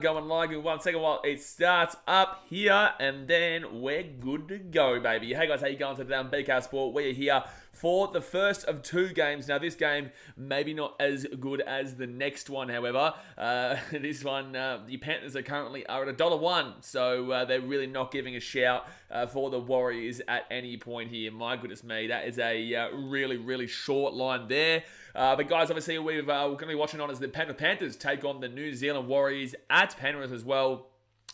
Going live in 1 second while it starts up here, and then we're good to go, baby. Hey guys, how you going today on BKRsport? We are here for the first of two games. Now this game maybe not as good as the next one, however. This one, the Panthers are currently at $1, so they're really not giving a shout for the Warriors at any point here. My goodness me, that is a really short line there. But guys, obviously we're going to be watching on as the Penrith Panthers take on the New Zealand Warriors at Penrith as well.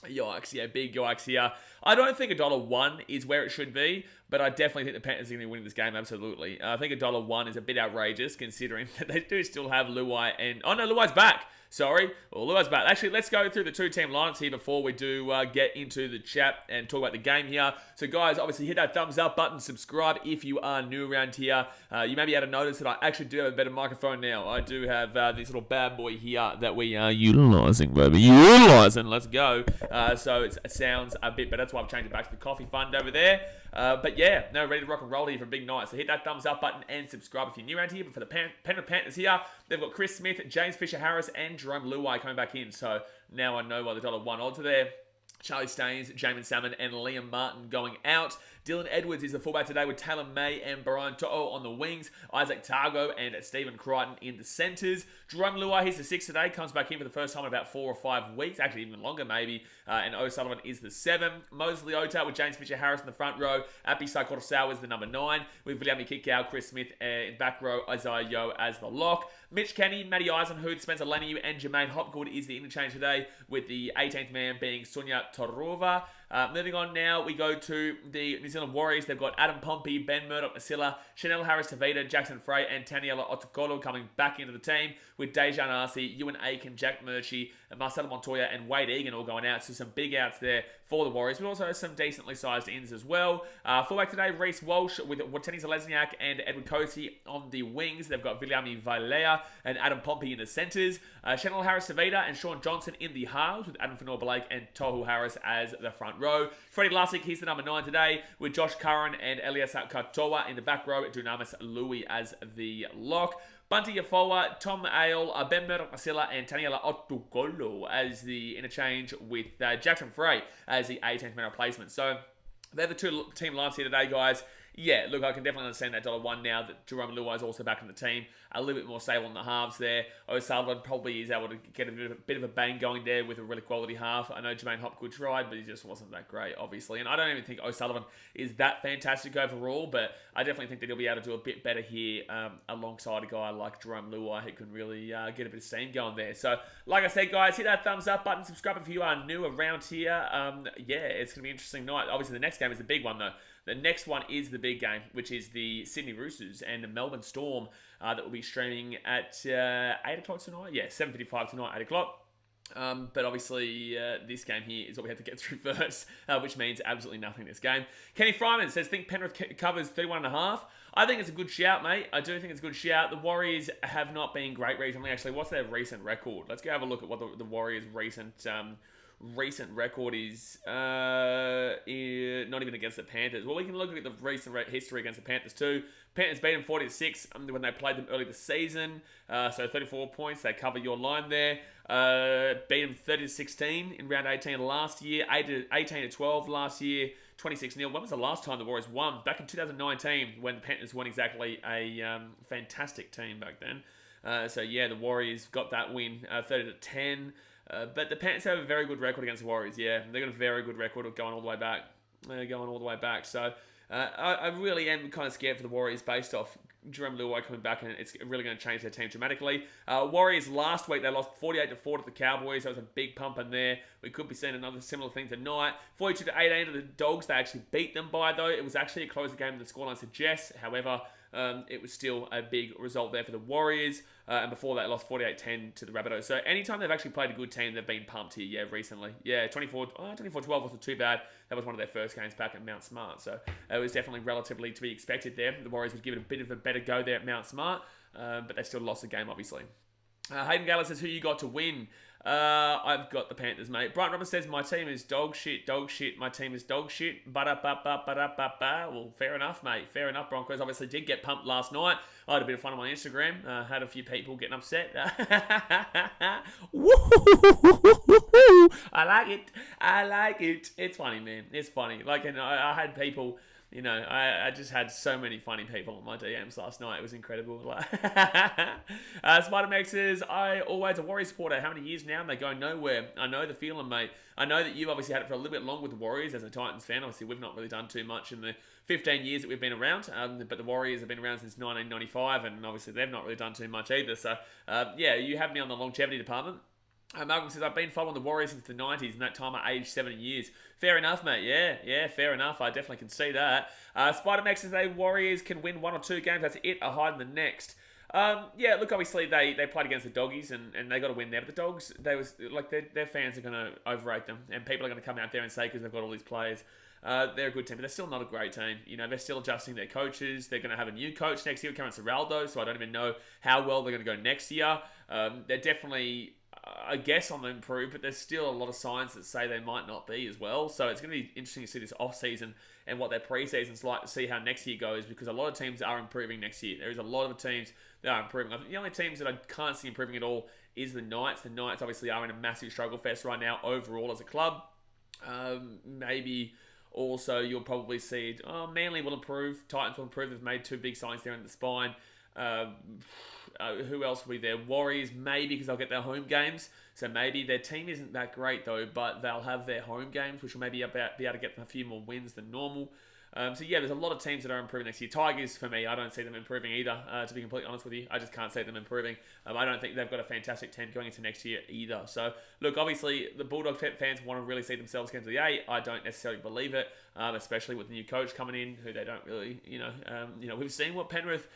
Yikes, yeah, big yikes here. I don't think $1 is where it should be, but I definitely think the Panthers are going to win this game, absolutely. I think $1 is a bit outrageous, considering that they do still have Luai and... Oh no, Luai's back! Sorry. Well, Luai's back. Actually, let's go through the two-team lineups here before we do get into the chat and talk about the game here. So guys, obviously hit that thumbs up button, subscribe if you are new around here. You may be able to notice that I actually do have a better microphone now. I do have this little bad boy here that we are utilising, baby. Utilising, let's go. So it sounds a bit better. That's why I've changed it back to the coffee fund over there. But yeah, no, ready to rock and roll here for a big night. So hit that thumbs up button and subscribe if you're new around here. But for the Penrith Panthers here, they've got Chris Smith, James Fisher-Harris, and Jerome Luai coming back in. So now I know why the $1 odds are there. Charlie Staines, Jamin Salmon, and Liam Martin going out. Dylan Edwards is the fullback today with Taylor May and Brian To'o on the wings. Isaac Targo and Stephen Crichton in the centres. Jerome Luai, he's the 6 today. Comes back in for the first time in about 4 or 5 weeks. Actually, even longer maybe. And O'Sullivan is the 7. Mosley Ota with James Fisher-Harris in the front row. Api Saikorosawa is the number 9. With William Kikau, Chris Smith in back row. Isaiah Yeo as the lock. Mitch Kenny, Matty Eisenhuth, Spencer Leniu, and Jermaine Hopgood is the interchange today, with the 18th man being Sonia Torova. Moving on now, we go to the New Zealand Warriors. They've got Adam Pompey, Ben Murdoch-Masila, Chanel Harris-Tavita, Jackson Frey, and Taniela Otokolo coming back into the team, with Dejan Arce, Ewan Aiken, Jack Murchie, Marcelo Montoya, and Wade Egan all going out. So some big outs there for the Warriors, but also some decently sized ins as well. Fullback today, Reece Walsh with Wateni Zalesniak and Edward Cosi on the wings. They've got Viliami Vailea and Adam Pompey in the centres. Chanel Harris-Tavita and Sean Johnson in the halves, with Adam Fanor-Blake and Tohu Harris as the front row. Freddie Lussick, he's the number 9 today, with Josh Curran and Elias Katoa in the back row. Dunamis Louis as the lock. Bunty Yafoa, Tom Ale, Ben Murdoch-Masila, and Taniela Otokolo as the interchange, with Jackson Frey as the 18th man replacement. So they're the two team lineups here today, guys. Yeah, look, I can definitely understand that $1 now that Jerome Luai is also back in the team. A little bit more stable in the halves there. O'Sullivan probably is able to get a bit of a bang going there with a really quality half. I know Jermaine Hopgood tried, but he just wasn't that great, obviously. And I don't even think O'Sullivan is that fantastic overall, but I definitely think that he'll be able to do a bit better here alongside a guy like Jerome Luai, who can really get a bit of steam going there. So, like I said, guys, hit that thumbs up button, subscribe if you are new around here. Yeah, it's going to be an interesting night. Obviously, the next game is the big one, though. The next one is the big game, which is the Sydney Roosters and the Melbourne Storm that will be streaming at 8 o'clock tonight. Yeah, 7:55 tonight, 8 o'clock. But obviously, this game here is what we have to get through first, which means absolutely nothing in this game. Kenny Fryman says, think Penrith covers 31.5. I think it's a good shout, mate. I do think it's a good shout. The Warriors have not been great recently. Actually, what's their recent record? Let's go have a look at what the Warriors' recent record is. Not even against the Panthers. Well, we can look at the recent history against the Panthers too. Panthers beat them 40-6 when they played them early this season. So 34 points. They cover your line there. Beat them 30-16 in round 18 last year. 18-12 last year. 26-0. When was the last time the Warriors won? Back in 2019, when the Panthers weren't exactly a fantastic team back then. So yeah, the Warriors got that win 30-10. But the Panthers have a very good record against the Warriors. Yeah, they've got a very good record of going all the way back. So I really am kind of scared for the Warriors based off Jerome Luai coming back, and it's really going to change their team dramatically. Warriors last week, they lost 48-4 to the Cowboys. That was a big pump in there. We could be seeing another similar thing tonight. 42-18 to the Dogs. They actually beat them by, though. It was actually a closer game than the scoreline suggests. However, it was still a big result there for the Warriors. And before that, lost 48-10 to the Rabbitohs. So anytime they've actually played a good team, they've been pumped here, yeah, recently. Yeah, 24-12 wasn't too bad. That was one of their first games back at Mount Smart. So it was definitely relatively to be expected there. The Warriors would give it a bit of a better go there at Mount Smart. But they still lost the game, obviously. Hayden Gallagher says, who you got to win? I've got the Panthers, mate. Brian Roberts says, my team is dog shit. My team is dog shit. Ba-da-ba-ba-ba-da-ba-ba. Well, fair enough, mate. Fair enough. Broncos obviously did get pumped last night. I had a bit of fun on my Instagram. Had a few people getting upset. I like it. It's funny, man. It's funny. Like, and I had people... I just had so many funny people on my DMs last night. It was incredible. Spider-Max says, I always a Warriors supporter. How many years now? And they go nowhere. I know the feeling, mate. I know that you've obviously had it for a little bit long with the Warriors as a Titans fan. Obviously, we've not really done too much in the 15 years that we've been around. But the Warriors have been around since 1995, and obviously they've not really done too much either. So, you have me on the longevity department. Malcolm says, I've been following the Warriors since the 90s, and that time I aged 70 years. Fair enough, mate. Yeah, fair enough. I definitely can see that. Spider-Max says, the Warriors can win 1 or 2 games. That's it. Are hiding the next. Look, obviously, they played against the Doggies, and they got to win there. But the Dogs, their fans are going to overrate them, and people are going to come out there and say, because they've got all these players, they're a good team, but they're still not a great team. They're still adjusting their coaches. They're going to have a new coach next year, Cameron Ciraldo, so I don't even know how well they're going to go next year. They're definitely... I guess on the improve, but there's still a lot of signs that say they might not be as well. So it's going to be interesting to see this off-season and what their pre-season's like to see how next year goes, because a lot of teams are improving next year. There is a lot of teams that are improving. I think the only teams that I can't see improving at all is the Knights. The Knights obviously are in a massive struggle fest right now overall as a club. Maybe also you'll probably see Manly will improve. Titans will improve. They've made 2 big signs there in the spine. Who else will be there? Warriors, maybe, because they'll get their home games. So maybe their team isn't that great, though, but they'll have their home games, which will maybe be able to get them a few more wins than normal. There's a lot of teams that are improving next year. Tigers, for me, I don't see them improving either, to be completely honest with you. I just can't see them improving. I don't think they've got a fantastic team going into next year either. So, look, obviously, the Bulldog fans want to really see themselves get into the A. I don't necessarily believe it, especially with the new coach coming in, who they don't really, we've seen what Penrith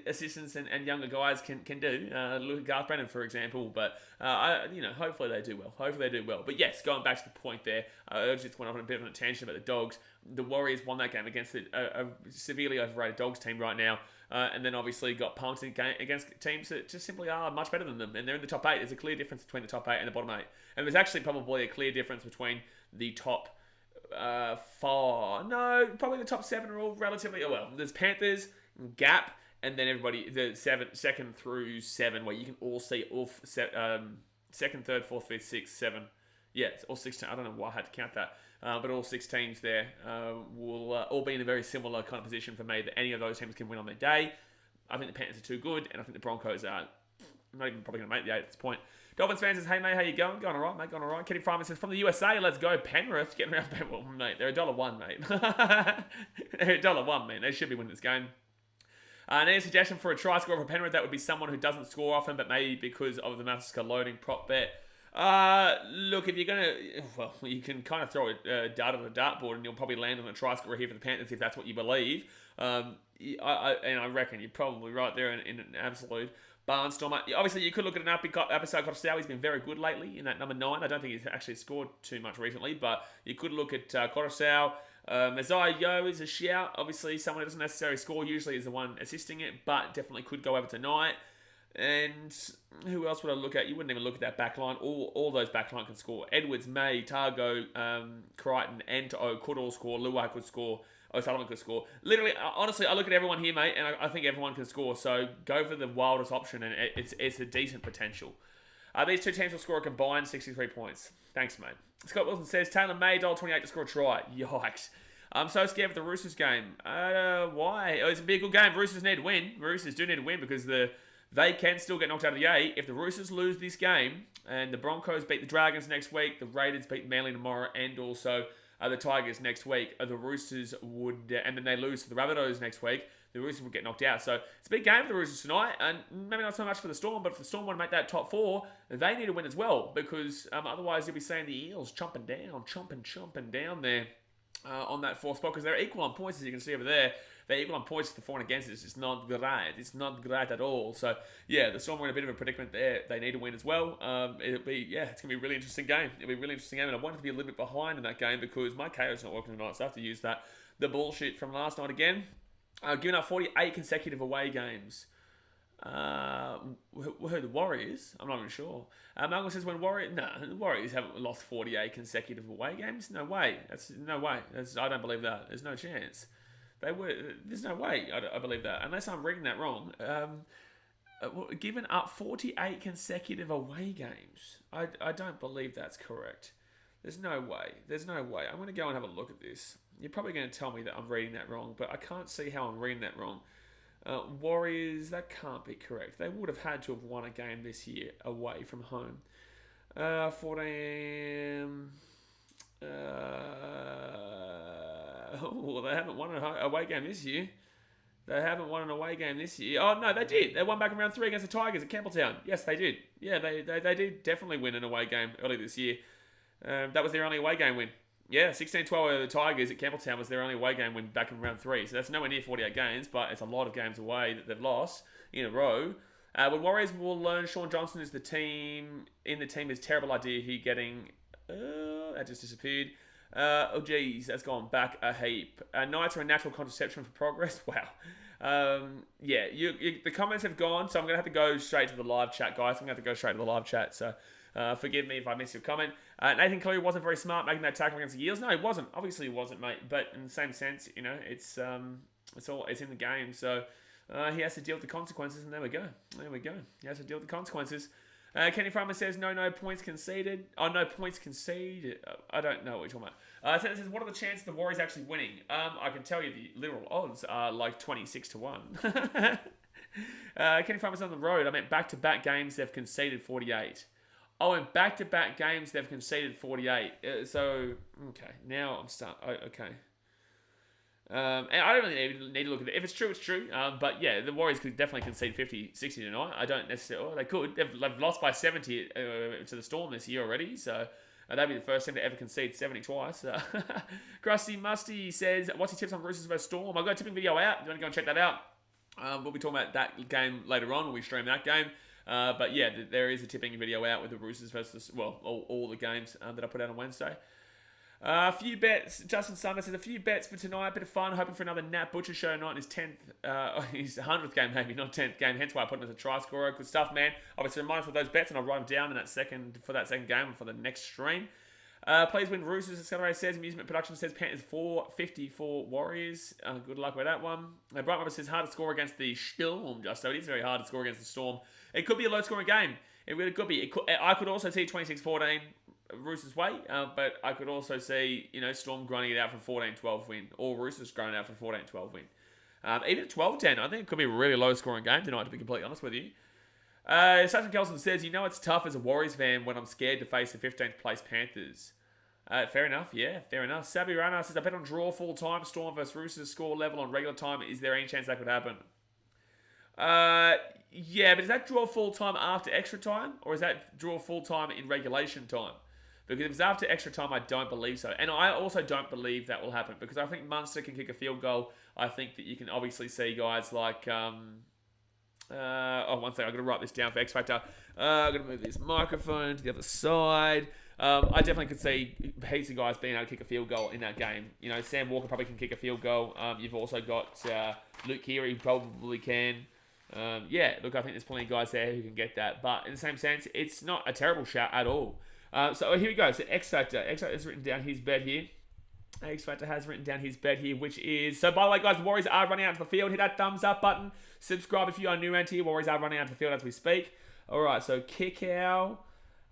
assistants and younger guys can do. Look at Garth Brennan, for example, but, hopefully they do well. But yes, going back to the point there, I just went off on a bit of a tangent about the Dogs. The Warriors won that game against a severely overrated Dogs team right now, and then obviously got pumped against teams that just simply are much better than them, and they're in the top 8. There's a clear difference between the top 8 and the bottom 8, and there's actually probably a clear difference between the top 4. No, probably the top 7 are all relatively well. There's Panthers, Gap, and then everybody the 2nd through 7, where you can all see all 2nd, 3rd, 4th, 5th, 6th, 7. Yeah, it's all 16. I don't know why I had to count that. But all 6 teams there will all be in a very similar kind of position for me, that any of those teams can win on their day. I think the Panthers are too good, and I think the Broncos are not even probably going to make the 8 at this point. Dolphins fans says, hey, mate, how you going? Going all right, mate, going all right. Kenny Fryman says, from the USA, let's go. Penrith, getting around. Well, mate, they're $1, mate. They're $1, man. They should be winning this game. Any suggestion for a try scorer for Penrith? That would be someone who doesn't score often, but maybe because of the Massacre loading prop bet. Look, if you're going to... you can kind of throw a dart on a dartboard and you'll probably land on a try scorer here for the Panthers if that's what you believe. I reckon you're probably right there in an absolute barnstormer. Obviously, you could look at an episode Cottesau. He's been very good lately in that number 9. I don't think he's actually scored too much recently, but you could look at Cottesau. Isaiah Yeo is a shout. Obviously, someone who doesn't necessarily score usually is the one assisting it, but definitely could go over tonight. And who else would I look at? You wouldn't even look at that back line. All those back line can score. Edwards, May, Targo, Crichton, and O could all score. Luai could score. O'Sullivan could score. Literally, honestly, I look at everyone here, mate, and I think everyone can score. So go for the wildest option, and it's a decent potential. These two teams will score a combined 63 points. Thanks, mate. Scott Wilson says, Taylor May, $1.28 to score a try. Yikes. I'm so scared of the Roosters game. Why? It's a big good game. Roosters need to win. Roosters do need to win because they can still get knocked out of the A. If the Roosters lose this game, and the Broncos beat the Dragons next week, the Raiders beat Manly tomorrow, and also the Tigers next week, the Roosters would, and then they lose to the Rabbitohs next week, the Roosters would get knocked out. So it's a big game for the Roosters tonight, and maybe not so much for the Storm, but if the Storm want to make that top 4, they need to win as well, because otherwise you'll be seeing the Eels chomping down there on that 4th spot, because they're equal on points, as you can see over there. They're equal on points to 4 and against. It's not great. It's not great at all. So, yeah, the Storm are in a bit of a predicament there. They need to win as well. It's going to be a really interesting game. And I wanted to be a little bit behind in that game because my KO's not working tonight, so I have to use the bullshit from last night again. Giving up 48 consecutive away games. Who the Warriors? I'm not even sure. Malcolm says the Warriors haven't lost 48 consecutive away games. No way. That's no way. I don't believe that. There's no chance. There's no way I believe that unless I'm reading that wrong. Given up 48 consecutive away games. I don't believe that's correct. There's no way. I'm going to go and have a look at this. You're probably going to tell me that I'm reading that wrong, but I can't see how I'm reading that wrong. Warriors, that can't be correct. They would have had to have won a game this year away from home. 14... they haven't won an away game this year. Oh, no, they did. They won back in round 3 against the Tigers at Campbelltown. Yes, they did. Yeah, they did definitely win an away game early this year. That was their only away game win. Yeah, 16-12 over the Tigers at Campbelltown was their only away game win back in round 3. So that's nowhere near 48 games, but it's a lot of games away that they've lost in a row. When Warriors will learn Sean Johnson is the team is terrible idea. He getting... that just disappeared. Oh, geez, that's gone back a heap. Knights are a natural contraception for progress. Wow. The comments have gone, so I'm going to have to go straight to the live chat, guys. So forgive me if I missed your comment. Nathan Cleary wasn't very smart making that tackle against the Eels. No, he wasn't. Obviously, he wasn't, mate. But in the same sense, it's in the game. So he has to deal with the consequences, and there we go. He has to deal with the consequences. Kenny Farmer says, no points conceded. Oh, no points conceded. I don't know what you're talking about. So it says, what are the chances the Warriors actually winning? I can tell you the literal odds are like 26-1. Kenny Farmer's on the road. I meant back-to-back games, they've conceded 48. Oh, in back-to-back games, they've conceded 48. Okay, now I'm starting. Okay. And I don't really need to look at it. If it's true, it's true. But yeah, the Warriors could definitely concede 50-60 tonight. I don't necessarily... they could. They've lost by 70 to the Storm this year already. So that'd be the first team to ever concede 70 twice. Krusty Musty says, what's your tips on Roosters versus Storm? I've got a tipping video out. If you want to go and check that out. We'll be talking about that game later on when we stream that game. But yeah, there is a tipping video out with the Roosters versus... all the games that I put out on Wednesday. A few bets. Justin Summers says a few bets for tonight. Bit of fun. Hoping for another Nat Butcher show tonight in his 10th, his 100th game, maybe not 10th game. Hence why I put him as a try scorer. Good stuff, man. Obviously, remind us of those bets, and I'll write them down in that second game and for the next stream. Please win Roosters. Accelerator says Amusement Production says Panthers 450 for Warriors. Good luck with that one. Bright Robert says hard to score against the Storm. It is very hard to score against the Storm. It could be a low scoring game. It really could be. I could also see 26-14. Roosters way, but I could also see, Storm grinding it out for 14-12 win, or Roosters grinding it out for 14-12 win. Even at 12-10, I think it could be a really low-scoring game tonight, to be completely honest with you. Sachin Kelson says, it's tough as a Warriors fan when I'm scared to face the 15th place Panthers. Fair enough, yeah, fair enough. Sabi Rana says, I bet on draw full time, Storm versus Roosters score level on regular time. Is there any chance that could happen? Yeah, but is that draw full time after extra time, or is that draw full time in regulation time? Because if it's after extra time, I don't believe so. And I also don't believe that will happen because I think Munster can kick a field goal. I think that you can obviously see guys like... one second. I'm going to write this down for X Factor. I'm going to move this microphone to the other side. I definitely could see heaps of guys being able to kick a field goal in that game. Sam Walker probably can kick a field goal. You've also got Luke Keary who probably can. I think there's plenty of guys there who can get that. But in the same sense, it's not a terrible shot at all. So here we go. So X Factor has written down his bet here. X Factor has written down his bet here, which is... So by the way, guys, the Warriors are running out to the field. Hit that thumbs up button. Subscribe if you are new around here. Warriors are running out to the field as we speak. All right, so Kickow.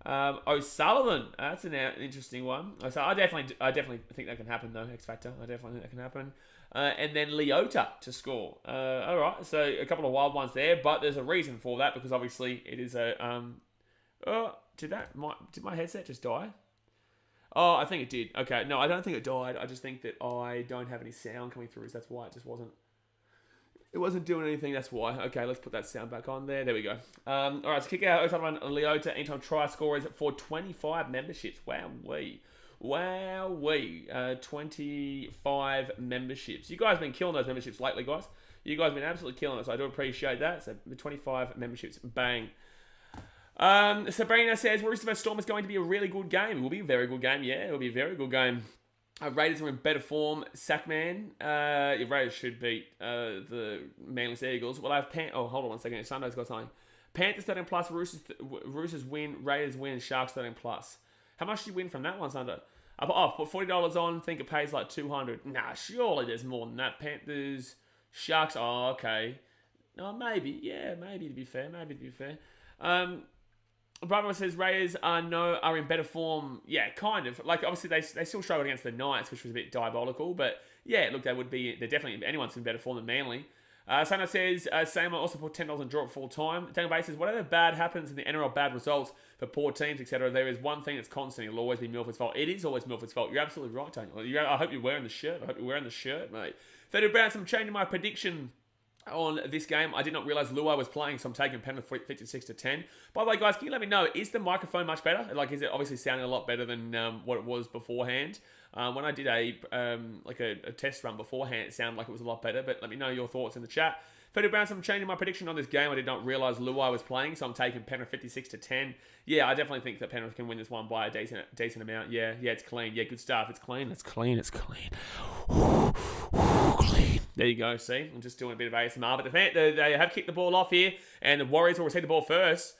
O'Sullivan. That's an interesting one. So I definitely think that can happen, though, X Factor. I definitely think that can happen. And then Leota to score. All right, so a couple of wild ones there, but there's a reason for that because obviously it is a... Did my headset just die? Oh, I think it did. Okay, no, I don't think it died. I just think that I don't have any sound coming through. So that's why it wasn't doing anything. That's why. Okay, let's put that sound back on there. There we go. All right, so kick out O'Sullivan and Leota. Anytime try scorers for 25 memberships. Wowee. 25 memberships. You guys have been killing those memberships lately, guys. You guys have been absolutely killing it, so I do appreciate that. So the 25 memberships, bang. Sabrina says, Roosters vs Storm is going to be a really good game. It will be a very good game, yeah. It will be a very good game. Raiders are in better form. Sackman. Your Raiders should beat the Manly Eagles. Well, I have hold on one second. Sunday's got something. Panthers 13 plus. Roosters win. Raiders win. Sharks 13 plus. How much do you win from that one, Sunday? Put $40 on. Think it pays like $200. Nah, surely there's more than that. Panthers, Sharks. Oh, okay. No, maybe. Yeah, maybe to be fair. Bravo says Raiders are in better form. Yeah, kind of. Like, obviously, they still struggled against the Knights, which was a bit diabolical. But, yeah, look, they're definitely, anyone's in better form than Manly. Sana says, Samer also put $10 on draw at full time. Daniel Bay says, whatever bad happens in the NRL, bad results for poor teams, etc., there is one thing that's constant. It'll always be Milford's fault. It is always Milford's fault. You're absolutely right, Daniel. I hope you're wearing the shirt. Mate. Federer Brown, I'm changing my prediction on this game. I did not realise Luai was playing, so I'm taking Penrith 56-10. By the way, guys, can you let me know, is the microphone much better? Like, is it obviously sounding a lot better than what it was beforehand? When I did a test run beforehand, it sounded like it was a lot better, but let me know your thoughts in the chat. Federer Brown, I'm changing my prediction on this game. I did not realise Luai was playing, so I'm taking Penrith 56-10. Yeah, I definitely think that Penrith can win this one by a decent amount. Yeah, it's clean. Yeah, good stuff. It's clean. Clean. There you go, see? I'm just doing a bit of ASMR. But they have kicked the ball off here, and the Warriors will receive the ball first.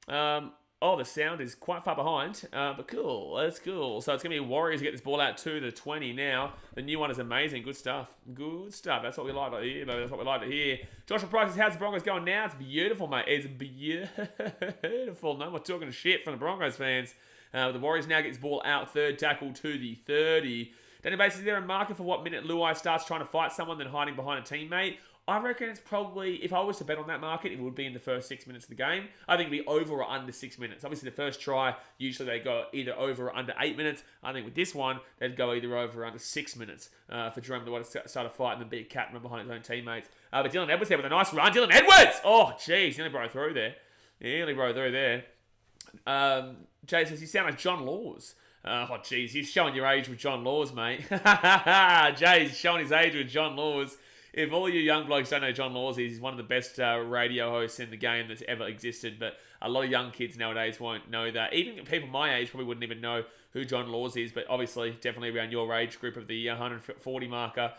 The sound is quite far behind, but cool. That's cool. So it's going to be Warriors get this ball out to the 20 now. The new one is amazing. Good stuff. That's what we like to hear, baby. That's what we like to hear. Joshua Price says, how's the Broncos going now? It's beautiful, mate. It's beautiful. No more talking shit from the Broncos fans. The Warriors now get this ball out, third tackle to the 30. Danny Bates, is there a marker for what minute Luai starts trying to fight someone then hiding behind a teammate? I reckon it's probably, if I was to bet on that market, it would be in the first 6 minutes of the game. I think it'd be over or under 6 minutes. Obviously, the first try, usually they go either over or under 8 minutes. I think with this one, they'd go either over or under 6 minutes for Jerome to start a fight and then be a cat run behind his own teammates. But Dylan Edwards there with a nice run. Dylan Edwards! Oh, jeez, he only broke through there. Jay says, you sound like John Laws. Jeez, you're showing your age with John Laws, mate. Jay's showing his age with John Laws. If all you young blokes don't know John Laws, he's one of the best radio hosts in the game that's ever existed. But a lot of young kids nowadays won't know that. Even people my age probably wouldn't even know who John Laws is. But obviously, definitely around your age group of the 140 marker,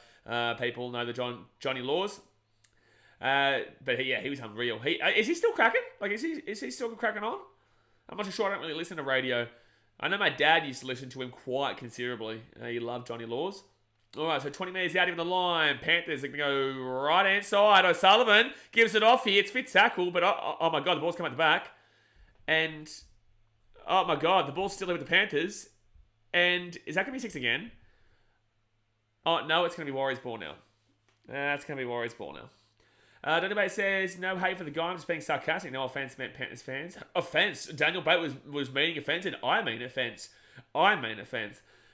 people know the Johnny Laws. But he was unreal. Is he still cracking? Like, is he still cracking on? I'm not too sure. I don't really listen to radio. I know my dad used to listen to him quite considerably. He loved Johnny Laws. All right, so 20 metres out of the line. Panthers are going to go right-hand side. O'Sullivan gives it off here. It's fit tackle, but oh my God, the ball's come out the back. And, oh my God, the ball's still here with the Panthers. And is that going to be 6 again? Oh, no, it's going to be Warriors ball now. That's going to be Warriors ball now. Debate says, no hate for the guy, I'm just being sarcastic. No offense meant Panthers fans. Offense. Daniel Bate was meaning offense, and I mean offense.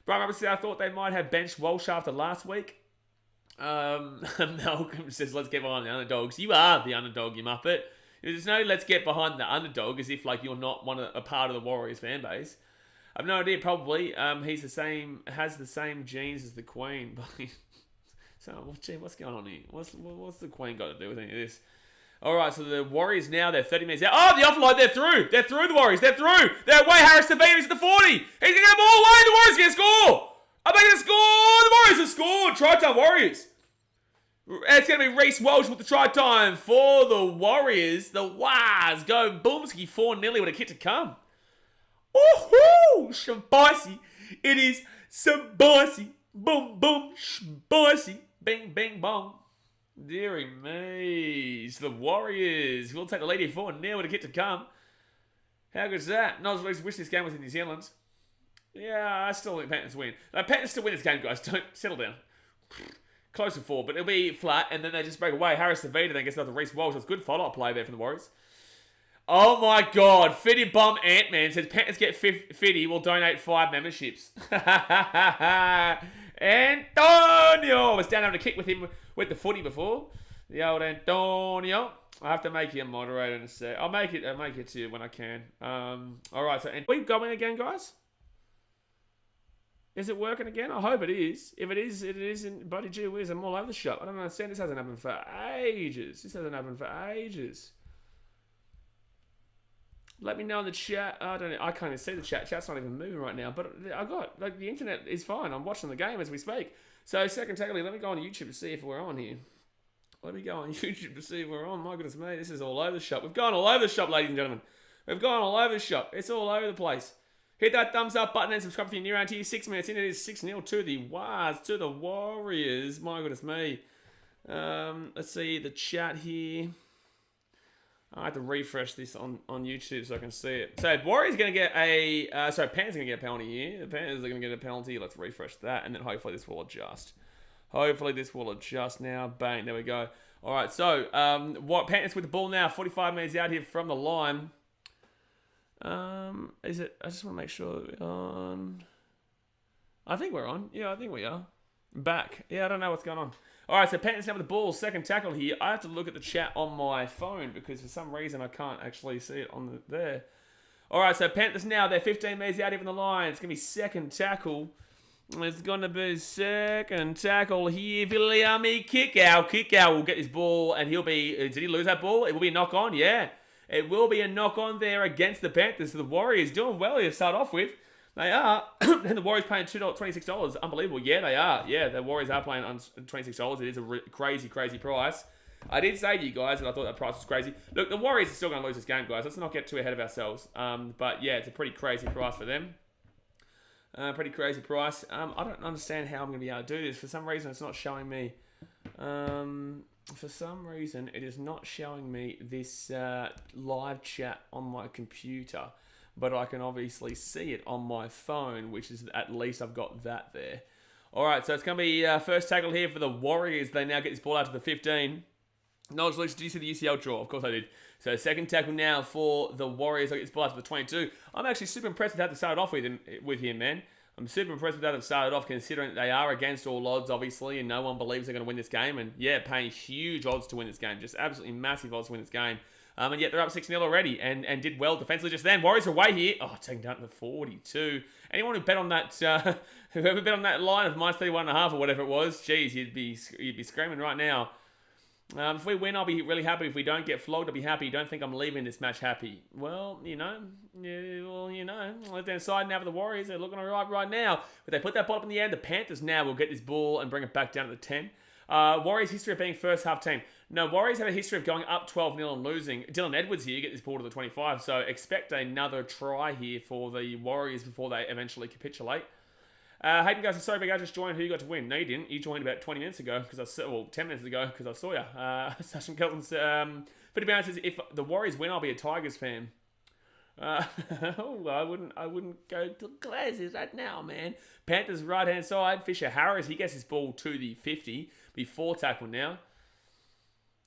Brian Roberts says, I thought they might have benched Walsh after last week. Malcolm says, let's get behind the underdogs. You are the underdog, you muppet. There's no let's get behind the underdog as if like you're not a part of the Warriors fan base. I've no idea, probably. Has the same genes as the Queen. So, what's going on here? What's the Queen got to do with any of this? All right, so the Warriors now, they're 30 minutes out. Oh, the offload, they're through. They're through, the Warriors. They're through. They're away. Harris Tavita's at the 40. He's going to get the ball away. The Warriors are going to score. I'm going to score. The Warriors have scored. Try-time Warriors. It's going to be Reece Welch with the try-time for the Warriors. The Waz go Boomski 4-0 with a kick to come. Woohoo! Spicy. It is spicy. Boom, boom, spicy. Bing, bing, bong. Deary me. It's the Warriors. We'll take the lead here 4-0 with a kick to come. How good is that? Not as wish this game was in New Zealand. Yeah, I still think Panthers win. Panthers still win this game, guys. Don't settle down. Close to 4, but it'll be flat, and then they just break away. Harris Tavita then gets another Reece Welch. That's good follow-up play there from the Warriors. Oh my God. Fitty Bum Ant-Man says Panthers get Fitty will donate 5 memberships. Antonio was down having a kick with him with the footy before. The old Antonio. I have to make you a moderator in a sec. I'll make it to you when I can. All right, so are we going again, guys? Is it working again? I hope it is. If it is, it is in bloody gee whiz. I'm all over the shop. I don't understand. This hasn't happened for ages. Let me know in the chat. I don't know. I can't even see the chat. Chat's not even moving right now. But I got, like, the internet is fine. I'm watching the game as we speak. So, second tackle here. Let me go on YouTube to see if we're on here. Let me go on YouTube to see if we're on. My goodness me. This is all over the shop. We've gone all over the shop, ladies and gentlemen. We've gone all over the shop. It's all over the place. Hit that thumbs up button and subscribe if you're new around here. 6 minutes in. It is 6-0 to the Wars, to the Warriors. My goodness me. Let's see the chat here. I have to refresh this on YouTube so I can see it. So, Warriors going to get a... Panthers going to get a penalty here. The Panthers are going to get a penalty. Let's refresh that, and then hopefully this will adjust. Hopefully this will adjust now. Bang, there we go. All right, so, Panthers with the ball now. 45 minutes out here from the line. Is it... I just want to make sure we're on... I think we're on. Yeah, I think we are. Back. Yeah, I don't know what's going on. All right, so Panthers now with the ball, second tackle here. I have to look at the chat on my phone because for some reason I can't actually see it on there. All right, so Panthers now, they're 15 metres out even the line. It's going to be second tackle. It's going to be second tackle here. BKRmy kick out. Kick out will get his ball and he'll be... Did he lose that ball? It will be a knock on, yeah. It will be a knock on there against the Panthers. So the Warriors doing well here to start off with. They are. And the Warriors paying $26. Unbelievable. Yeah, they are. Yeah, the Warriors are playing on $26. It is a crazy, crazy price. I did say to you guys that I thought that price was crazy. Look, the Warriors are still going to lose this game, guys. Let's not get too ahead of ourselves. But yeah, it's a pretty crazy price for them. Pretty crazy price. I don't understand how I'm going to be able to do this. For some reason, it's not showing me. For some reason, it is not showing me this live chat on my computer. But I can obviously see it on my phone, which is at least I've got that there. All right, so it's going to be first tackle here for the Warriors. They now get this ball out to the 15. No solution. Did you see the UCL draw? Of course I did. So second tackle now for the Warriors. I get this ball out to the 22. I'm actually super impressed with how they started off with him, man. I'm super impressed with how they've started off, considering that they are against all odds, obviously, and no one believes they're going to win this game. And yeah, paying huge odds to win this game. Just absolutely massive odds to win this game. And yet they're up 6-0 already and did well defensively just then. Warriors are away here. Oh, taking down to the 42. Anyone who bet on that, whoever bet on that line of -31.5 or whatever it was, geez, you'd be screaming right now. If we win, I'll be really happy. If we don't get flogged, I'll be happy. Don't think I'm leaving this match happy. Well, left-hand side now for the Warriors. They're looking all right now. But they put that ball up in the air. The Panthers now will get this ball and bring it back down to the 10. Warriors' history of being first half team. No, Warriors have a history of going up 12-0 and losing. Dylan Edwards here get this ball to the 25, so expect another try here for the Warriors before they eventually capitulate. Hayden goes, sorry, big, I just joined. Who you got to win? No, you didn't. You joined about 20 minutes ago, 10 minutes ago, because I saw you. Sasha Kelton says, 50 pounds says, if the Warriors win, I'll be a Tigers fan. I wouldn't go to classes right now, man. Panthers right-hand side. Fisher Harris, he gets his ball to the 50. Before tackle now.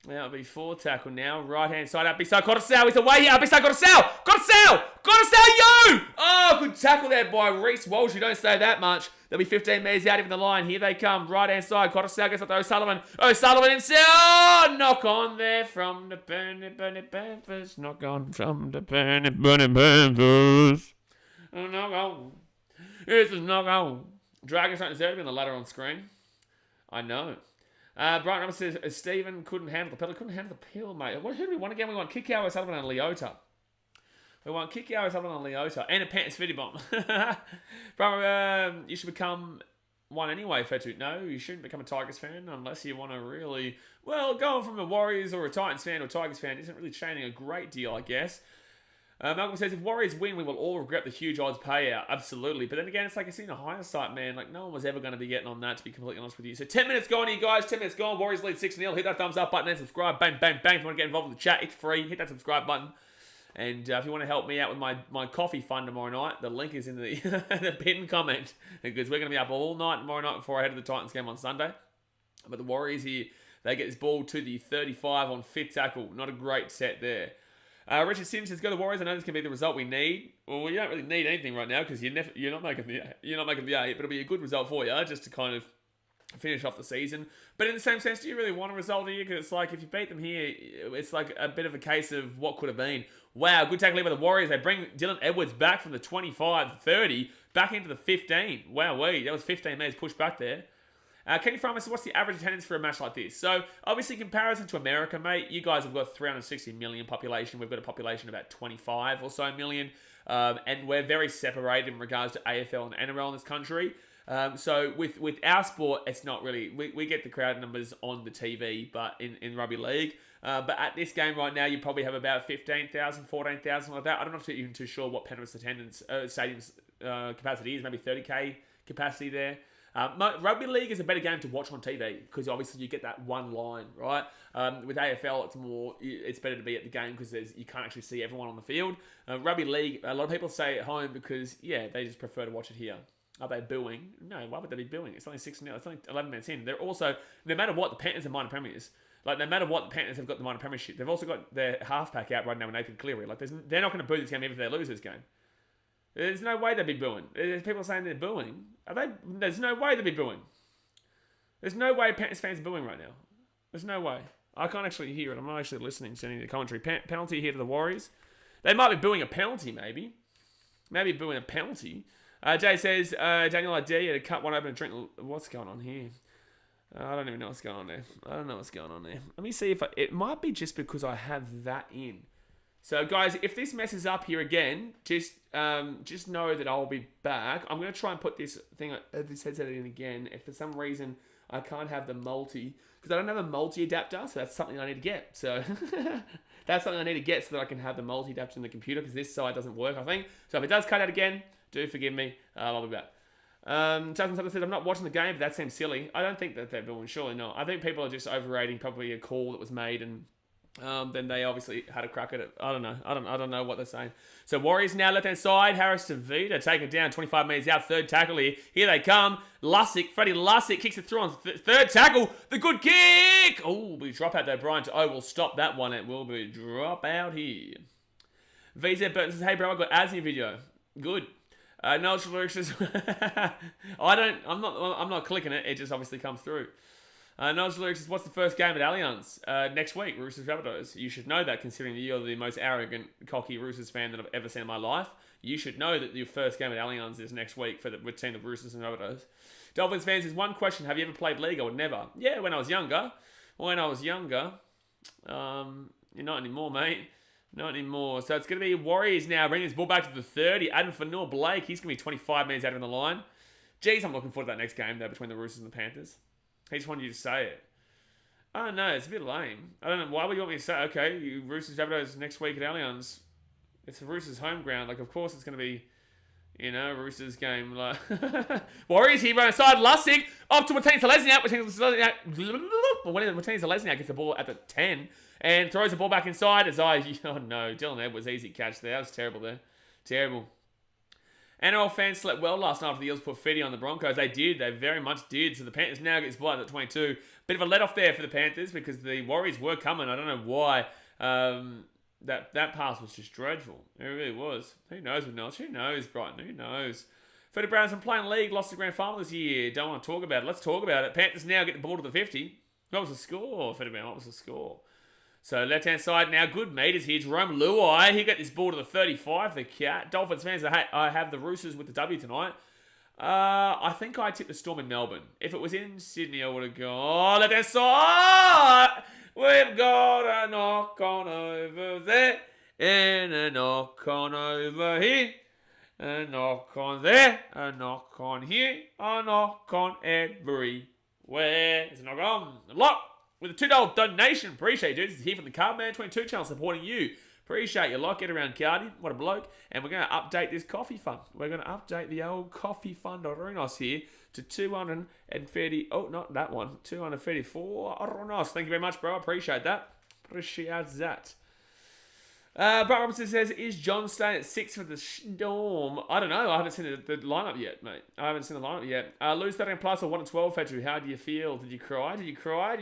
Now it'll be 4 tackle now. Right-hand side up. Bissau got a sell. He's away here. Bissau got a sell. Got a sell. Got a sell, you! Oh, good tackle there by Reece Walsh. You don't say that much. There'll be 15 metres out of the line. Here they come. Right-hand side. Got a sell. Gets up to O'Sullivan. O'Sullivan himself. Oh, knock on there from the Penrith Panthers. Knock on from the Penrith Panthers. Oh, knock on. Here's a knock on. Dragons don't deserve to be on the ladder on screen. I know. Brian Robinson says, Stephen couldn't handle the pedal. Couldn't handle the pill, mate. Who do we want again? We want Kikau, O'Sullivan, and Leota. We want Kikau, O'Sullivan, and Leota. And a Panthers Fitty Bomb. Brian, you should become one anyway, Fetu. No, you shouldn't become a Tigers fan unless you want to really... Well, going from a Warriors or a Titans fan to a Tigers fan isn't really changing a great deal, I guess. Malcolm says, if Warriors win, we will all regret the huge odds payout. Absolutely. But then again, it's like it's in a hindsight, man. Like, no one was ever going to be getting on that, to be completely honest with you. So 10 minutes gone here, guys. 10 minutes gone. Warriors lead 6-0. Hit that thumbs up button and subscribe. Bang, bang, bang. If you want to get involved with the chat, it's free. Hit that subscribe button. And if you want to help me out with my coffee fund tomorrow night, the link is in the, the pinned comment. Because we're going to be up all night tomorrow night before I head to the Titans game on Sunday. But the Warriors here, they get this ball to the 35 on fit tackle. Not a great set there. Richard Sims says, "Go the Warriors. I know this can be the result we need." Well, we don't really need anything right now because you're not making the 8, but it'll be a good result for you just to kind of finish off the season. But in the same sense, do you really want a result here? Because it's like if you beat them here, it's like a bit of a case of what could have been. Wow, good tackle here by the Warriors. They bring Dylan Edwards back from the 25-30 back into the 15. Wow, that was 15 metres pushed back there. Kenny Farmer says, what's the average attendance for a match like this? So, obviously, in comparison to America, mate, you guys have got 360 million population. We've got a population of about 25 or so million. And we're very separated in regards to AFL and NRL in this country. So, with our sport, it's not really... We get the crowd numbers on the TV, but in rugby league. But at this game right now, you probably have about 15,000, 14,000 like that. I'm not even too sure what Penrith's attendance, stadium's capacity is. Maybe 30k capacity there. Rugby league is a better game to watch on TV because obviously you get that one line, right? With AFL, it's better to be at the game because you can't actually see everyone on the field. Rugby league, a lot of people stay at home because they just prefer to watch it here. Are they booing? No, why would they be booing? It's only 6 minutes. It's only 11 minutes in. They're also, no matter what, the Panthers are minor premiers. Like, no matter what, the Panthers have got the minor premiership. They've also got their halfback out right now with Nathan Cleary. Like, they're not going to boo this game even if they lose this game. There's no way they'd be booing. There's people saying they're booing. There's no way they'd be booing. There's no way Panthers fans are booing right now. There's no way. I can't actually hear it. I'm not actually listening to any of the commentary. Penalty here to the Warriors. They might be booing a penalty, maybe. Maybe booing a penalty. Jay says, Daniel, I dare you to cut one open and drink. What's going on here? I don't even know what's going on there. I don't know what's going on there. Let me see if it might be just because I have that in. So, guys, if this messes up here again, just know that I'll be back. I'm going to try and put this headset in again. If for some reason I can't have the multi, because I don't have a multi adapter, so that's something I need to get. So, that's something I need to get so that I can have the multi adapter in the computer, because this side doesn't work, I think. So, if it does cut out again, do forgive me. I'll be back. Justin Sutton said, I'm not watching the game, but that seems silly. I don't think that they're doing, surely not. I think people are just overrating probably a call that was made, and then they obviously had a crack at it. I don't know. I don't know what they're saying. So Warriors now left hand side. Harris to Vida, taken down 25 metres out. Third tackle here. Here they come. Freddie Lussick kicks it through on third tackle. The good kick. Oh, we drop out there. Brian will stop that one. It will be drop out here. VZ Burton says, hey bro, I got ads in your video. Good. Noel Lyrics says, I'm not clicking it. It just obviously comes through. Noel Lyrics says, what's the first game at Allianz? Next week, Roosters Rabbitohs. You should know that, considering that you're the most arrogant, cocky Roosters fan that I've ever seen in my life. You should know that your first game at Allianz is next week with team of Roosters and Rabbitohs. Dolphins fans says, one question, have you ever played League? I would never. Yeah, when I was younger. You're not anymore, mate. Not anymore. So it's going to be Warriors now, bringing this ball back to the 30. Adam Fanor Blake, he's going to be 25 minutes out of the line. Jeez, I'm looking forward to that next game, though, between the Roosters and the Panthers. He just wanted you to say it. I don't know, it's a bit lame. I don't know, why would you want me to say, okay, you Roosters Rabbitohs next week at Allianz. It's the Roosters home ground. Like, of course it's going to be, Roosters game. Like Warriors here, right side. Lussick off to Martinez Lesniak. Martinez Lesniak gets the ball at the 10 and throws the ball back inside. Oh no, Dylan Edwards, easy catch there. That was terrible there. Terrible. NRL fans slept well last night after the Eels put 50 on the Broncos. They did. They very much did. So the Panthers now get this ball at 22. Bit of a let-off there for the Panthers because the Warriors were coming. I don't know why. That pass was just dreadful. It really was. Who knows with Notch? Who knows, Brighton? Who knows? Freddie Brown's been playing league, lost the grand final this year. Don't want to talk about it. Let's talk about it. Panthers now get the ball to the 50. What was the score, Freddie Brown? What was the score? So left-hand side now, good meters here. Jerome Luai, he got this ball to the 35, the Cat. Dolphins fans, I have the Roosters with the W tonight. I think I tipped the Storm in Melbourne. If it was in Sydney, I would have gone, left-hand side. We've got a knock on over there, and a knock on over here, a knock on there, a knock on here, a knock on everywhere. There's a knock on the lock. With a $2 donation. Appreciate you, dude. This is here from the Cardman 22 channel supporting you. Appreciate your lot. Get around Cardi. What a bloke. And we're going to update this coffee fund. We're going to update the old coffee fund Arunos here to 230. Oh, not that one. 234 Arunos. Thank you very much, bro. Appreciate that. Appreciate that. Brett Robinson says, is John staying at 6 for the Storm? I don't know. I haven't seen the lineup yet, mate. I haven't seen the lineup yet. Lose 13 plus or 1-12, Fetcher. How do you feel? Did you cry? Did you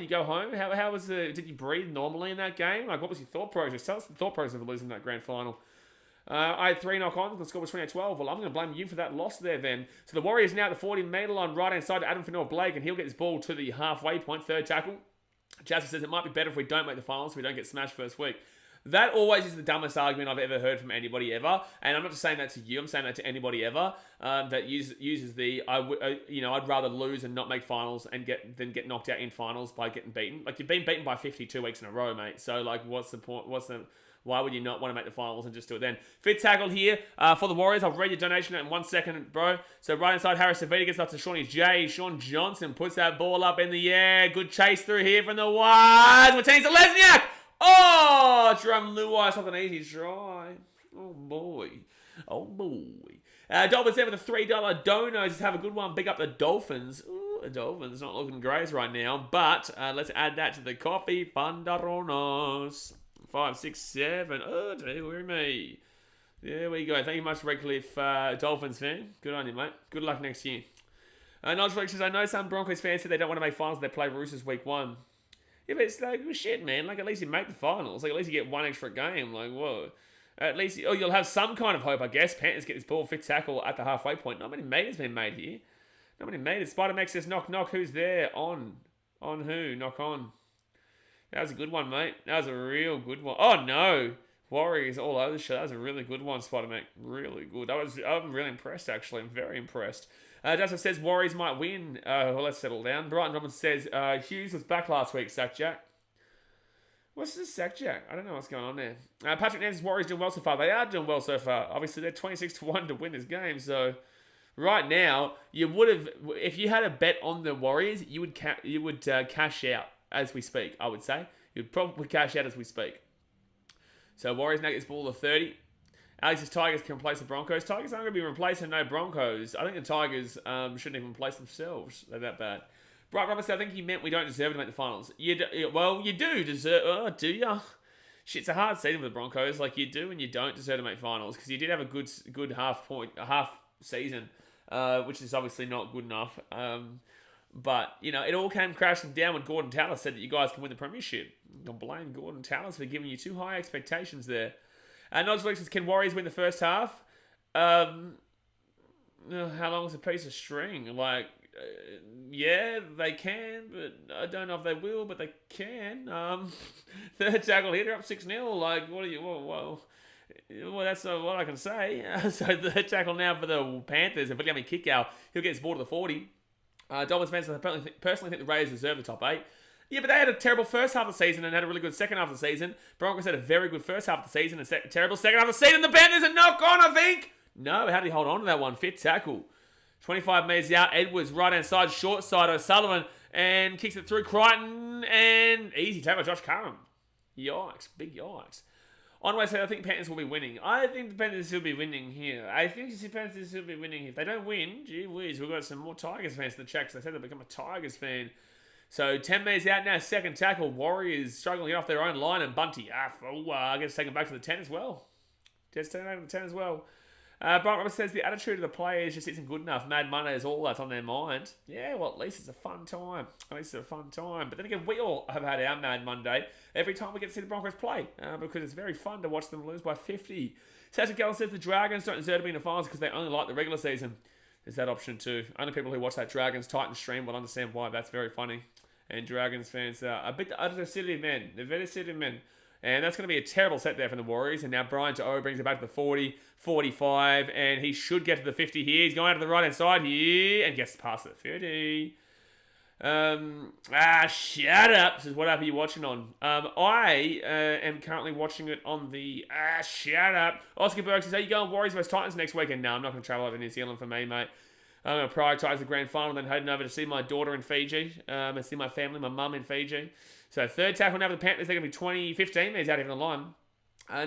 go home? How was did you breathe normally in that game? Like, what was your thought process? Tell us the thought process of losing that grand final. I had 3 knock-ons. The score was 28-12. Well, I'm going to blame you for that loss there, then. So the Warriors now at the 40-metre line, right-hand side to Adam Fanor Blake, and he'll get his ball to the halfway point, third tackle. Jasper says it might be better if we don't make the finals so we don't get smashed first week. That always is the dumbest argument I've ever heard from anybody ever. And I'm not just saying that to you. I'm saying that to anybody ever that uses the I'd rather lose and not make finals and than get knocked out in finals by getting beaten. Like, you've been beaten by 52 weeks in a row, mate. So, like, what's the point? Why would you not want to make the finals and just do it then? Fit tackle here for the Warriors. I'll read your donation in 1 second, bro. So right inside, Harris Savita gets up to Shawnee J. Sean Johnson puts that ball up in the air. Good chase through here from the wide. Martin Lesniak. Oh, Jerome Luai. Something easy try. Oh, boy. Oh, boy. Dolphins there with a $3 dono. Just have a good one. Big up the Dolphins. Ooh, the Dolphins not looking great right now. But let's add that to the coffee. Fundaronos. 5, 6, 7. Oh, dear me. There we go. Thank you much, Redcliffe, Dolphins fan. Good on you, mate. Good luck next year. Nodge says, I know some Broncos fans say they don't want to make finals. They play Roosters week 1. Yeah, but it's like, well, shit, man. Like, at least you make the finals. Like, at least you get one extra game. Like, whoa. At least, you'll have some kind of hope, I guess. Panthers get this ball fit tackle at the halfway point. Not many meters been made here. Not many meters. Spider-Max says, knock, knock. Who's there? On who? Knock on. That was a good one, mate. That was a real good one. Oh, no. Warriors all over the show. That was a really good one, Spider-Man. Really good. I'm really impressed, actually. I'm very impressed. Justin says Warriors might win. Well, let's settle down. Brighton Robinson says Hughes was back last week, Sack Jack. What's this Sack Jack? I don't know what's going on there. Patrick Nance's Warriors doing well so far. They are doing well so far. Obviously, they're 26-1 to win this game. So, right now, you would have, if you had a bet on the Warriors, you would cash out as we speak, I would say. You'd probably cash out as we speak. So, Warriors now get this ball to 30. Alex says Tigers can replace the Broncos. Tigers aren't going to be replacing no Broncos. I think the Tigers shouldn't even replace themselves. They're that bad. Bright Robinson, I think he meant we don't deserve to make the finals. You do deserve... Oh, do you? Shit, it's a hard season with the Broncos. Like, you do and you don't deserve to make finals. Because you did have a good half season, which is obviously not good enough. But, it all came crashing down when Gordon Tallis said that you guys can win the premiership. I blame Gordon Tallis for giving you too high expectations there. Nodge says, can Warriors win the first half? How long is a piece of string? Like, yeah, they can, but I don't know if they will, but they can. Third tackle here, they're up 6-0. Like, what are you... Well, that's what I can say. So the tackle now for the Panthers. If we get a kick out, he'll get his ball to the 40. Dolphins fans personally think the Raiders deserve the top 8. Yeah, but they had a terrible first half of the season and had a really good second half of the season. Broncos had a very good first half of the season and terrible second half of the season. The Panthers are knock on, I think. No, how did he hold on to that one? Fit tackle. 25 metres out. Edwards, right-hand side, short side. O'Sullivan, and kicks it through Crichton. And easy take by Josh Curran. Yikes. Big yikes. Onway said, I think Panthers will be winning. I think the Panthers will be winning here. I think the Panthers will be winning here. If they don't win, gee whiz, we've got some more Tigers fans in the chat because they said they'll become a Tigers fan. So 10 metres out now, second tackle. Warriors struggling to get off their own line, and Bunty, I guess taken back to the 10 as well. Just taken back to the 10 as well. Brian Roberts says the attitude of the players just isn't good enough. Mad Monday is all that's on their mind. Yeah, well, at least it's a fun time. But then again, we all have had our Mad Monday every time we get to see the Broncos play because it's very fun to watch them lose by 50. Sasha Gallen says the Dragons don't deserve to be in the finals because they only like the regular season. There's that option too. Only people who watch that Dragons Titans stream will understand why. That's very funny. And Dragons fans are a bit silly men. They're very silly men. And that's going to be a terrible set there from the Warriors. And now Brian To'o brings it back to the 40, 45. And he should get to the 50 here. He's going out to the right-hand side here. And gets past the 30. Shut up. This is what app are you watching on? I am currently watching it on the... shut up. Oscar Burke says, how you going Warriors vs Titans next weekend? No, I'm not going to travel over to New Zealand for me, mate. I'm going to prioritise the grand final, then heading over to see my daughter in Fiji, and see my family, my mum in Fiji. So third tackle now for the Panthers. They're going to be 15 minutes out of the line.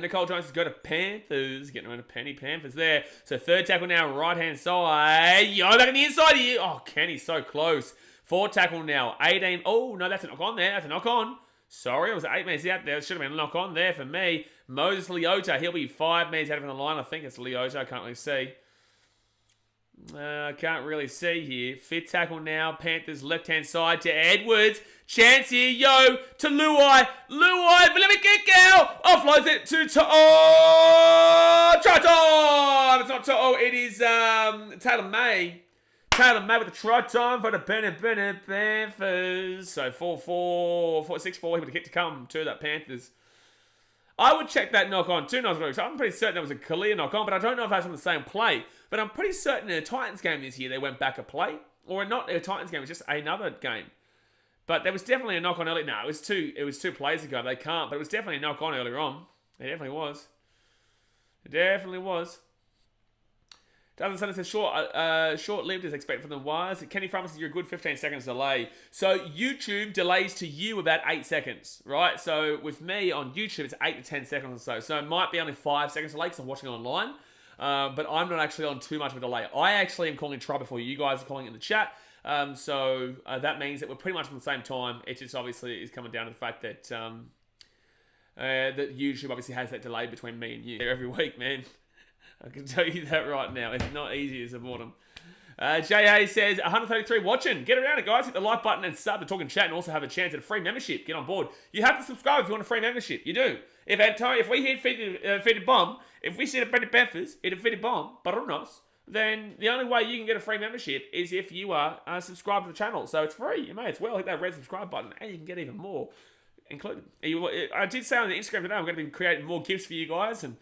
Nicole Jones has got to Panthers. Getting around to Penny Panthers there. So third tackle now, right-hand side. Yo, back on the inside here. Oh, Kenny's so close. Fourth tackle now, 18. Oh, no, that's a knock on there. That's a knock on. Sorry, it was 8 minutes out there. It should have been a knock on there for me. Moses Leota, he'll be 5 minutes out of the line. I think it's Leota. I can't really see. Can't really see here. Fifth tackle now. Panthers left-hand side to Edwards. Chance here. Yo, to Luai. Luai, let me kick out. Offloads it to To'o. Try time. It's not To'o. It is Taylor May. Taylor May with the try time for the Penrith Panthers. So 4-4, 6-4. He would have kicked to come to that Panthers. I would check that knock on. 2 knocks on. So I'm pretty certain that was a clear knock on, but I don't know if that's on the same play. But I'm pretty certain in a Titans game this year they went back a play. Or not a Titans game, it was just another game. But there was definitely a knock on early. No, it was two plays ago. They can't, but it was definitely a knock on earlier on. It definitely was. It definitely was. Doesn't sound as short-lived as expected from the wires. Kenny promises you're a good 15 seconds delay. So YouTube delays to you about 8 seconds, right? So with me on YouTube, it's 8 to 10 seconds or so. So it might be only 5 seconds delay because I'm watching online. But I'm not actually on too much of a delay. I actually am calling try before you guys are calling in the chat. So that means that we're pretty much on the same time. It just obviously is coming down to the fact that that YouTube obviously has that delay between me and you every week, man. I can tell you that right now. It's not easy as a mortem. JA says, 133 watching. Get around it, guys. Hit the like button and sub to Talk and Chat and also have a chance at a free membership. Get on board. You have to subscribe if you want a free membership. You do. If we hit Feeded Bomb, if we see the Penrith Panthers hit a Feeded Bomb, Barunos, then the only way you can get a free membership is if you are subscribed to the channel. So it's free. You may as well hit that red subscribe button and you can get even more included. I did say on the Instagram today I'm going to be creating more gifts for you guys. And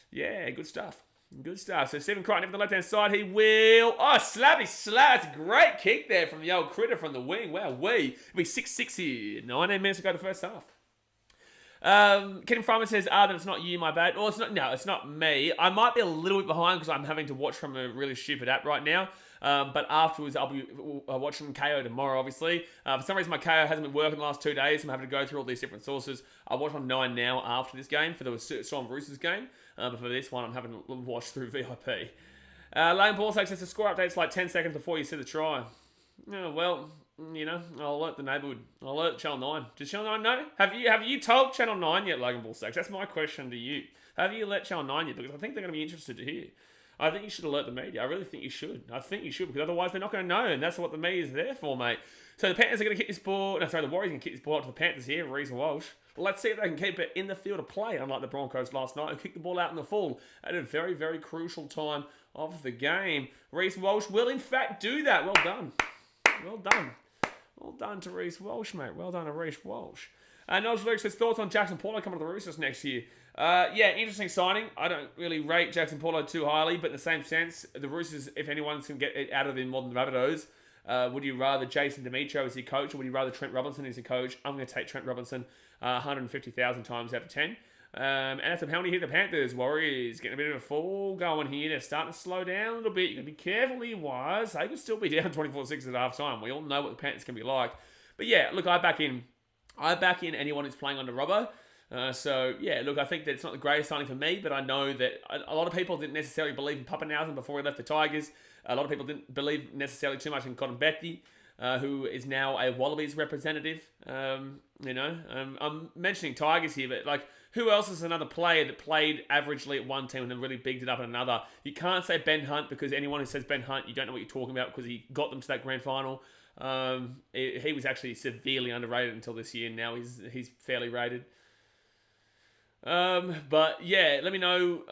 yeah, good stuff. Good stuff. So Stephen Crichton from the left-hand side, he will... Oh, slabby slats. Great kick there from the old critter from the wing. Wow, it'll be 6-6 here. 19 minutes to go to the first half. Ken Farmer says, that it's not you, my bad. Well, it's not me. I might be a little bit behind because I'm having to watch from a really stupid app right now. But afterwards, I'll be watching KO tomorrow, obviously. For some reason, my KO hasn't been working the last 2 days. I'm having to go through all these different sources. I'll watch on 9 now after this game for the Storm Roosters game. But for this one, I'm having to watch through VIP. Lane Paul says the score update's like 10 seconds before you see the try. Oh, well, you know, I'll alert the neighbourhood. I'll alert Channel 9. Does Channel 9 know? Have you told Channel 9 yet, Logan Bull Sacks? That's my question to you. Have you let Channel 9 yet? Because I think they're going to be interested to hear. I think you should alert the media. I really think you should. Because otherwise they're not going to know, and that's what the media is there for, mate. So the Panthers are going to kick this ball. No, sorry, the Warriors are going to kick this ball out to the Panthers here, Reece Walsh. Let's see if they can keep it in the field of play, unlike the Broncos last night, who kicked the ball out in the full at a very, very crucial time of the game. Reece Walsh will, in fact, do that. Well done. Well done. Well done to Reece Walsh, mate. Well done to Reece Walsh. Nigel Luke says, thoughts on Jackson Paulo coming to the Roosters next year? Yeah, interesting signing. I don't really rate Jackson Paulo too highly, but in the same sense, the Roosters, if anyone can get it out of them more than the Rabbitohs, would you rather Jason Demetrio as your coach, or would you rather Trent Robinson as your coach? I'm going to take Trent Robinson 150,000 times out of 10. And that's a penalty here. The Panthers, Warriors, getting a bit of a fall going here. They're starting to slow down a little bit. You've got to be careful here, wise. They could still be down 24-6 at half time. We all know what the Panthers can be like. But yeah, look, I back in anyone who's playing under Robbo. So, yeah, look, I think that it's not the greatest signing for me, but I know that a lot of people didn't necessarily believe in Pappenhausen before he left the Tigers. A lot of people didn't believe necessarily too much in Cotton Betty, who is now a Wallabies representative. I'm mentioning Tigers here, but, like, who else is another player that played averagely at one team and then really bigged it up at another? You can't say Ben Hunt, because anyone who says Ben Hunt, you don't know what you're talking about, because he got them to that grand final. He was actually severely underrated until this year. Now he's fairly rated. But yeah, let me know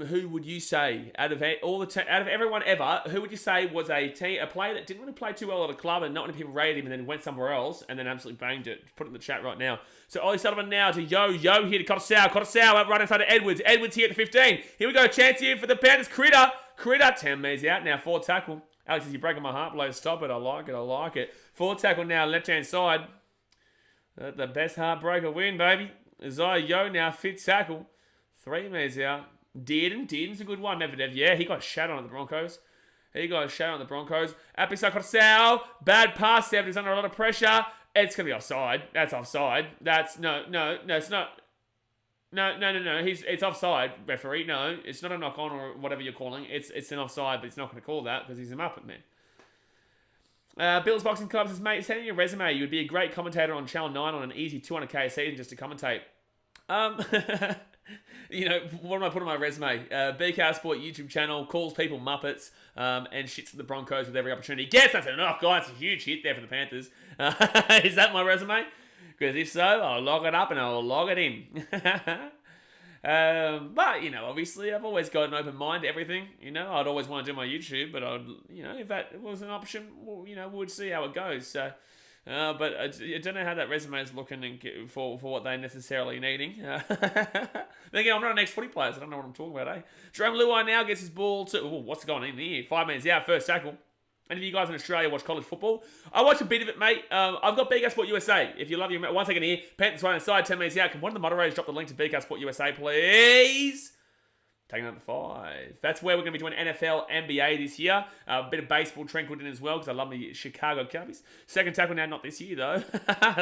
who would you say out of everyone ever, who would you say was a player that didn't really play too well at a club and not many people rated him and then went somewhere else and then absolutely banged it? Put it in the chat right now. So Ollie Sullivan now to Yo here to Kotosau up right inside to Edwards here at the 15. Here we go, chance here for the Panthers. Critter 10 metres out now, forward tackle. Alex, you're breaking my heart below. Stop it. I like it. Forward tackle now, left-hand side. The best heartbreaker win, baby. Isaiah Yo now, fit tackle. 3 metres out. Dearden's a good one. Medvedev, yeah, he got shat on at the Broncos. Apisa Corsau, bad pass there, but he's under a lot of pressure. It's going to be offside. That's offside. No, it's not. No. It's offside, referee. No, it's not a knock on or whatever you're calling. It's an offside, but he's not going to call that because he's a Muppet man. Bill's Boxing Club says, mate, send in your resume. You would be a great commentator on Channel 9 on an easy 200k a season just to commentate. What am I putting on my resume? BKRsport YouTube channel, calls people Muppets, and shits at the Broncos with every opportunity. Guess that's enough, guys. It's a huge hit there for the Panthers. Is that my resume? Because if so, I'll log it up and I'll log it in. But, obviously I've always got an open mind to everything. I'd always want to do my YouTube, but if that was an option, we'd see how it goes. So, But I don't know how that resume is looking for what they're necessarily needing. Then again, I'm not an ex-footy player, so I don't know what I'm talking about, eh? Jerome Luai now gets his ball to... Ooh, what's going on here? 5 minutes out, first tackle. Any of you guys in Australia watch college football? I watch a bit of it, mate. I've got BKRsport USA. If you love your... 1 second here. Panthers right inside, 10 minutes out. Can one of the moderators drop the link to BKRsport USA, please? Taking out the 5. That's where we're going to be doing NFL, NBA this year. A bit of baseball trickled in as well because I love the Chicago Cubbies. Second tackle now, not this year though.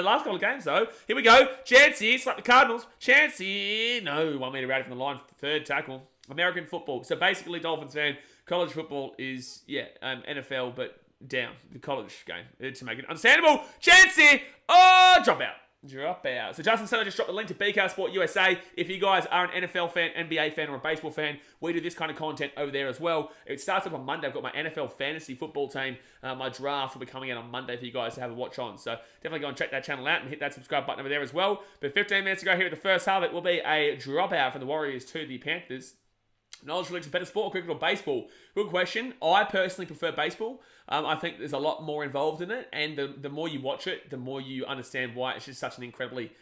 Last couple of games though. Here we go. Chancey, slap the Cardinals. Chancey. No, 1 meter out from the line. Third tackle. American football. So basically, Dolphins fan, college football is, NFL, but down. The college game. To make it understandable. Chancey. Oh, drop out. So Justin Sutter just dropped the link to BKRsport USA. If you guys are an NFL fan, NBA fan, or a baseball fan, we do this kind of content over there as well. It starts up on Monday. I've got my NFL fantasy football team. My draft will be coming out on Monday for you guys to have a watch on. So definitely go and check that channel out and hit that subscribe button over there as well. But 15 minutes to go here at the first half. It will be a dropout from the Warriors to the Panthers. Knowledge relates to better sport, cricket or baseball? Good question. I personally prefer baseball. I think there's a lot more involved in it, and the more you watch it, the more you understand why it's just such an incredibly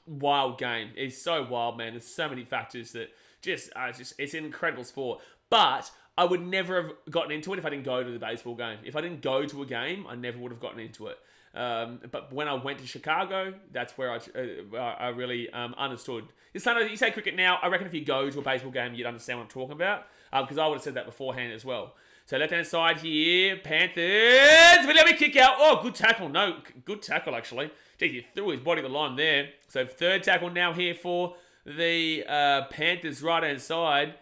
wild game. It's so wild, man. There's so many factors that just it's an incredible sport. But I would never have gotten into it if I didn't go to the baseball game. If I didn't go to a game, I never would have gotten into it. But when I went to Chicago, that's where I really understood. You say cricket now, I reckon if you go to a baseball game, you'd understand what I'm talking about. Because I would have said that beforehand as well. So left-hand side here, Panthers. But let me kick out. Oh, good tackle. No, good tackle, actually. Jeez, he threw his body to the line there. So third tackle now here for the Panthers right-hand side.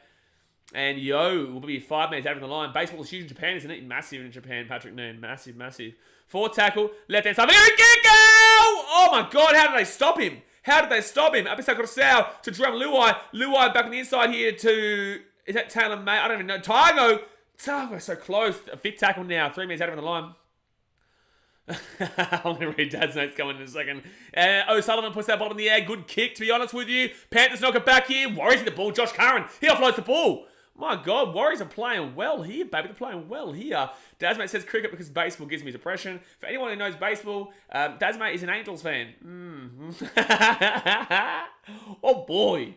And will be 5 minutes out of the line. Baseball is huge in Japan, isn't it? Massive in Japan, Patrick Noon. Massive, massive. Fourth tackle, left-hand side. Kick out! Oh my God, how did they stop him? Abisai Coruscant to Jerome Luai. Luai back on the inside here to... Is that Taylor May? I don't even know. Tygo, so close. A fifth tackle now. 3 minutes out of the line. I'm going to read Dad's notes coming in a second. O'Sullivan puts that ball in the air. Good kick, to be honest with you. Panthers knock it back here. Warriors get the ball. Josh Curran. He offloads the ball. My God, Warriors are playing well here, baby. They're playing well here. Dasmate says cricket because baseball gives me depression. For anyone who knows baseball, Dasmate is an Angels fan. Oh, boy.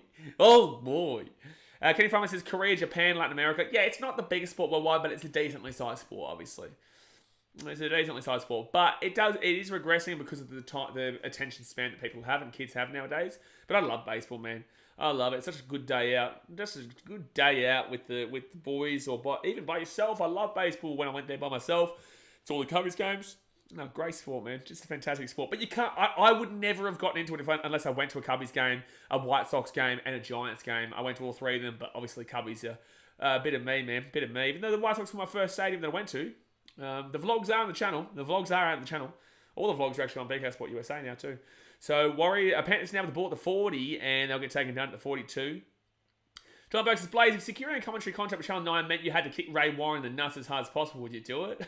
Kenny Farmer says Korea, Japan, Latin America. Yeah, it's not the biggest sport worldwide, but it's a decently sized sport, obviously. It's a decently sized sport, but it is regressing because of the attention span that people have and kids have nowadays. But I love baseball, man. I love it. It's such a good day out. Just a good day out with the boys or even by yourself. I love baseball when I went there by myself. It's all the Cubbies games. No, great sport, man. Just a fantastic sport. But you can't. I would never have gotten into it unless I went to a Cubbies game, a White Sox game, and a Giants game. I went to all three of them, but obviously Cubbies are a bit of me, man. Bit of me. Even though the White Sox were my first stadium that I went to. The vlogs are on the channel. All the vlogs are actually on BKRsport USA now too. So Panthers now with the ball at the 40, and they'll get taken down at the 42. John Burke says, Blaze, if securing a commentary contract with Channel 9 meant you had to kick Ray Warren in the nuts as hard as possible, would you do it?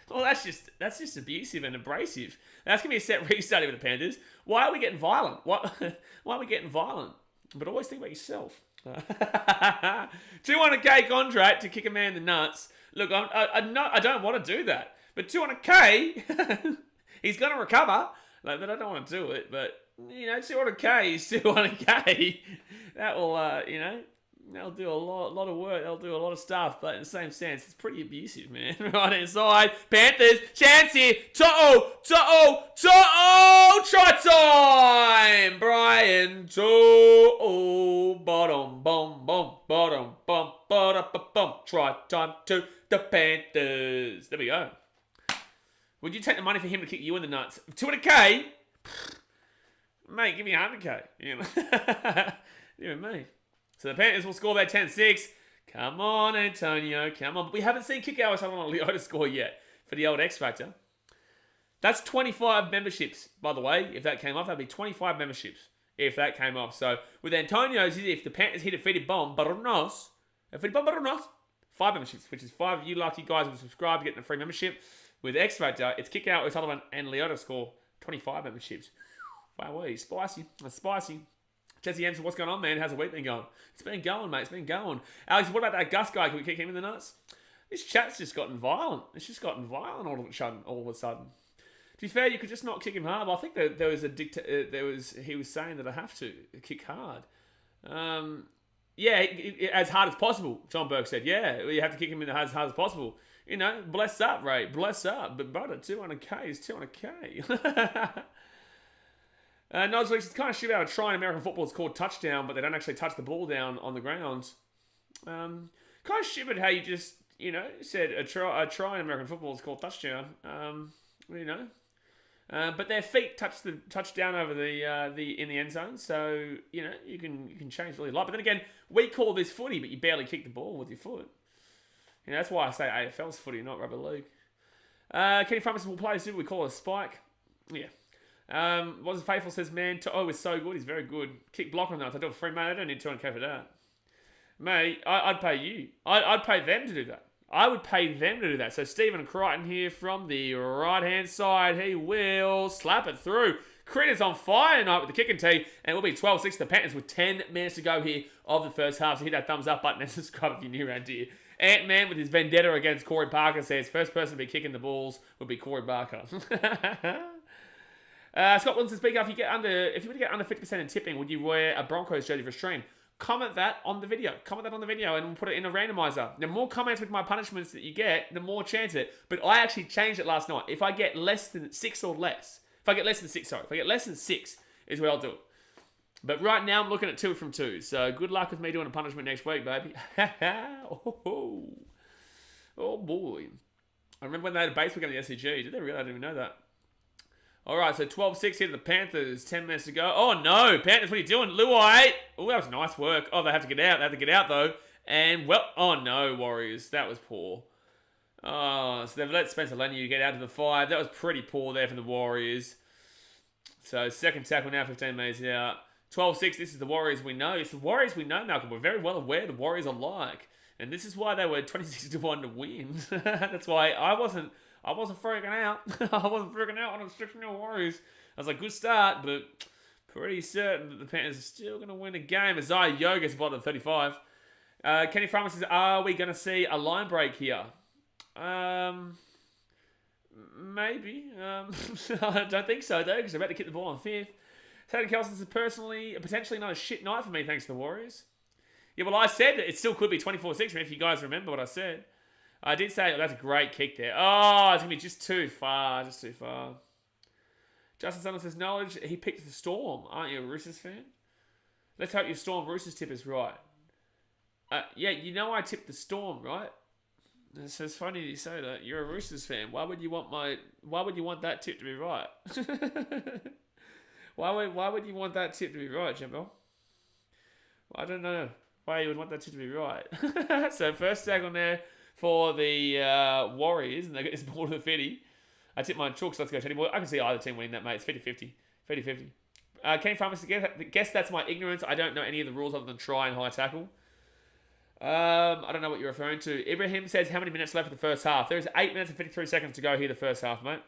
Well, that's just abusive and abrasive. That's going to be a set restart with the Panthers. Why are we getting violent? Why are we getting violent? But always think about yourself. 200k contract to kick a man in the nuts. Look, I don't want to do that. But 200k, he's going to recover. But I don't want to do it. But, 200k is 200k. That will, that'll do a lot of work. That'll do a lot of stuff. But in the same sense, it's pretty abusive, man. Right inside. Panthers. Chance here. To'o. Try time. Brian To'o. Bottom, bum. Try time to the Panthers. There we go. Would you take the money for him to kick you in the nuts? 200k? Mate, give me 100k. You and me. So the Panthers will score that 10-6. Come on, Antonio. Come on. But we haven't seen kick hours on Leota score yet for the old X Factor. That's 25 memberships, by the way. If that came off, that'd be 25 memberships if that came off. So with Antonio's, if the Panthers hit a defeated bomb, 5 memberships, which is 5 of you lucky guys who subscribe getting a free membership. With X Factor, it's kick out O'Sullivan and Leota score 25 memberships. Wow, spicy. That's spicy. Jesse Anderson, what's going on, man? How's the week been going? It's been going, mate. It's been going. Alex, what about that Gus guy? Can we kick him in the nuts? This chat's just gotten violent. It's just gotten violent all of a sudden. To be fair, you could just not kick him hard. But I think that there was he was saying that I have to kick hard. As hard as possible. John Burke said, yeah, you have to kick him in as hard as possible. You know, bless up, Ray. Bless up. But brother, 200k is 200k. Nodge Leaks, it's kind of shit out of try in American football. It's called touchdown, but they don't actually touch the ball down on the ground. Kind of shivered how you just, said a try in American football is called touchdown. But their feet touch down over the in the end zone, so you can change really a lot. But then again, we call this footy, but you barely kick the ball with your foot. That's why I say AFL's footy, not rugby league. Kenny Promises will play we call it a spike. Yeah. Wasn't Faithful says, man, is so good. He's very good. Kick block on that. I do it for free, mate. I don't need 200k for that. Mate, I'd pay you. I'd pay them to do that. I would pay them to do that. So Stephen Crichton here from the right-hand side. He will slap it through. Critter's on fire tonight with the kick and tee. And it will be 12-6 the Panthers with 10 minutes to go here of the first half. So hit that thumbs up button and subscribe if you're new around here. Ant-Man with his vendetta against Corey Parker says, first person to be kicking the balls would be Corey Parker. Scott Wilson says, if you were to get under 50% in tipping, would you wear a Broncos jersey for a stream? Comment that on the video. And we'll put it in a randomizer. The more comments with my punishments that you get, the more chance it. But I actually changed it last night. If I get less than 6 or less. If I get less than 6 is what I'll do. But right now I'm looking at 2 from 2. So good luck with me doing a punishment next week, baby. Oh boy. I remember when they had a base week on the SCG. Did they really? I didn't even know that. Alright, so 12-6 here to the Panthers. 10 minutes to go. Oh no, Panthers, what are you doing? Luai! Oh, that was nice work. Oh, they have to get out. They have to get out though. And, oh no, Warriors. That was poor. Oh, so they've let Spencer Leniu get out to the 5. That was pretty poor there from the Warriors. So, second tackle now, 15 minutes out. 12-6, this is the Warriors we know. It's the Warriors we know, Malcolm. We're very well aware the Warriors are like. And this is why they were 26-1 to win. That's why I wasn't freaking out. I wasn't freaking out when I was 6-0 Warriors. I was like, good start, but pretty certain that the Panthers are still going to win a game. Isaiah Yoga's bottom 35. Kenny Farmer says, are we going to see a line break here? Maybe. I don't think so, though, because they're about to kick the ball on 5th. Taylor Kelson says, potentially not a shit night for me, thanks to the Warriors. Yeah, well, I said that it still could be 24-6, if you guys remember what I said. I did say, that's a great kick there. Oh, it's going to be just too far. Justin Sutherland says, knowledge, he picked the Storm. Aren't you a Roosters fan? Let's hope your Storm Roosters tip is right. Yeah, I tipped the Storm, right? So it's funny you say that. You're a Roosters fan. Why would you want that tip to be right? Why would you want that tip to be right, Jimbo? I don't know why you would want that tip to be right. So first tackle there for the Warriors, and they get this ball to the 50. I tip my chalk, so let's go Teddy Boy. I can see either team winning that, mate. It's 50-50. 50-50. Kenny Farmer guess that's my ignorance. I don't know any of the rules other than try and high tackle. I don't know what you're referring to. Ibrahim says, how many minutes left for the first half? There's 8 minutes and 53 seconds to go here the first half, mate.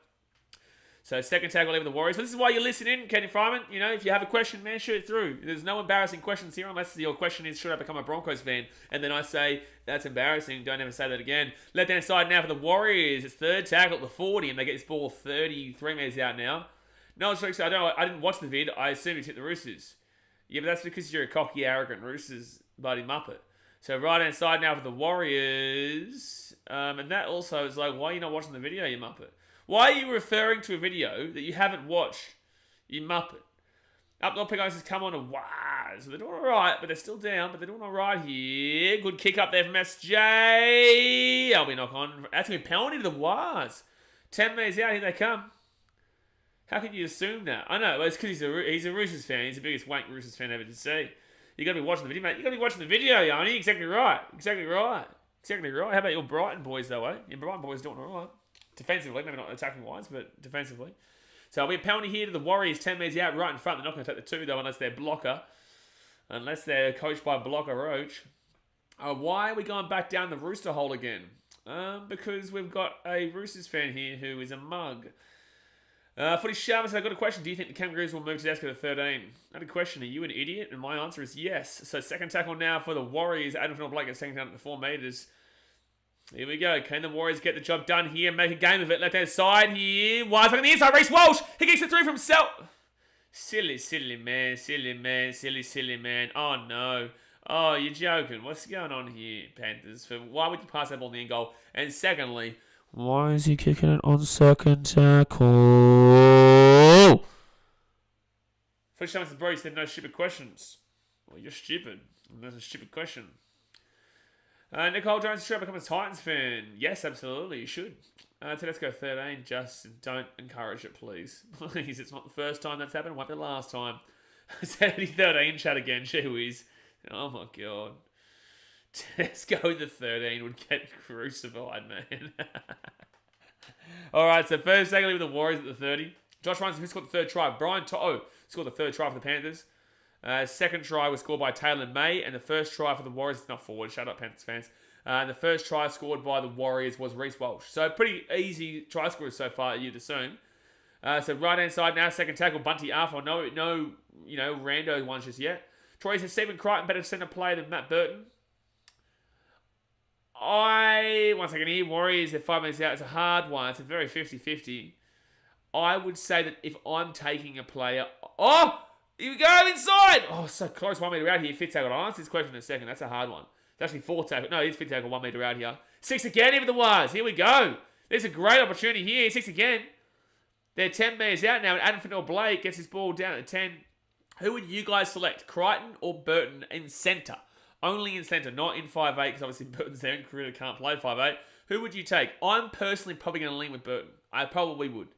So second tackle leaving the Warriors. So this is why you're listening, Kenny Fryman. If you have a question, man, shoot it through. There's no embarrassing questions here unless your question is, should I become a Broncos fan? And then I say, that's embarrassing. Don't ever say that again. Left hand side now for the Warriors. It's third tackle at the 40, and they get this ball 33 metres out now. No, I didn't watch the vid. I assume he hit the Roosters. Yeah, but that's because you're a cocky, arrogant Roosters bloody muppet. So right hand side now for the Warriors. And that also is like, why are you not watching the video, you muppet? Why are you referring to a video that you haven't watched, you muppet? Up the guys has come on and wow. So they're doing all right, but they're still down, but they're doing all right here. Good kick up there from SJ. I'll be knock on. That's going to be penalty to the Wars. 10 minutes out, here they come. How can you assume that? I know, well, it's because he's a Roosters fan. He's the biggest wank Roosters fan ever to see. You got to be watching the video, mate. You got to be watching the video, Yanni. Exactly right. How about your Brighton boys, though, eh? Your Brighton boys doing all right. Defensively, maybe not attacking wise, but defensively. So it'll be a penalty here to the Warriors, 10 metres out, right in front. They're not going to take the 2, though, unless they're blocker. Unless they're coached by Blocker Roach. Why are we going back down the Rooster hole again? Because we've got a Roosters fan here who is a mug. Footy Sharma said, I've got a question. Do you think the Kangaroos will move to Deska to 13? I had a question. Are you an idiot? And my answer is yes. So second tackle now for the Warriors. Adam Blake is taken down at the 4 metres. Here we go. Can the Warriors get the job done here and make a game of it? Left-hand side here. Wise on the inside. Reece Walsh. He gets it through from himself. Silly man. Silly man. Oh, no. Oh, you're joking. What's going on here, Panthers? Why would you pass that ball in the end goal? And secondly, why is he kicking it on second tackle? First time to Bruce, there are no stupid questions. Well, you're stupid. That's a stupid question. Nicole Jones should become a Titans fan. Yes, absolutely, you should. So let's go 13. Just don't encourage it, please. Please, it's not the first time that's happened. It won't be the last time. 13 chat again. Gee whiz. Oh my god. Let's go with the 13. Would get crucified, man. Alright, so first, secondly, with the Warriors at the 30. Josh Ryan, who scored the third try? Brian To'o scored the third try for the Panthers. Second try was scored by Taylor May, and the first try for the Warriors, it's not forward, shut up Panthers fans. And the first try scored by the Warriors was Reece Walsh. So pretty easy try scorers so far, you'd assume. So right hand side now, second tackle, Bunty Arthur. No, rando ones just yet. Troy says Stephen Crichton better centre player than Matt Burton. Once again here, Warriors, they're 5 minutes out. It's a hard one. It's a very 50-50. I would say that if I'm taking a player... Oh! Here we go, inside! Oh, so close, 1 metre out here. Fifth tackle. I'll answer this question in a second. That's a hard one. It's actually fourth tackle. No, it's fifth tackle, 1 metre out here. Six again, even the Wires. Here we go. There's a great opportunity here. Six again. They're 10 metres out now, and Adam Fennell-Blake gets his ball down at 10. Who would you guys select? Crichton or Burton in centre? Only in centre, not in 5'8", because obviously Burton's there and really can't play 5'8". Who would you take? I'm personally probably going to lean with Burton. I probably would.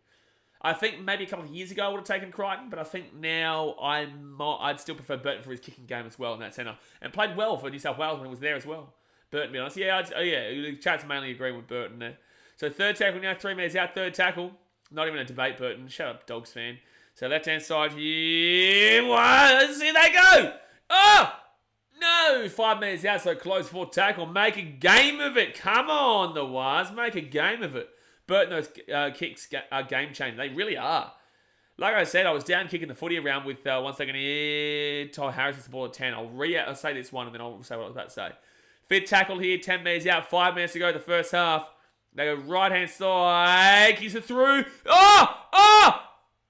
I think maybe a couple of years ago I would have taken Crichton, but I think now I'd still prefer Burton for his kicking game as well in that centre. And played well for New South Wales when he was there as well. Burton, to be honest. Yeah, the chat's mainly agreeing with Burton there. So third tackle now, 3 metres out, third tackle. Not even a debate, Burton. Shut up, Dogs fan. So left-hand side here. Let's see they go. Oh! No! 5 metres out, so close for tackle. Make a game of it. Come on, the Wires. Make a game of it. Burton, those kicks are game changing. They really are. Like I said, I was down kicking the footy around with 1 second here. Ty Harris gets the ball at 10. I'll say this one and then I'll say what I was about to say. Fifth tackle here, 10 metres out, 5 minutes to go the first half. They go right-hand side. Kicks it through. Oh!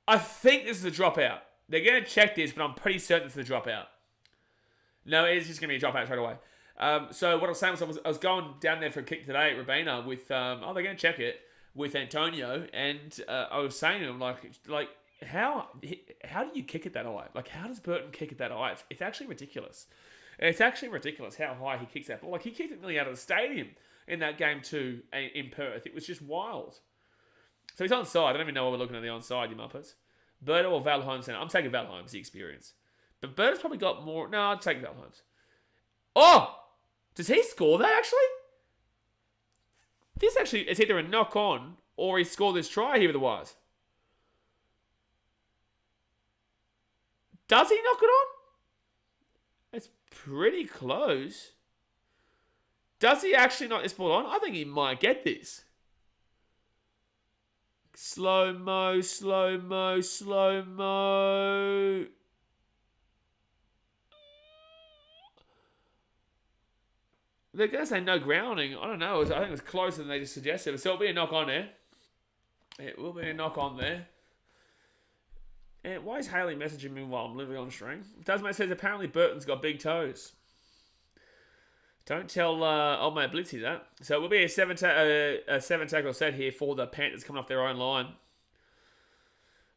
I think this is a dropout. They're going to check this, but I'm pretty certain this is a dropout. No, it's just going to be a dropout straight away. So what I was saying was I was going down there for a kick today at Rabina with, they're going to check it, with Antonio, and I was saying to him, like how do you kick it that high? Like, how does Burton kick it that high? It's actually ridiculous. It's actually ridiculous how high he kicks that ball. Like, he kicked it nearly out of the stadium in that game too in Perth. It was just wild. So he's onside. I don't even know why we're looking at the onside, you muppets. Burton or Val Holmes? I'm taking Val Holmes, the experience. But Burton's probably got more... No, I'd take Val Holmes. Oh! Does he score that, actually? This actually is either a knock-on or he scored this try here with the Wires. Does he knock it on? It's pretty close. Does he actually knock this ball on? I think he might get this. Slow-mo. They're going to say no grounding. I don't know. I think it was closer than they just suggested. So it'll be a knock on there. It will be a knock on there. And why is Haley messaging me while I'm literally on stream? Tasman says apparently Burton's got big toes. Don't tell old mate Blitzy that. So it will be a seven tackle set here for the Panthers coming off their own line.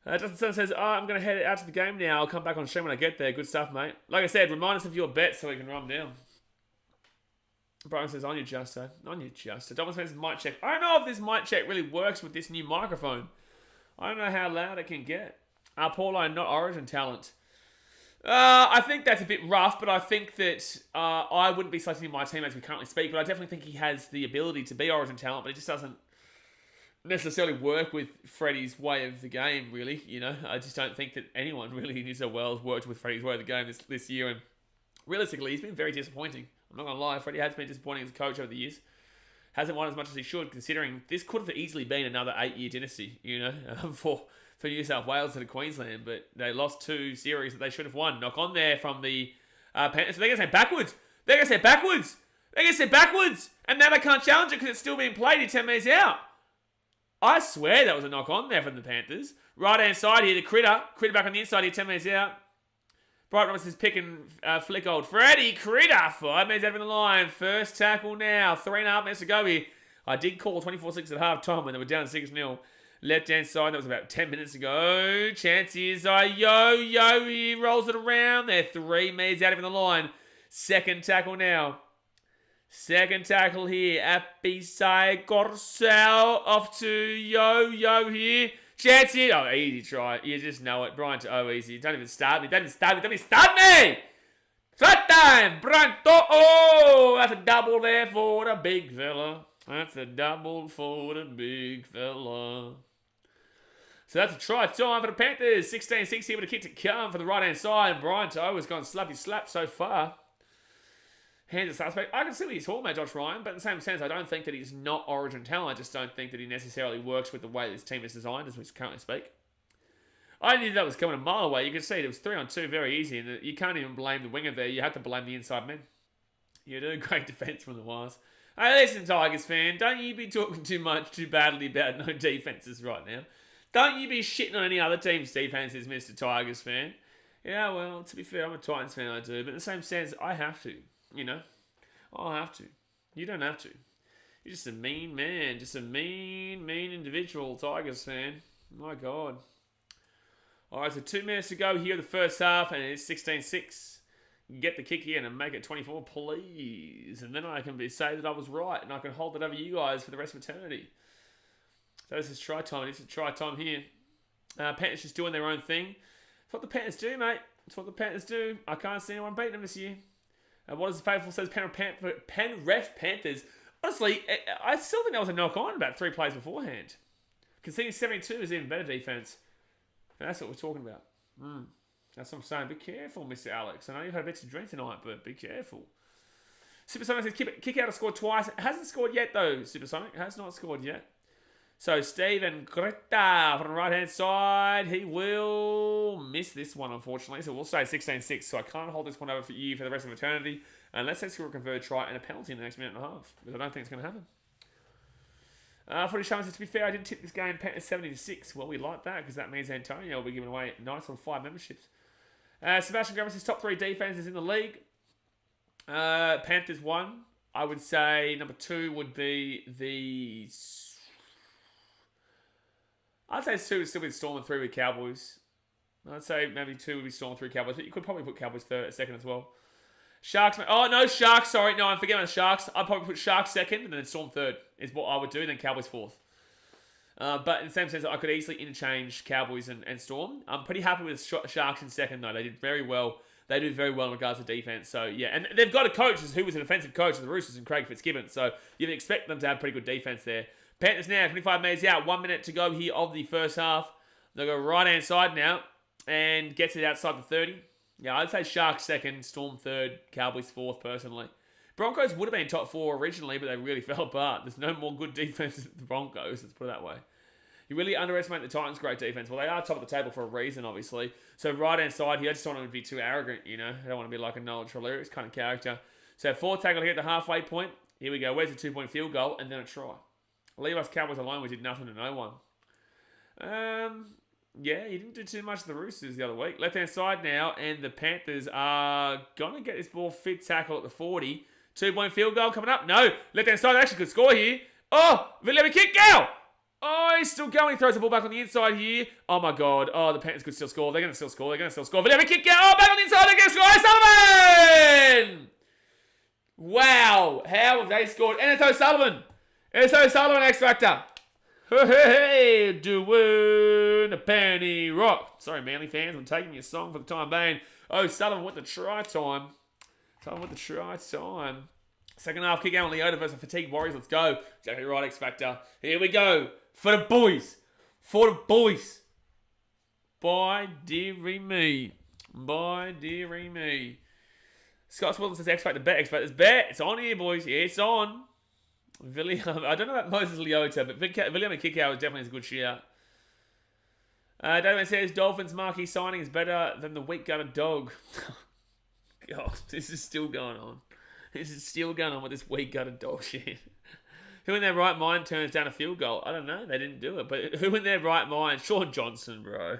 Justin Sun says, I'm going to head out to the game now. I'll come back on stream when I get there. Good stuff, mate. Like I said, remind us of your bets so we can run them down. Brian says, on your Justo. Thomas says, mic check. I don't know if this mic check really works with this new microphone. I don't know how loud it can get. Paulo, not Origin talent. I think that's a bit rough, but I think that I wouldn't be selecting my team as we currently speak, but I definitely think he has the ability to be Origin talent, but it just doesn't necessarily work with Freddie's way of the game, really. You know, I just don't think that anyone really in New South Wales worked with Freddie's way of the game this year, and realistically, he's been very disappointing. I'm not going to lie, Freddie has been disappointing as a coach over the years. Hasn't won as much as he should, considering this could have easily been another 8-year dynasty, you know, for New South Wales and Queensland, but they lost 2 series that they should have won. Knock on there from the Panthers. So they're going to say backwards. They get set backwards, and now they can't challenge it because it's still being played here 10 metres out. I swear that was a knock on there from the Panthers. Right hand side here, the Critter back on the inside here, 10 metres out. Bright Robinson's picking flick old Freddie Critter. 5 metres out from the line. First tackle now. 3.5 minutes to go here. I did call 24-6 at half time when they were down 6-0. Left hand side, that was about 10 minutes ago. Chance is yo, he rolls it around. They're 3 metres out from the line. Second tackle now. Second tackle here. Apisai Corsell off to yo here. Chance here. Oh, easy try. You just know it. Brian to easy. Don't even start me. Don't even start me. Flat time. Brian to that's a double there for the big fella. That's a double for the big fella. So that's a try time for the Panthers. 16-6 here with a kick to come for the right-hand side. And Brian To has gone slappy slap so far. Hands of suspect. I can see what he's talking about, Josh Ryan, but in the same sense, I don't think that he's not origin talent. I just don't think that he necessarily works with the way this team is designed as we currently speak. I knew that was coming a mile away. You can see it was 3-on-2 very easy, and you can't even blame the winger there. You have to blame the inside men. You're doing great defence from the Wires. Hey, listen, Tigers fan, don't you be talking too badly about no defences right now. Don't you be shitting on any other team's defences, Mr. Tigers fan. Yeah, well, to be fair, I'm a Titans fan, I do, but in the same sense, I have to. You know, I'll have to. You don't have to. You're just a mean man. Just a mean individual, Tigers fan. My God. All right, so 2 minutes to go here in the first half, and it's 16-6. Get the kick in and make it 24, please. And then I can say that I was right, and I can hold it over you guys for the rest of eternity. So this is try time. This is try time here. Panthers just doing their own thing. That's what the Panthers do, mate. That's what the Panthers do. I can't see anyone beating them this year. What does the faithful says? Penrith Panthers. Honestly, I still think that was a knock on about 3 plays beforehand. Conceding 72 is even better defense. And that's what we're talking about. That's what I'm saying. Be careful, Mr. Alex. I know you've had a bit to drink tonight, but be careful. Supersonic says kick out, scored twice. It hasn't scored yet, though, Supersonic. Has not scored yet. So, Steven Greta from the right-hand side. He will miss this one, unfortunately. So, we'll say 16-6. So, I can't hold this one over for you for the rest of eternity. Unless they score a converted try and a penalty in the next minute and a half. Because I don't think it's going to happen. Footy Shaman says, to be fair, I did tip this game Panthers 70-6. Well, we like that because that means Antonio will be giving away nice little 5 memberships. Sebastian Graham says, top 3 defenses in the league. Panthers 1. I would say number 2 would be the... I'd say 2 would still be Storm and 3 with Cowboys. I'd say maybe 2 would be Storm, 3 Cowboys. But you could probably put Cowboys second as well. Sharks. Oh, no, Sharks. Sorry. No, I'm forgetting the Sharks. I'd probably put Sharks second and then Storm third is what I would do. And then Cowboys fourth. But in the same sense, I could easily interchange Cowboys and Storm. I'm pretty happy with Sharks in second, though. They did very well. They do very well in regards to defense. So, yeah. And they've got a coach who was an offensive coach of the Roosters and Craig Fitzgibbon. So, you'd expect them to have pretty good defense there. Panthers now, 25 minutes out. 1 minute to go here of the first half. They'll go right-hand side now and gets it outside the 30. Yeah, I'd say Sharks second, Storm third, Cowboys fourth, personally. Broncos would have been top 4 originally, but they really fell apart. There's no more good defense than the Broncos, let's put it that way. You really underestimate the Titans' great defense. Well, they are top of the table for a reason, obviously. So right-hand side here, I just don't want them to be too arrogant, you know. I don't want to be like a Noel Trelaris kind of character. So 4 tackle here at the halfway point. Here we go. Where's the 2-point field goal? And then a try. Leave us Cowboys alone. We did nothing to no one. Yeah, he didn't do too much to the Roosters the other week. Left-hand side now, and the Panthers are going to get this ball fit tackle at the 40. 2-point field goal coming up. No, left-hand side actually could score here. Oh, Villiamy kick, go! Oh, he's still going. He throws the ball back on the inside here. Oh, my God. Oh, the Panthers could still score. They're going to still score. Villiamy kick, go! Oh, back on the inside. They're going to score. Sullivan! Wow. How have they scored? And it's O'Sullivan. X Factor. Hey, doing a penny rock. Sorry, Manly fans, I'm taking your song for the time being. Oh, Sullivan with the try time. Second half kick out on Leota versus Fatigued Warriors. Let's go. Exactly right, X Factor. Here we go. For the boys. By dearie me. Scott Wilson says X Factor bet. X Factor's bet. It's on here, boys. Yeah, it's on. I don't know about Moses Leota, but William Kickout is definitely a good shout. David says Dolphins marquee signing is better than the weak gutted dog. God, this is still going on. This is still going on with this weak-gutted dog shit. Who in their right mind turns down a field goal? I don't know. They didn't do it. But who in their right mind? Sean Johnson, bro.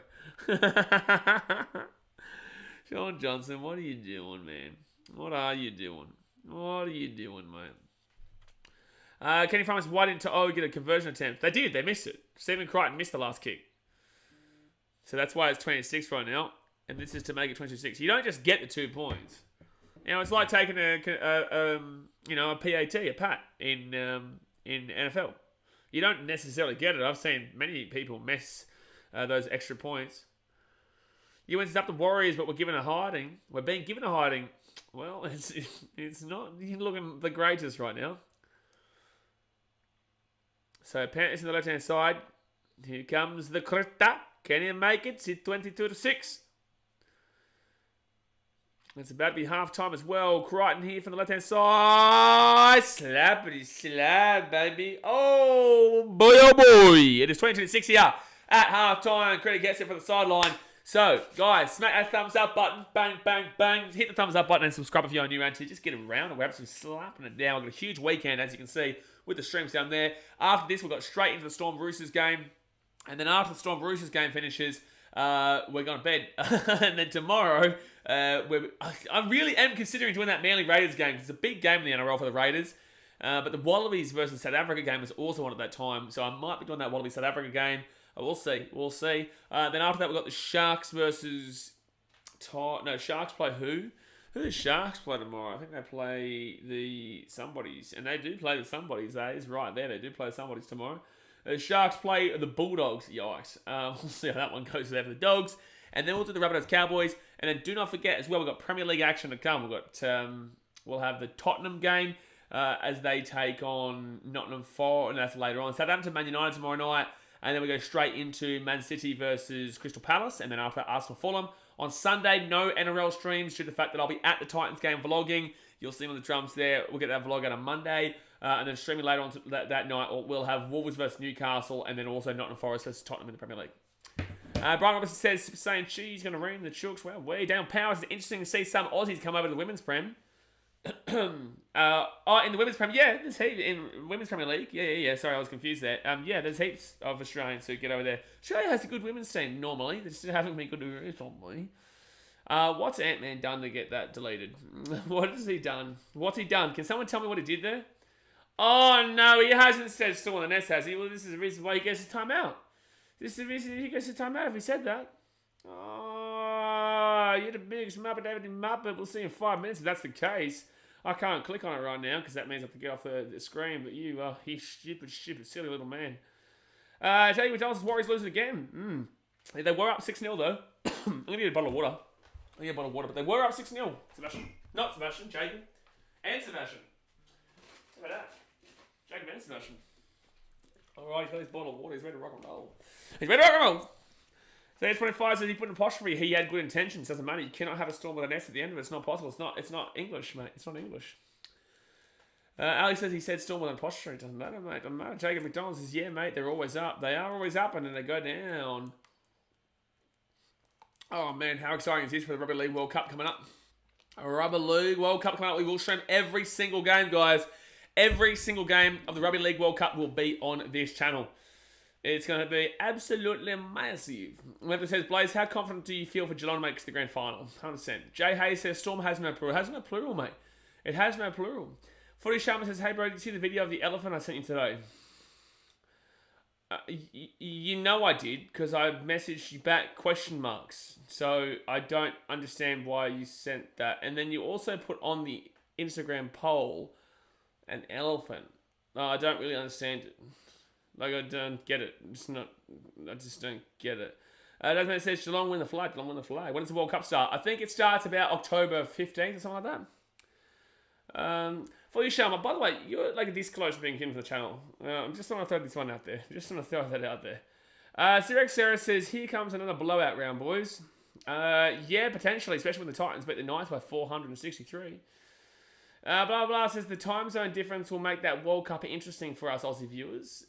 Sean Johnson, what are you doing, man? What are you doing? What are you doing, mate? Kenny Farmers, why didn't To'o get a conversion attempt? They did. They missed it. Stephen Crichton missed the last kick. So that's why it's 26 right now. And this is to make it 26. You don't just get the 2 points. You know, it's like taking a PAT, a PAT in NFL. You don't necessarily get it. I've seen many people miss those extra points. You went up the Warriors, but we're given a hiding. We're being given a hiding. Well, it's not looking the greatest right now. So Panthers on the left-hand side. Here comes the Krita. Can he make it? It's 22-6. It's about to be half-time as well. Crichton here from the left-hand side. Slappity slap, baby. Oh, boy, oh, boy. It is 22-6 here at half-time. Credit gets it from the sideline. So, guys, smack that thumbs up button. Bang, bang, bang. Hit the thumbs up button and subscribe if you're new around here. Just get around it. We're absolutely slapping it down. We've got a huge weekend, as you can see, with the streams down there. After this, we've got straight into the Storm Roosters game. And then after the Storm Roosters game finishes, we're going to bed. And then tomorrow, I really am considering doing that Manly Raiders game. It's a big game in the NRL for the Raiders. But the Wallabies versus South Africa game is also on at that time. So I might be doing that Wallabies South Africa game. We'll see. We'll see. Then after that, we've got the Sharks versus... Sharks play who? Who does Sharks play tomorrow? I think they play the somebodies. And they do play the somebodies. That is right there. They do play the somebodies tomorrow. The Sharks play the Bulldogs. Yikes. We'll see how that one goes there for the Dogs. And then we'll do the Rabbitohs Cowboys. And then do not forget as well, we've got Premier League action to come. We'll have the Tottenham game as they take on Nottingham Forest. And that's later on. Southampton, Man United tomorrow night. And then we go straight into Man City versus Crystal Palace. And then after Arsenal Fulham. On Sunday, no NRL streams due to the fact that I'll be at the Titans game vlogging. You'll see me on the drums there. We'll get that vlog out on Monday. And then streaming later on that night, we'll have Wolves versus Newcastle. And then also Nottingham Forest versus Tottenham in the Premier League. Brian Robertson says, saying she's going to ream the Chooks. Well, way down Powers. It's interesting to see some Aussies come over to the Women's Prem. In the Women's Prem, yeah, there's heaps in Women's Premier League. Yeah. Sorry, I was confused there. Yeah, there's heaps of Australians who get over there. Australia has a good women's team normally. They just haven't been good recently. What's Ant-Man done to get that deleted? What has he done? What's he done? Can someone tell me what he did there? Oh no, he hasn't said still on the nest, has he? Well, this is the reason why he gets his time out. This is the reason he gets his time out if he said that. Oh, you're the biggest Muppet, David Muppet. We'll see in 5 minutes if that's the case. I can't click on it right now because that means I have to get off the screen. But you, he's stupid, silly little man. Jake McDonald's Warriors losing again. They were up 6-0 though. I'm going to get a bottle of water. But they were up 6-0. Sebastian. Not Sebastian, Jacob. And Sebastian. How about that? Jacob and Sebastian. Alright, he's got his bottle of water. He's ready to rock and roll. So H25 says he put an apostrophe. He had good intentions. Doesn't matter. You cannot have a storm with an S at the end of it. It's not possible. It's not English, mate. It's not English. Alex says he said storm with an apostrophe. Doesn't matter, mate. Doesn't matter. Jacob McDonald says, yeah, mate, they're always up. They are always up and then they go down. Oh, man, how exciting is this for the Rugby League World Cup coming up? Rugby League World Cup coming up. We will stream every single game, guys. Every single game of the Rugby League World Cup will be on this channel. It's going to be absolutely massive. Whoever says, Blaze, how confident do you feel for Geelong makes the grand final? 100%. Jay Hayes says, Storm has no plural. It has no plural, mate. It has no plural. Footy Sharma says, hey, bro, did you see the video of the elephant I sent you today? You know I did, because I messaged you back question marks. So I don't understand why you sent that. And then you also put on the Instagram poll an elephant. No, I don't really understand it. Like, I don't get it. I just don't get it. Desmond says, Geelong win the flag. Geelong win the flag. When does the World Cup start? I think it starts about October 15th or something like that. For you, Sharma, by the way, you're like this close to being in for the channel. I'm just going to throw this one out there. Just going to throw that out there. Sirex Sarah says, here comes another blowout round, boys. Yeah, potentially, especially when the Titans beat the Knights by 463. Blah, blah, says the time zone difference will make that World Cup interesting for us Aussie viewers.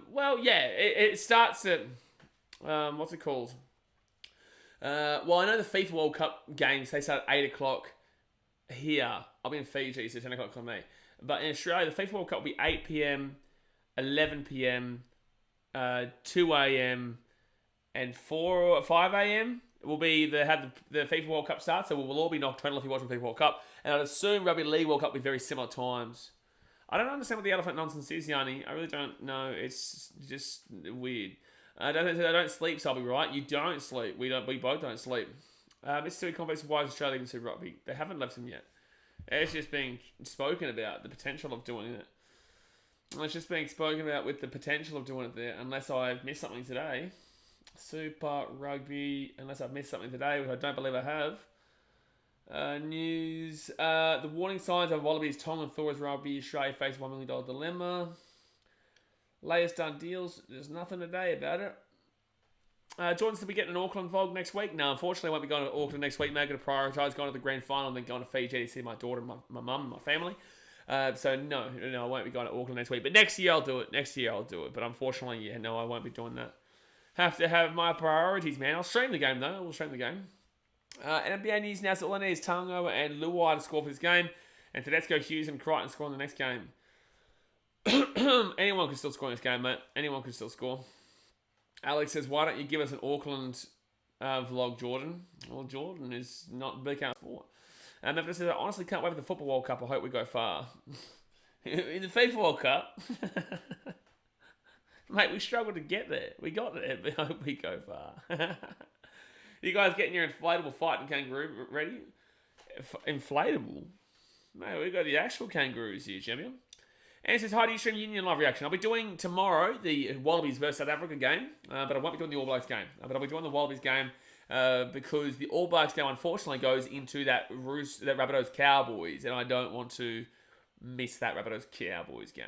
Well, yeah, it starts at, what's it called? Well, I know the FIFA World Cup games, they start at 8 o'clock here. I'll be in Fiji, so 10 o'clock on me. But in Australia, the FIFA World Cup will be 8 p.m, 11 p.m, 2 a.m, and 4 or 5 a.m. will be the FIFA World Cup start. So we'll all be nocturnal if you're watching the FIFA World Cup. And I'd assume Rugby League World Cup will be very similar times. I don't understand what the elephant nonsense is, Yanni. I really don't know. It's just weird. I don't sleep, so I'll be right. You don't sleep. We both don't sleep. It's silly complex. Why is Australia going to rugby? They haven't left him yet. It's just being spoken about the potential of doing it. It's just being spoken about with the potential of doing it there. Unless I've missed something today. Super Rugby. Unless I've missed something today, which I don't believe I have. News. The warning signs of Wallabies, Tom and Thor's Rugby. Australia face $1 million dilemma. Latest done deals. There's nothing today about it. Jordan's to be getting an Auckland vlog next week. No, unfortunately, I won't be going to Auckland next week. I'm going to prioritise going to the grand final and then going to Fiji to see my daughter, my mum, and my family. So no, I won't be going to Auckland next week. But next year I'll do it. But unfortunately, yeah, no, I won't be doing that. Have to have my priorities, man. I'll stream the game though. I will stream the game. NBA news now. So all I need is Tango and Luai to score for this game, and Tedesco, Hughes, and Crichton score in the next game. Anyone can still score in this game, mate. Anyone can still score. Alex says, why don't you give us an Auckland vlog, Jordan? Well, Jordan is not BKRsport. And Memphis says, I honestly can't wait for the Football World Cup. I hope we go far. In the FIFA World Cup? Mate, we struggled to get there. We got there, but I hope we go far. You guys getting your inflatable fighting kangaroo ready? Inflatable? Mate, we got the actual kangaroos here, champion. And it says, hi, do you stream Union live reaction? I'll be doing tomorrow the Wallabies versus South Africa game, but I won't be doing the All Blacks game. But I'll be doing the Wallabies game because the All Blacks game, unfortunately, goes into that Rabbitohs Cowboys, and I don't want to miss that Rabbitohs Cowboys game.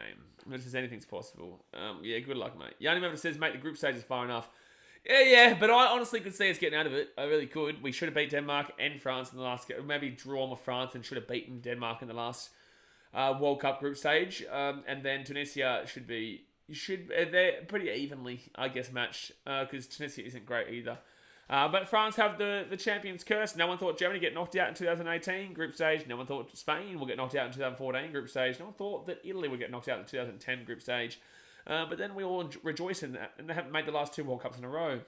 Which is anything's possible. Yeah, good luck, mate. Yanni Member says, mate, the group stage is far enough. Yeah, but I honestly could see us getting out of it. I really could. We should have beat Denmark and France in the last game. Maybe drawn with France and should have beaten Denmark in the last World Cup group stage, and then Tunisia they're pretty evenly, I guess, matched, because Tunisia isn't great either. But France have the champions curse. No one thought Germany get knocked out in 2018 group stage. No one thought Spain will get knocked out in 2014 group stage. No one thought that Italy would get knocked out in 2010 group stage. But then we all rejoice in that, and they haven't made the last 2 World Cups in a row.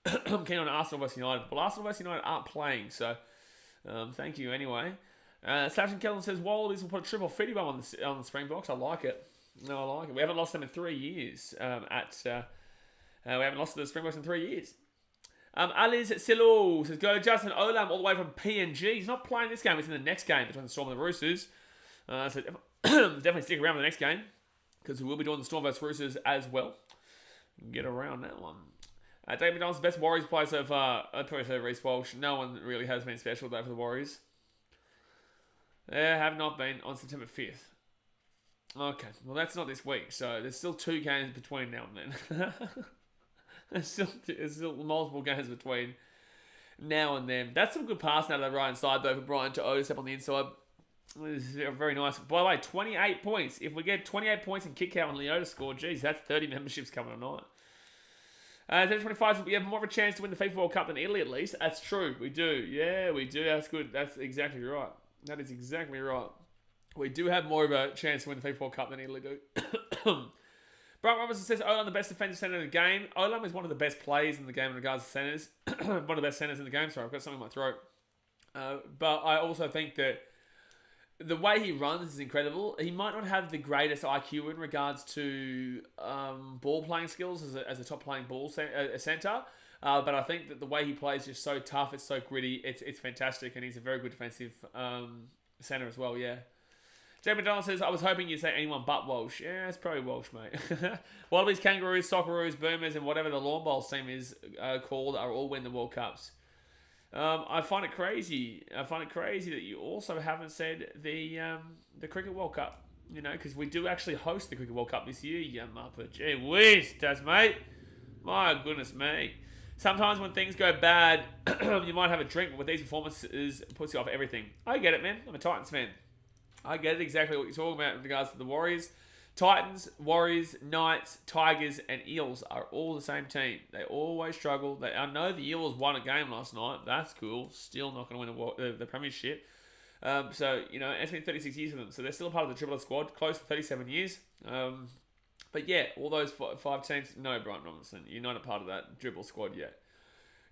I'm keen on Arsenal vs United. Well, Arsenal vs United aren't playing, so thank you anyway. Sasha Kellen says, Wallabies will put a triple 50 bomb on the Springboks. I like it. No, I like it. We haven't lost them in 3 years. We haven't lost to the Springboks in 3 years. Aliz Silo says, go Justin Olam all the way from PNG. He's not playing this game. It's in the next game between the Storm and the Roosters. So definitely stick around for the next game, because we will be doing the Storm vs Roosters as well. Get around that one. David McDonald's the best Warriors player so far. I'd probably say Reece Walsh. No one really has been special though for the Warriors. They have not been on September 5th. Okay, well that's not this week, so there's still 2 games between now and then. there's still multiple games between now and then. That's some good passing out of the right hand side though for Brian to Otis up on the inside. This is very nice. By the way, 28 points. If we get 28 points in kick out and Leota score, geez, that's 30 memberships coming tonight. 25, we have more of a chance to win the FIFA World Cup than Italy at least. That's true, we do. Yeah, we do. That's good. That's exactly right. That is exactly right. We do have more of a chance to win the FIFA World Cup than Italy do. Brian Robinson says, Olam the best defensive centre in the game. Olam is one of the best players in the game in regards to centres. One of the best centres in the game. Sorry, I've got something in my throat. But I also think that the way he runs is incredible. He might not have the greatest IQ in regards to ball playing skills as a top playing ball centre. But I think that the way he plays is just so tough. It's so gritty. It's fantastic, and he's a very good defensive centre as well. Yeah. Jay McDonald says, I was hoping you'd say anyone but Walsh. Yeah, it's probably Walsh, mate. Wallabies, Kangaroos, Socceroos, Boomers, and whatever the Lawn Bowls team is called are all win the World Cups. I find it crazy. That you also haven't said the Cricket World Cup. You know, because we do actually host the Cricket World Cup this year. You muppet. Gee whiz, does mate. My goodness me. Sometimes when things go bad, you might have a drink, but with these performances, it puts you off everything. I get it, man. I'm a Titans fan. I get it exactly what you're talking about in regards to the Warriors. Titans, Warriors, Knights, Tigers, and Eels are all the same team. They always struggle. I know the Eels won a game last night. That's cool. Still not going to win the premiership. So, it's been 36 years for them. So they're still a part of the Dribbler squad, close to 37 years. But yeah, all those five teams, no, Brian Robinson, you're not a part of that dribble squad yet.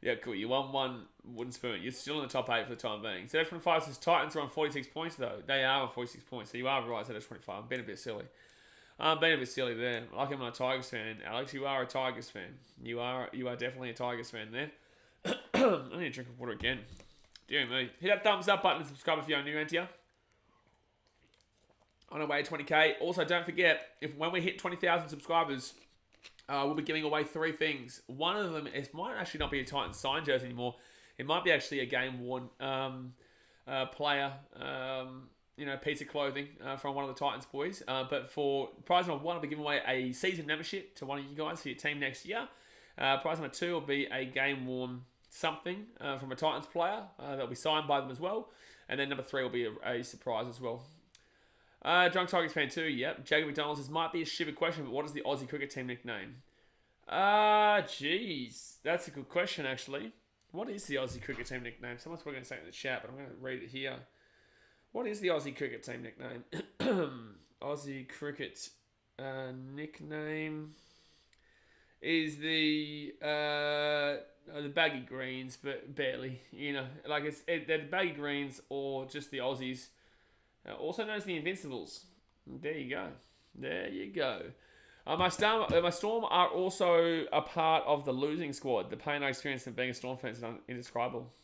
Yeah, cool. You won one wooden spoon. You're still in the top 8 for the time being. So F25 says Titans are on 46 points, though. They are on 46 points. So you are right, so F25. I'm being a bit silly. There. Like I'm not a Tigers fan. Alex, you are a Tigers fan. You are definitely a Tigers fan there. I need to drink water again. Dear me. Hit that thumbs up button and subscribe if you're new into you. On our way to 20k. Also, don't forget, when we hit 20,000 subscribers, we'll be giving away 3 things. One of them might actually not be a Titans signed jersey anymore. It might be actually a game-worn player, piece of clothing from one of the Titans boys. But for prize number 1, I'll be giving away a season membership to one of you guys for your team next year. Prize number 2 will be a game-worn something from a Titans player that'll be signed by them as well. And then number 3 will be a surprise as well. Drunk Tigers fan 2, yep. Jacob McDonald says, might be a stupid question, but what is the Aussie cricket team nickname? Jeez. That's a good question, actually. What is the Aussie cricket team nickname? Someone's probably going to say it in the chat, but I'm going to read it here. What is the Aussie cricket team nickname? Aussie cricket nickname is the baggy greens, but barely. They're the baggy greens or just the Aussies. Also known as the Invincibles. There you go. My Storm are also a part of the losing squad. The pain I experienced of being a Storm fan is indescribable.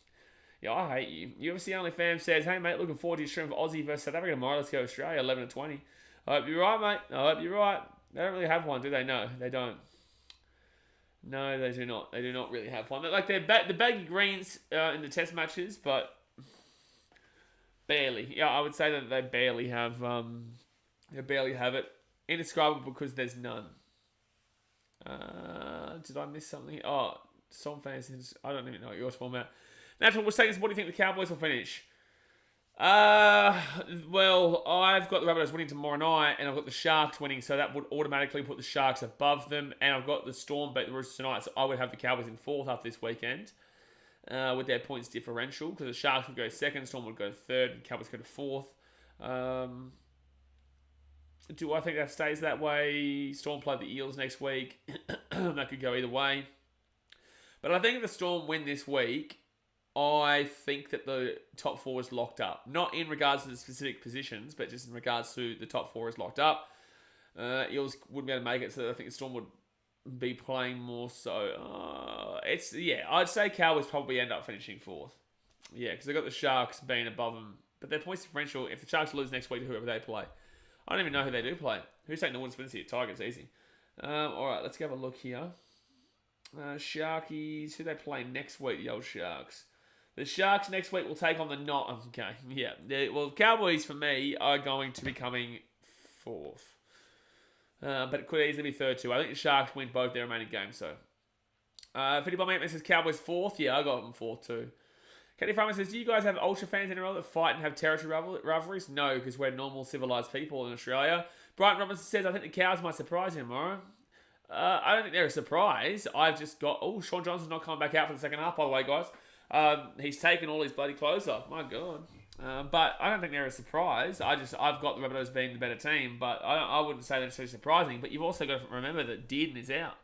Yeah, I hate you. UFC Only Fam says, hey mate, looking forward to your stream for Aussie versus South Africa tomorrow. Let's go Australia, 11-20. I hope you're right, mate. I hope you're right. They don't really have one, do they? No, they don't. No, they do not. They do not really have one. Like, they're the baggy greens in the test matches, but barely. Yeah, I would say that they barely have. They barely have it. Indescribable because there's none. Did I miss something? Oh, Storm fans. I don't even know what yours format. Natural was saying, what do you think the Cowboys will finish? Well, I've got the Rabbitohs winning tomorrow night, and I've got the Sharks winning, so that would automatically put the Sharks above them. And I've got the Storm beat the Roosters tonight, so I would have the Cowboys in 4th after this weekend with their points differential, because the Sharks would go 2nd, Storm would go 3rd, and Cowboys go to 4th. Do I think that stays that way? Storm play the Eels next week. That could go either way. But I think if the Storm win this week, I think that the top 4 is locked up. Not in regards to the specific positions, but just in regards to the top 4 is locked up. Eels wouldn't be able to make it, so I think the Storm would be playing more so. I'd say Cowboys probably end up finishing 4th. Yeah, because they've got the Sharks being above them. But their points differential, if the Sharks lose next week to whoever they play, I don't even know who they do play. Who's taking the wooden spoons here? Tigers, easy. Alright, let's have a look here. Sharkies, who they play next week, the old Sharks? The Sharks next week will take on the not. Okay, yeah. Cowboys for me are going to be coming 4th. But it could easily be 3rd too. I think the Sharks win both their remaining games, so. Fitty Bomb says Cowboys 4th. Yeah, I got them 4th too. Katie Farmer says, do you guys have Ultra fans in NRL that fight and have territory rivalries? No, because we're normal, civilised people in Australia. Brighton Robinson says, I think the Cows might surprise you tomorrow. I don't think they're a surprise. I've just got... Oh, Sean Johnson's not coming back out for the second half, by the way, guys. He's taken all his bloody clothes off. My God. But I don't think they're a surprise. I've got the Rabbitohs being the better team, but I wouldn't say they're so surprising. But you've also got to remember that Dearden is out.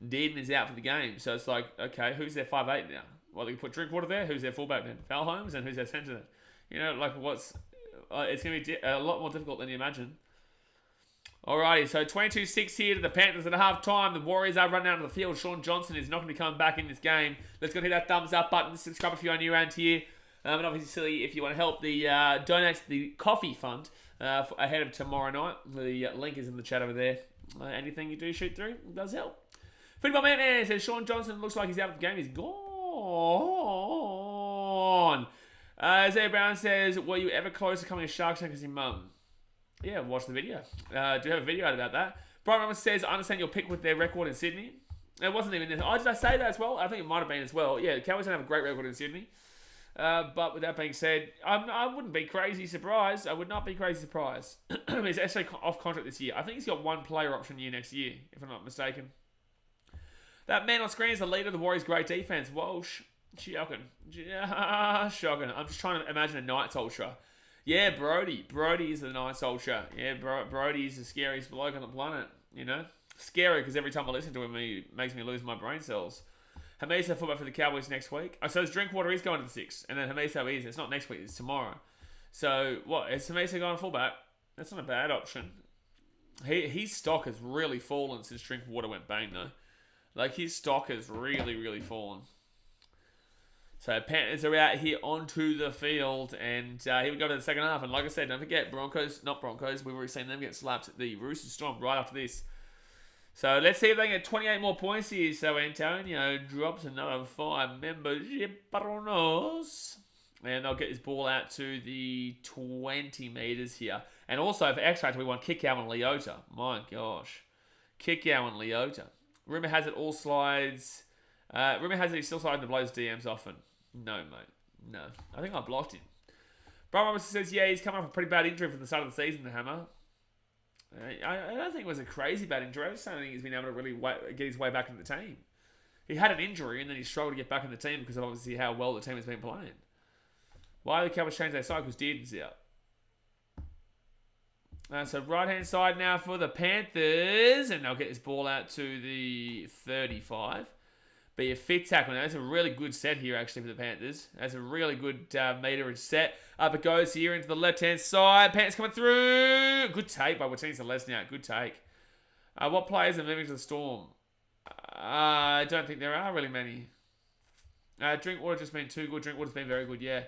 Dearden is out for the game. So it's like, okay, who's their 5'8" now? Well, they can put Drinkwater there. Who's their fullback then? Val Holmes, and who's their centre then? It's going to be a lot more difficult than you imagine. Alrighty, so 22-6 here to the Panthers at half time. The Warriors are running out of the field. Sean Johnson is not going to be coming back in this game. Let's go hit that thumbs up button. Subscribe if you're new around here. And obviously, if you want to help donate to the coffee fund ahead of tomorrow night, the link is in the chat over there. Anything you do shoot through does help. Football Man says Sean Johnson looks like he's out of the game. He's gone. Isaiah Brown says, were you ever close to becoming a Sharks fan because your mum? Yeah, watch the video. Do have a video out about that. Brian Roberts says, I understand your pick with their record in Sydney. It wasn't even this. Oh, did I say that as well? I think it might have been as well. Yeah, the Cowboys don't have a great record in Sydney. But with that being said, I wouldn't be crazy surprised. I would not be crazy surprised. He's actually off contract this year. I think he's got one player option year next year, if I'm not mistaken. That man on screen is the leader of the Warriors' great defense. Walsh. Shocking. Shocking. I'm just trying to imagine a Knights Ultra. Yeah, Brody. Brody is the Knights Ultra. Yeah, Brody is the scariest bloke on the planet, you know? Scary because every time I listen to him, he makes me lose my brain cells. Hamisa fullback for the Cowboys next week. Oh, so Drinkwater is going to the 6. And then Hamisa is. It's not next week, it's tomorrow. So, what? Is Hamisa going fullback? That's not a bad option. His stock has really fallen since Drinkwater went bang, though. Like, his stock has really, really fallen. So, Panthers are out here onto the field. And here we go to the second half. And like I said, don't forget, not Broncos. We've already seen them get slapped at the Roosters Storm right after this. So, let's see if they can get 28 more points here. So, Antonio drops another 5 membership. And they'll get this ball out to the 20 metres here. And also, for X Factor, we want Kikau and Leota. My gosh. Kikau and Leota. Rumour has it all slides. Rumour has it he still slides the Blaze DMs often. No, mate. No. I think I blocked him. Brian Robinson says, yeah, he's coming off a pretty bad injury from the start of the season, the Hammer. I don't think it was a crazy bad injury. I just don't think he's been able to really get his way back into the team. He had an injury and then he struggled to get back in the team because of obviously how well the team has been playing. Why the Cowboys changed their side? Because Dearden's out. So right-hand side now for the Panthers. And they'll get this ball out to the 35. Be a fit tackle. Now, that's a really good set here, actually, for the Panthers. That's a really good meterage set. Up it goes here into the left-hand side. Panthers coming through. Good take by Watini Lesniak. Good take. What players are moving to the Storm? I don't think there are really many. Drinkwater just been too good. Drinkwater's been very good, yeah.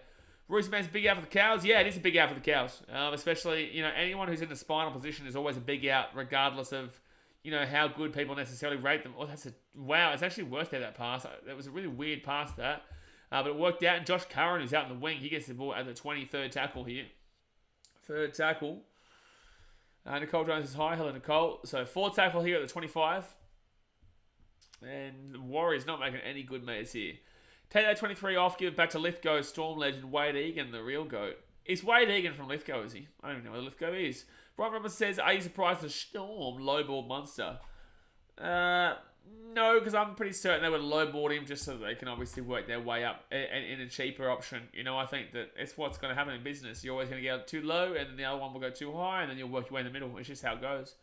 Royce Man's big out for the Cows. Yeah, it is a big out for the Cows. Especially, anyone who's in a spinal position is always a big out, regardless of, how good people necessarily rate them. Oh, wow, it's actually worth that pass. That was a really weird pass, that. But it worked out. And Josh Curran, who's out in the wing, he gets the ball at the 23rd tackle here. Third tackle. Nicole Jones is high. Hello, Nicole. So, fourth tackle here at the 25. And the Warriors not making any good mates here. Take that 23 off, give it back to Lithgow, Storm legend Wade Egan, the real GOAT. Is Wade Egan from Lithgow, is he? I don't even know where Lithgow is. Brian Roberts says, are you surprised the Storm lowballed Munster? No, because I'm pretty certain they would lowball him just so that they can obviously work their way up in a cheaper option. I think that it's what's going to happen in business. You're always going to get too low, and then the other one will go too high, and then you'll work your way in the middle. It's just how it goes.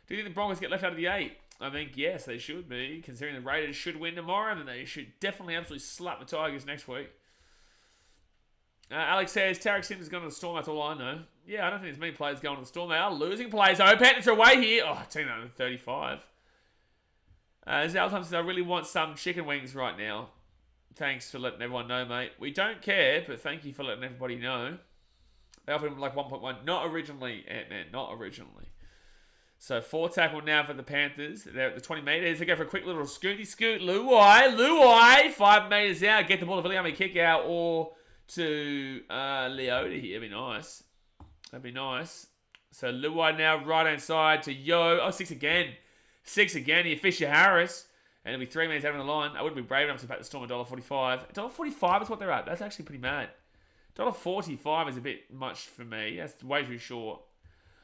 Do you think the Broncos get left out of the 8? I think, yes, they should be. Considering the Raiders should win tomorrow, then they should definitely absolutely slap the Tigers next week. Alex says, Tarek Sims is going to the Storm, that's all I know. Yeah, I don't think there's many players going to the Storm. They are losing players. Oh, Panthers are away here. Oh, 10-35. Zaltime says, I really want some chicken wings right now. Thanks for letting everyone know, mate. We don't care, but thank you for letting everybody know. They offered him like 1.1. Not originally, Ant-Man. Not originally. So, 4 tackle now for the Panthers. They're at the 20 metres. They go for a quick little scooty scoot. Luai. 5 metres out. Get the ball to Williami kick out or to Leota here. That'd be nice. That'd be nice. So, Luai now right-hand side to Yo. Oh, 6 again. 6 again here. Fisher Harris. And it'll be 3 minutes out on the line. I wouldn't be brave enough to back the Storm $1.45. $1.45 is what they're at. That's actually pretty mad. $1.45 is a bit much for me. That's way too short.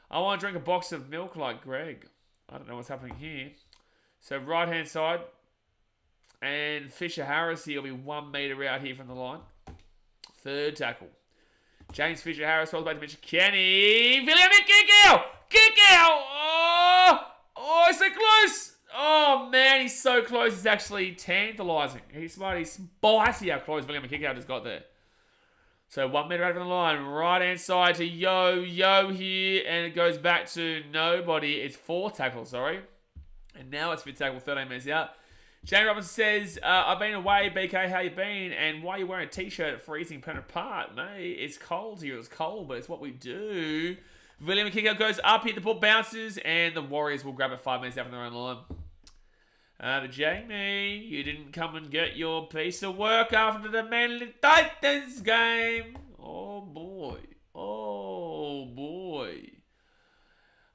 I want to drink a box of milk like Greg. I don't know what's happening here. So right-hand side. And Fisher Harris here will be 1 metre out here from the line. Third tackle. James Fisher Harris rolls back to Mitch Kenny. William kick out! Oh, so close! Oh, man, he's so close. It's actually tantalising. He's spicy how close William kick out has got there. So 1 metre out from the line, right-hand side to Yo here, and it goes back to nobody. It's 4 tackles, sorry. And now it's 5th tackle, 13 minutes out. Jane Robinson says, I've been away, BK, how you been? And why are you wearing a t-shirt at freezing Penrith Park? Mate, it's cold here. It's cold, but it's what we do. William Kickout goes up here, the ball bounces, and the Warriors will grab it 5 minutes out from their own line. But Jamie, you didn't come and get your piece of work after the Manly Titans game. Oh, boy.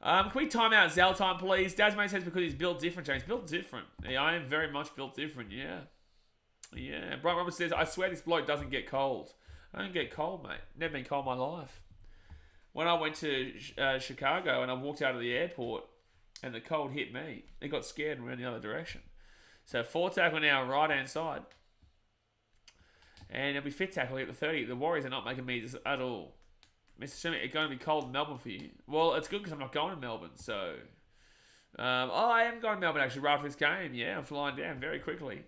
Can we time out Zaltime, please? Dasmane says because he's built different, James. Built different. Yeah, I am very much built different, yeah. Yeah. Brian Roberts says, I swear this bloke doesn't get cold. I don't get cold, mate. Never been cold in my life. When I went to Chicago and I walked out of the airport, and the cold hit me. It got scared and ran the other direction. So 4 tackle now, right-hand side. And it'll be fit tackle at the 30. The Warriors are not making me this at all. Mr. Shimmy, it's going to be cold in Melbourne for you. Well, it's good because I'm not going to Melbourne, so... I am going to Melbourne actually right after this game. Yeah, I'm flying down very quickly.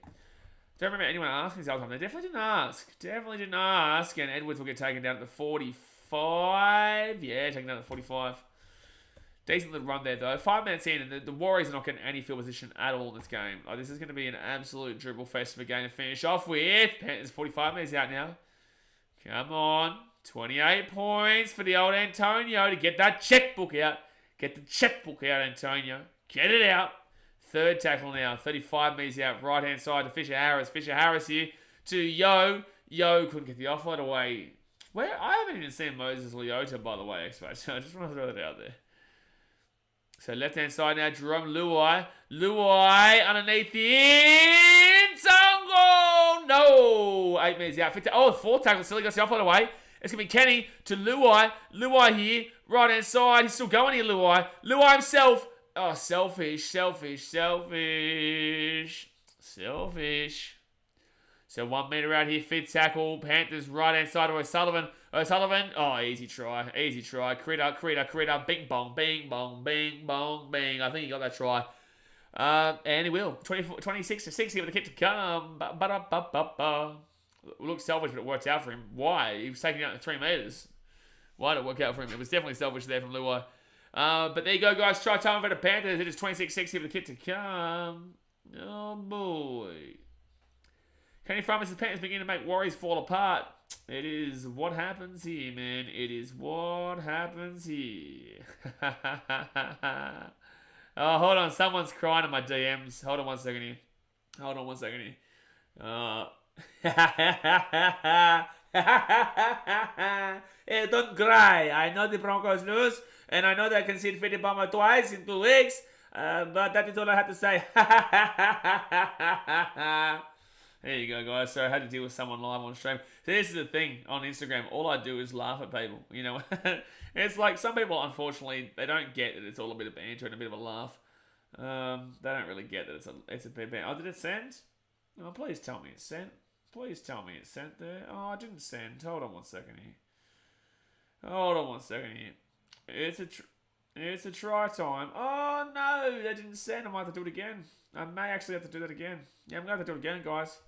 Don't remember anyone asking this the time. They definitely didn't ask. Definitely didn't ask. And Edwards will get taken down to the 45. Yeah, taken down to the 45. Decent little run there, though. 5 minutes in, and the Warriors are not getting any field position at all in this game. Like, this is going to be an absolute dribble fest of a game to finish off with. Panthers 45 minutes out now. Come on. 28 points for the old Antonio to get that checkbook out. Get the checkbook out, Antonio. Get it out. Third tackle now. 35 metres out. Right-hand side to Fisher Harris. Fisher Harris here to Yo. Yo couldn't get the offload away. Where I haven't even seen Moses Leota, by the way, Expo. So I just want to throw that out there. So left-hand side now, Jerome Luai. Luai underneath the end. Songo! No! 8 metres out. Fourth tackle. Still got the offload away. It's going to be Kenny to Luai. Luai here. Right-hand side. He's still going here, Luai. Luai himself. Oh, selfish. So 1 metre out here. Fit tackle. Panthers right-hand side to O'Sullivan. Oh, easy try. Critter. Bing, bong, bing, bong, bing, bong, bing. I think he got that try. And he will. 26 to 60 with the kick to come. Looks selfish, but it worked out for him. Why? He was taking out the 3 metres. Why did it work out for him? It was definitely selfish there from Luai. But there you go, guys. Try time for the Panthers. It is 26-60 with the kick to come. Oh, boy. Kenny Farmer says the Panthers begin to make Warriors fall apart. It is what happens here, man. It is what happens here. Oh, hold on. Someone's crying in my DMs. Hold on one second here. Hey, don't cry. I know the Broncos lose, and I know they conceded 50 bomber twice in 2 weeks, but that is all I have to say. There you go, guys. So I had to deal with someone live on stream. So this is the thing on Instagram. All I do is laugh at people. You know, it's like some people, unfortunately, they don't get that it's all a bit of banter and a bit of a laugh. They don't really get that it's a bit of banter. Oh, did it send? Oh, please tell me it sent. Please tell me it sent there. Oh, I didn't send. Hold on one second here. It's a try time. Oh, no, they didn't send. I might have to do it again. I may actually have to do that again. Yeah, I'm going to have to do it again, guys.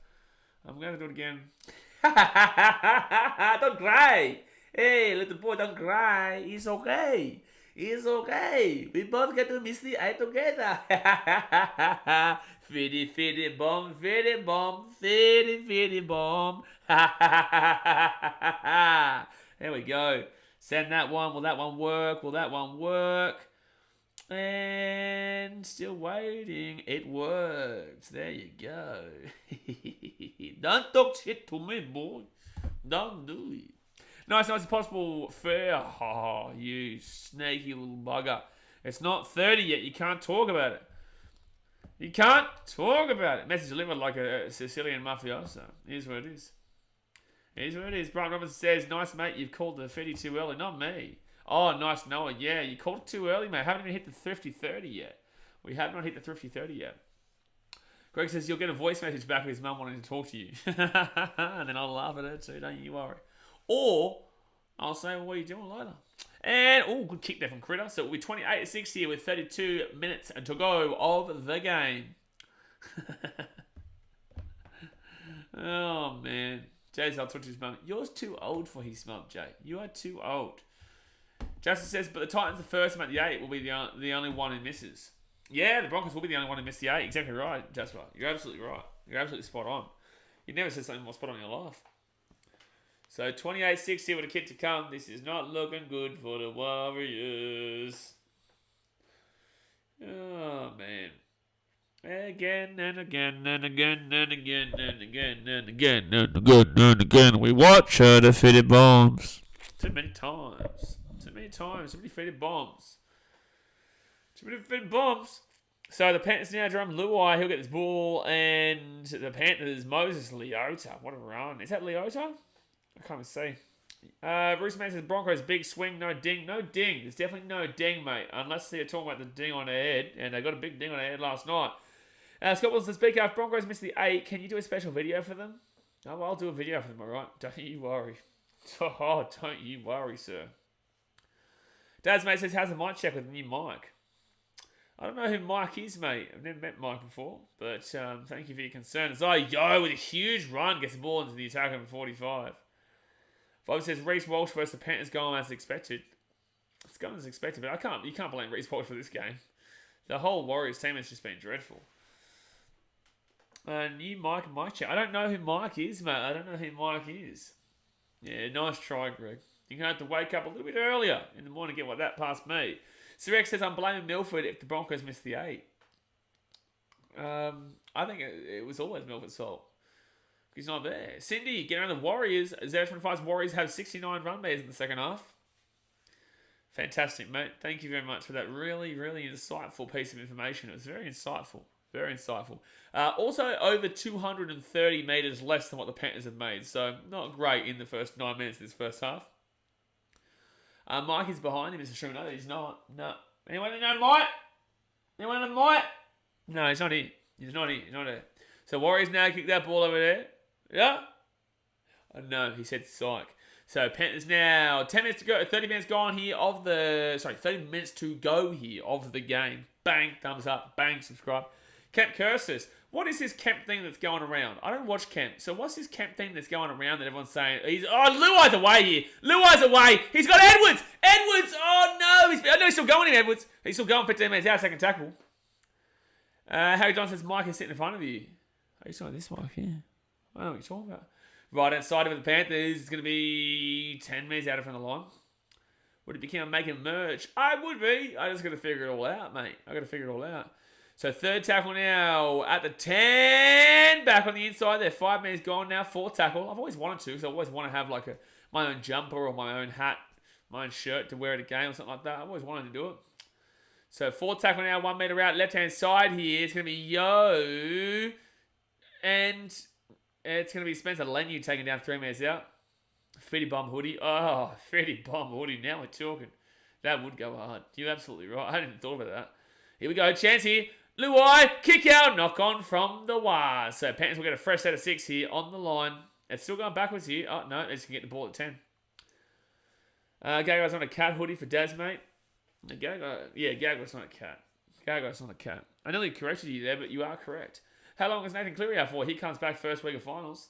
I'm going to do it again. Don't cry. Hey, little boy, don't cry. It's okay. It's okay. We both get to miss the eye together. Fitty bomb, fitty bomb, fitty bomb. There we go. Send that one. Will that one work? And still waiting. It worked. There you go. Don't talk shit to me, boy. Don't do it. Nice as possible. Fair. Oh, you sneaky little bugger. It's not 30 yet. You can't talk about it. Message delivered like a Sicilian mafioso. Here's what it is. Brian Robinson says, nice, mate. You've called the 50 too early. Not me. Oh, nice, Noah. Yeah, you called it too early, mate. Haven't even hit the thrifty 30 yet. We have not hit the thrifty 30 yet. Greg says you'll get a voice message back with his mum wanting to talk to you. And then I'll laugh at her too, don't you worry. Or I'll say, well, what are you doing later? And, good kick there from Critter. So it'll be 28-60 here with 32 minutes to go of the game. Oh, man. Jay's I'll talk to his mum. You're too old for his mum, Jay. You are too old. Justin says, but the Titans, the first time at the 8, will be the only one who misses. Yeah, the Broncos will be the only one who missed the 8. Exactly right, Jasper. You're absolutely right. You're absolutely spot on. You never said something more spot on in your life. So 28-60 with a kick to come. This is not looking good for the Warriors. Oh, man. Again and again and again and again and again and again and again and again. We watch her defeated bombs. Too many times. Too many defeated bombs. So the Panthers now drum Luai. He'll get this ball. And the Panthers, Moses Leota. What a run. Is that Leota? I can't even see. Bruce Man says Broncos big swing, no ding. No ding. There's definitely no ding, mate. Unless they're talking about the ding on their head. And they got a big ding on their head last night. Scott Wilson says, BKR Broncos missed the 8. Can you do a special video for them? Oh, well, I'll do a video for them, alright? Don't you worry. Oh, don't you worry, sir. Dad's mate says, how's the mic check with the new mic? I don't know who Mike is, mate. I've never met Mike before, but thank you for your concern. Yo with a huge run gets the ball into the attack over 45. Bob says Reece Walsh versus the Panthers going as expected. It's going as expected, but you can't blame Reece Walsh for this game. The whole Warriors team has just been dreadful. New Mike and Mike check. I don't know who Mike is, mate. I don't know who Mike is. Yeah, nice try, Greg. You're going to have to wake up a little bit earlier in the morning to get that past me. Sirek says, I'm blaming Milford if the Broncos missed the 8. I think it was always Milford's fault. He's not there. Cindy, get around the Warriors. 025's Warriors have 69 run meters in the second half. Fantastic, mate. Thank you very much for that really, really insightful piece of information. It was very insightful. Very insightful. Also, over 230 metres less than what the Panthers have made. So, not great in the first 9 minutes of this first half. Mike is behind him, Mr. Schumer. No, he's not. No. Anyone know Mike? Anyone know Mike? No, he's not here. He's not here. He's not there. So, Warriors now kick that ball over there. Yeah? Oh, no, he said psych. So, Panthers now, 10 minutes to go, 30 minutes gone here of the, 30 minutes to go here of the game. Bang, thumbs up, bang, subscribe. Camp Curses. What is this camp thing that's going around? I don't watch camp. So what's this camp thing that's going around that everyone's saying? Luai's away here. Luai's away. He's got Edwards. Edwards. Oh, no. He's still going in, Edwards. He's still going 15 minutes out, second tackle. Harry John says, Mike is sitting in front of you. Are you talking this Mike here? I don't know what you're talking about. Right outside of the Panthers, it's going to be 10 minutes out in front of the line. Would it become making merch? I would be. I just got to figure it all out, mate. I got to figure it all out. So third tackle now at the 10. Back on the inside there. 5 minutes gone now. Fourth tackle. I've always wanted to because I always want to have like my own jumper or my own hat, my own shirt to wear at a game or something like that. I've always wanted to do it. So fourth tackle now. 1 metre out. Left-hand side here. It's going to be Yo. And it's going to be Spencer Lenu taking down 3 minutes out. Fetty Bum Hoodie. Oh, Fetty Bum Hoodie. Now we're talking. That would go hard. You're absolutely right. I hadn't even thought about that. Here we go. Chance here. Luai. Kick out. Knock on from the wire. So Panthers will get a fresh set of 6 here on the line. It's still going backwards here. Oh, no. They just can get the ball at 10. Gaga's on a cat hoodie for Daz, mate. Gaga's not a cat. Gaga's not a cat. I nearly corrected you there, but you are correct. How long is Nathan Cleary out for? He comes back first week of finals.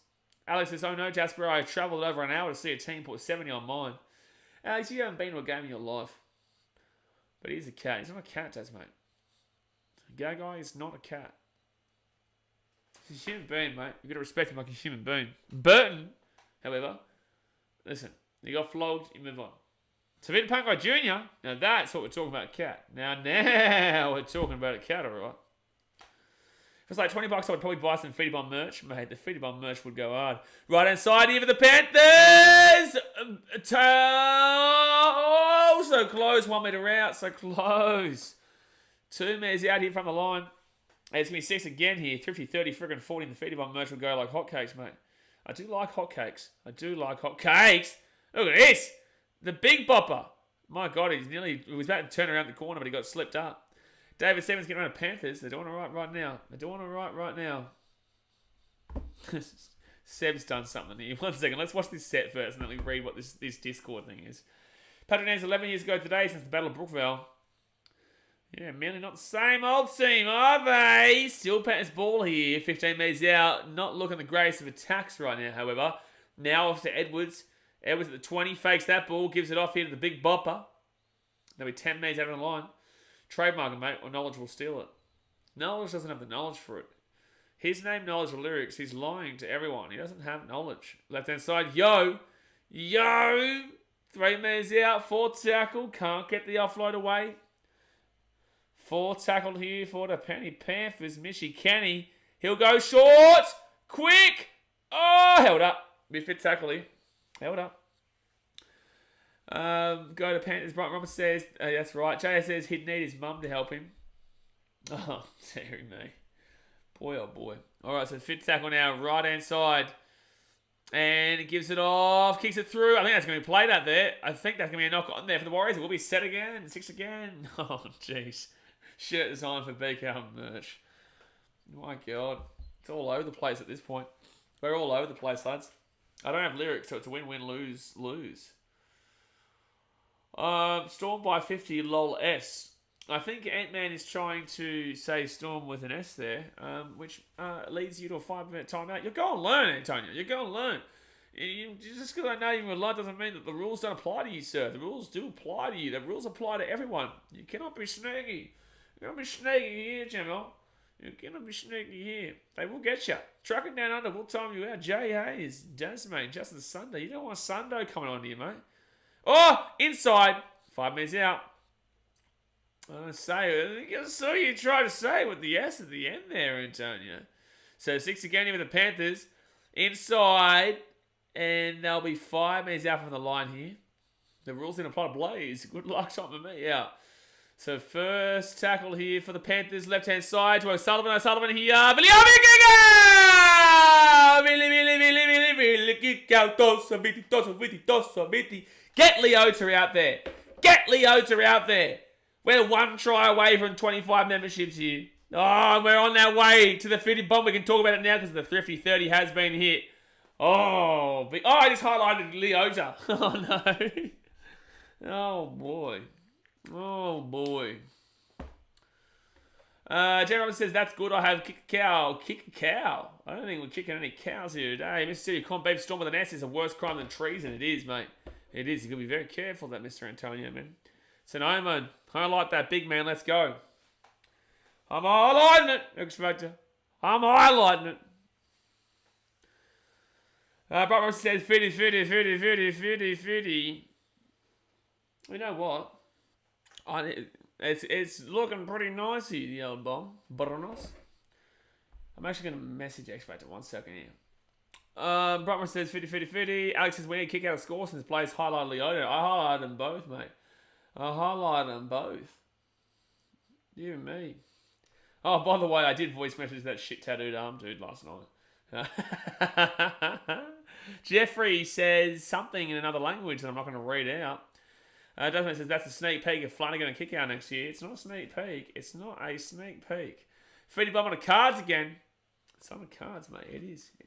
Alex says, oh no, Jasper, I travelled over an hour to see a team put 70 on mine. Alex, you haven't been to a game in your life. But he's a cat. He's not a cat, Daz, mate. Gagai is not a cat. He's a human being, mate. You've got to respect him like a human being. Burton, however, listen, you got flogged, you move on. Savita Pangai Jr., now that's what we're talking about, a cat. Now we're talking about a cat, alright. If it's like $20, I would probably buy some Fetty Bum merch. Mate, the Fetty Bum merch would go hard. Right hand side here for the Panthers! Oh, so close. 1 metre out, so close. 2 metres out here from the line. Hey, it's going to be 6 again here. 50, 30, friggin' 40. And the Fetty Bum merch would go like hotcakes, mate. I do like hotcakes. I do like hotcakes. Look at this. The big bopper. My God, he was about to turn around the corner, but he got slipped up. David Stevens getting around the Panthers. They're doing all right now. Seb's done something here. 1 second. Let's watch this set first, and then we read what this Discord thing is. Patrick Nance 11 years ago today since the Battle of Brookvale. Yeah, Manly not the same old team, are they? Still Panthers ball here. 15 metres out. Not looking the greatest of attacks right now, however. Now off to Edwards. Edwards at the 20. Fakes that ball. Gives it off here to the big bopper. There'll be 10 metres out on the line. Trademark it, mate, or Knowledge will steal it. Knowledge doesn't have the knowledge for it. His name, Knowledge, or lyrics. He's lying to everyone. He doesn't have knowledge. Left-hand side, Yo. 3 metres out. 4th tackle. Can't get the offload away. 4th tackle here for the Penrith Panthers. Mishy Kenny. He'll go short. Quick. Oh, held up. Be a fit tackle here. Held up. Go to Panthers. Brian Roberts says, that's right. JS says he'd need his mum to help him. Oh, dearie me. Boy, oh boy. Alright, so fit tackle now, right hand side. And it gives it off, kicks it through. I think that's going to be played out there. I think that's going to be a knock on there for the Warriors. It will be set again, 6 again. Oh, jeez. Shirt design for BKR merch. My God. It's all over the place at this point. We're all over the place, lads. I don't have lyrics, so it's a win-win, lose. Storm by 50, lol S. I think Ant-Man is trying to say Storm with an S there, which leads you to a 5-minute timeout. You'll go and learn, Antonio. You'll go and learn. Just because I know you in life doesn't mean that the rules don't apply to you, sir. The rules do apply to you. The rules apply to everyone. You cannot be sneaky. You cannot be sneaky here, General. You cannot be sneaky here. They will get you. Truck it down under. We'll time you out. Jay Hayes, Jasmine, Justin Sunday. You don't want Sunday coming on here, mate. Oh, inside. 5 minutes out. I saw you try to say with the S at the end there, Antonio. So 6 again here with the Panthers. Inside. And they'll be 5 minutes out from the line here. The rules didn't apply to Blaze. Good luck, something to me. Yeah. So first tackle here for the Panthers. Left-hand side to O'Sullivan. O'Sullivan here. Billy kick out. Get Leota out there. Get Leota out there. We're 1 try away from 25 memberships here. Oh, we're on our way to the 50 bomb. We can talk about it now because the Thrifty 30 has been hit. Oh, I just highlighted Leota. Oh, no. Oh, boy. Oh, boy. Jen Robinson says, that's good. I have kick a cow. Kick a cow. I don't think we're kicking any cows here today. Mississippi Corn Beef Storm with an S is a worse crime than treason. It is, mate. It is. You've got to be very careful of that, Mr. Antonio, man. So, no, man. Highlight that big man. Let's go. I'm highlighting it, X Factor. I'm highlighting it. Brock says 50. You know what? It's looking pretty nice here, the old bomb. Butternos. I'm actually going to message X Factor 1 second here. Brockman says 50. Alex says we need to kick out a score since plays highlight Leota. I highlighted them both, mate. I highlighted them both. You and me. Oh, by the way, I did voice message that shit tattooed arm dude last night. Jeffrey says something in another language that I'm not going to read out. Desmond says that's a sneak peek of Flanagan and kick out next year. It's not a sneak peek. It's not a sneak peek. Feedy Bob on the cards again. It's on the cards, mate. It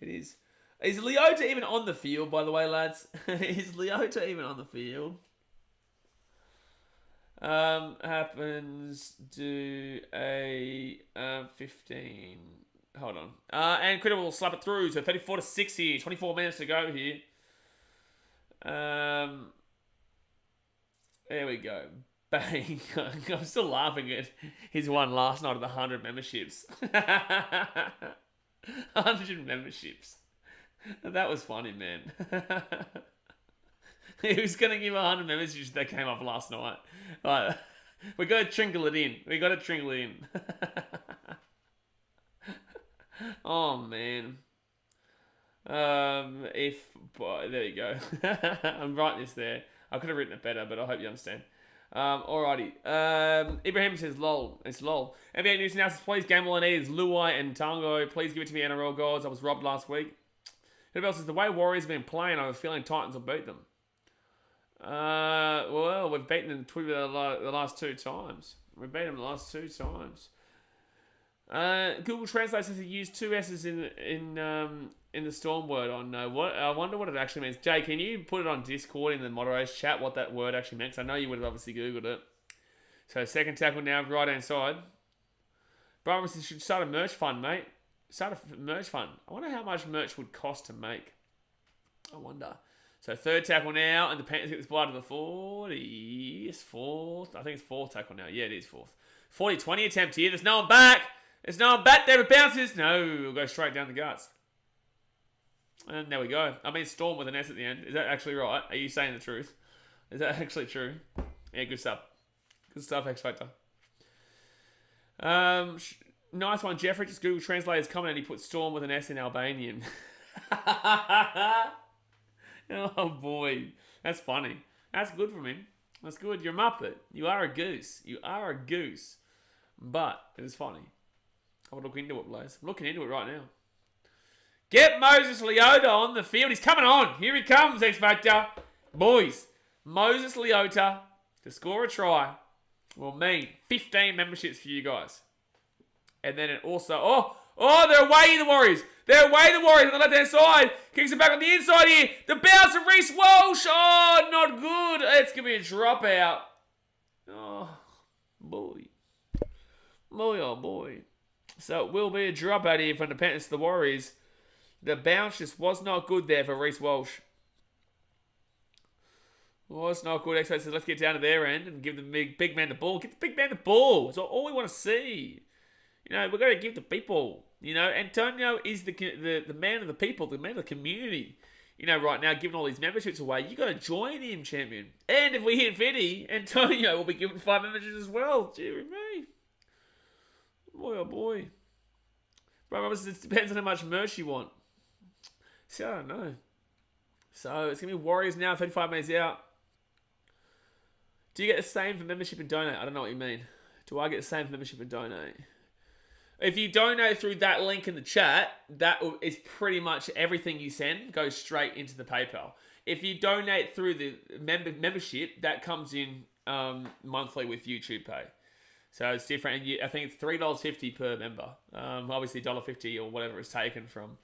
is. Is Leota even on the field, by the way, lads? Is Leota even on the field? Happens to a 15. Hold on. And Critter will slap it through. So 34-6 here. 24 minutes to go here. There we go. Bang. I'm still laughing at his one last night of the 100 memberships. 100 memberships. That was funny, man. He was going to give 100 memberships that came up last night. Right. We got to trinkle it in. Oh, man. There you go. I'm writing this there. I could have written it better, but I hope you understand. Alrighty. Ibrahim says, lol. It's lol. NBA News announces, please, game all I need is Luai and Tango. Please give it to me, NRL gods. I was robbed last week. Who else says, the way Warriors have been playing, I have a feeling Titans will beat them. Well, we've beaten them the last 2 times. We've beaten them the last 2 times. Google Translate says he used 2 S's in the Storm word on what I wonder what it actually means. Jay, can you put it on Discord in the moderators chat what that word actually meant? I know you would have obviously Googled it. So second tackle now, right hand side. Brian says should start a merch fund, mate. Start a merch fund. I wonder how much merch would cost to make. I wonder. So third tackle now, and the Panthers get this ball to the 40. It's fourth. I think it's fourth tackle now. Yeah, it is fourth. 40-20 attempt here. There's no one back. There's no one back there. It bounces. No, we'll go straight down the guts. And there we go. I mean, Storm with an S at the end. Is that actually right? Are you saying the truth? Is that actually true? Yeah, good stuff. Good stuff, X Factor. Nice one, Jeffrey. Just Google Translator's comment and he put Storm with an S in Albanian. Oh, boy. That's funny. That's good from him. That's good. You're a muppet. You are a goose. You are a goose. But it is funny. I will look into it, Blaze. I'm looking into it right now. Get Moses Leota on the field. He's coming on. Here he comes, X Factor. Boys, Moses Leota to score a try will mean 15 memberships for you guys. And then it also... Oh, they're away, the Warriors. They're away, the Warriors on the left-hand side. Kicks it back on the inside here. The bounce of Reece Walsh. Oh, not good. It's going to be a dropout. Oh, boy. Boy, oh, boy. So it will be a dropout here from the Panthers to the Warriors. The bounce just was not good there for Reece Walsh. Was not good. Expo says, let's get down to their end and give the big man the ball. Get the big man the ball. That's all we want to see. You know, we've got to give the people. You know, Antonio is the man of the people, the man of the community. You know, right now, giving all these memberships away, you got to join him, champion. And if we hit 50, Antonio will be given 5 memberships as well. Dear me. Boy, oh boy. Bro, it depends on how much merch you want. See, I don't know. So, it's going to be Warriors now, 35 minutes out. Do you get the same for membership and donate? I don't know what you mean. Do I get the same for membership and donate? If you donate through that link in the chat, that is pretty much everything you send goes straight into the PayPal. If you donate through the membership, that comes in monthly with YouTube Pay. So it's different. And I think it's $3.50 per member. Obviously, $1.50 or whatever is taken from.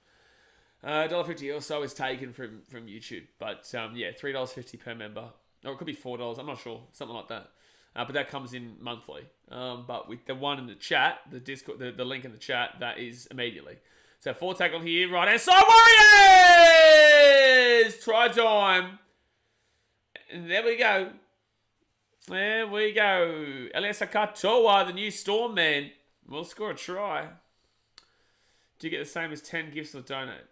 $1.50 or so is taken from YouTube. But yeah, $3.50 per member. Or it could be $4. I'm not sure. Something like that. But that comes in monthly. But with the one in the chat, the Discord, the link in the chat, that is immediately. So 4 tackle here, right hand side, Warriors! Try time. And there we go. There we go. Elias Katoa, the new Storm man, will score a try. Do you get the same as 10 gifts or donate?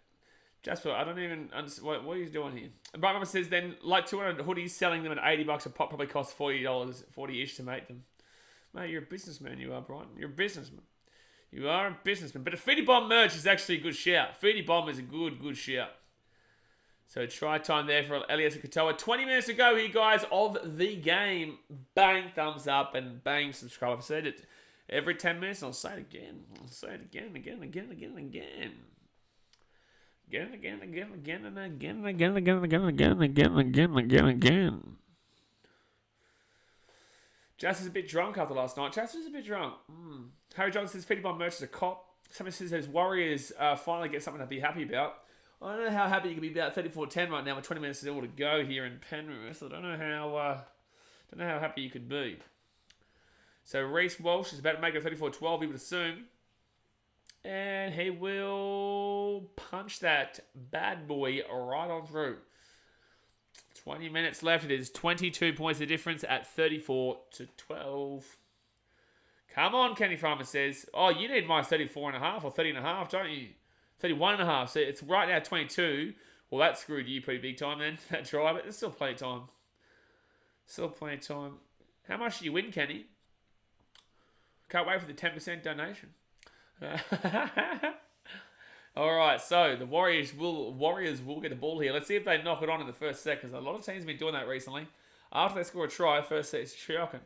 Jasper, I don't even understand. What are you doing here? Bright Mama says then, like 200 hoodies, selling them at $80 a pop probably costs $40, 40-ish to make them. Mate, you're a businessman, you are, Brian. You're a businessman. You are a businessman. But a Feedy Bomb merch is actually a good shout. Feedy Bomb is a good shout. So try time there for Elias Katoa. 20 minutes to go here, guys, of the game. Bang, thumbs up, and bang, subscribe. I've said it every 10 minutes, and I'll say it again. I'll say it again. Again, and again, and again, and again. Jas is a bit drunk after last night. Jas is a bit drunk. Harry Johnson says, Feedy Bomb merch is a cop. Someone says, Warriors finally get something to be happy about. I don't know how happy you can be about 34-10 right now with 20 minutes still to go here in Penrith. I don't know how happy you could be. So Reece Walsh is about to make it 34-12, you would assume. And he will punch that bad boy right on through. 20 minutes left. It is 22 points of difference at 34-12. Come on, Kenny Farmer says. Oh, you need my 34.5 or 30.5, don't you? 31.5. So it's right now 22. Well, that screwed you pretty big time then, that try. But there's still plenty of time. Still plenty of time. How much do you win, Kenny? Can't wait for the 10% donation. Alright, so the Warriors will get the ball here. Let's see if they knock it on in the first set, because a lot of teams have been doing that recently. After they score a try, first set is shocking.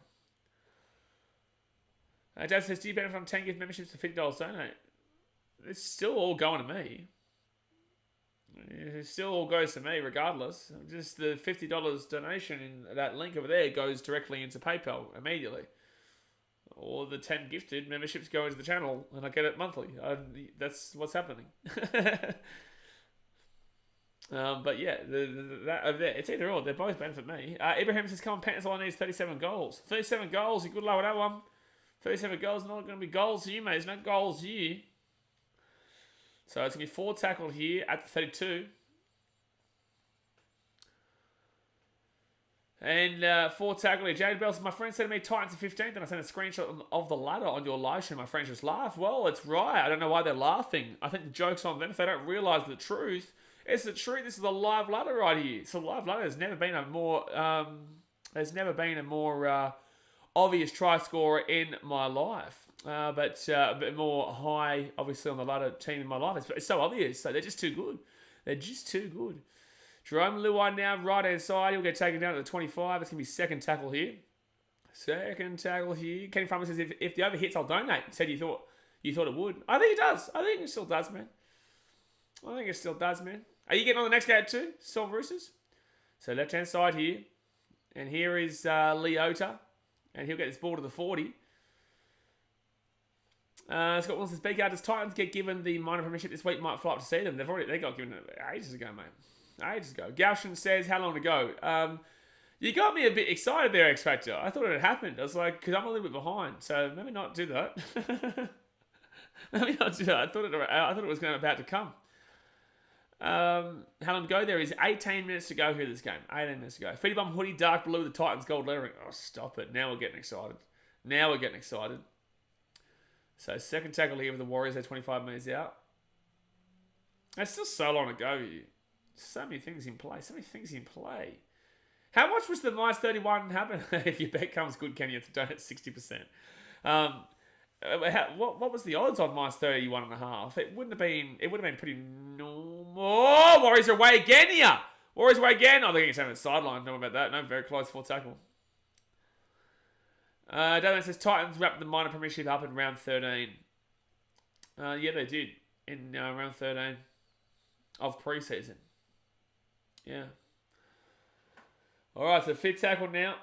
Dad says, do you benefit from 10 gift memberships for $50 donate? It's still all going to me. It still all goes to me regardless. Just the $50 donation in that link over there goes directly into PayPal immediately. Or the 10 gifted memberships go into the channel and I get it monthly. That's what's happening. But yeah, that over there, it's either or. They both benefit me. Ibrahim says, come on, Panthers, all I need is 37 goals. 37 goals, you good luck with that one. 37 goals, not going to be goals here, mate. There's no goals here. So it's going to be 4 tackled here at the 32. And 4 tackled here. Jade Bell says, my friend said to me, Titans are 15th, and I sent a screenshot of the ladder on your live stream. My friends just laughed. Well, it's right. I don't know why they're laughing. I think the joke's on them if they don't realise the truth. It's the truth. This is a live ladder right here. It's a live ladder. There's never been a more obvious try scorer in my life. But a bit more high, obviously, on the ladder team in my life. It's so obvious. So they're just too good. They're just too good. Jerome Luai now, right-hand side. He'll get taken down to the 25. It's going to be second tackle here. Second tackle here. Kenny Farmer says, if the over hits, I'll donate. He said you thought it would. I think it does. I think it still does, man. Are you getting on the next game too? Silver Roosters? So left-hand side here. And here is Leota. And he'll get this ball to the 40. Scott Wilson says, BKR, does Titans get given the minor premiership this week? Might fly up to see them. They got given it ages ago, mate. Ages ago. Gaushin says, how long to go? You got me a bit excited there, X Factor. I thought it had happened. I was like, because I'm a little bit behind, so maybe not do that. Maybe not do that. I thought it was about to come. How long to go? There is 18 minutes to go here this game. 18 minutes to go. Feedy Bum hoodie, dark blue, the Titans gold lettering. Oh, stop it. Now we're getting excited. So second tackle here with the Warriors. They're 25 metres out. It's still so long to go here. So many things in play. How much was the minus 31 happen? If your bet comes good, Ken, you have to donate 60%. What was the odds on minus 31.5? It would have been pretty normal. Oh, Warriors are away again here. Oh, they're getting something on the sideline. Don't know about that. No, very close full tackle. David says Titans wrapped the minor premiership up in round 13. Yeah, they did in round 13 of preseason. Yeah. All right, so fifth tackle now.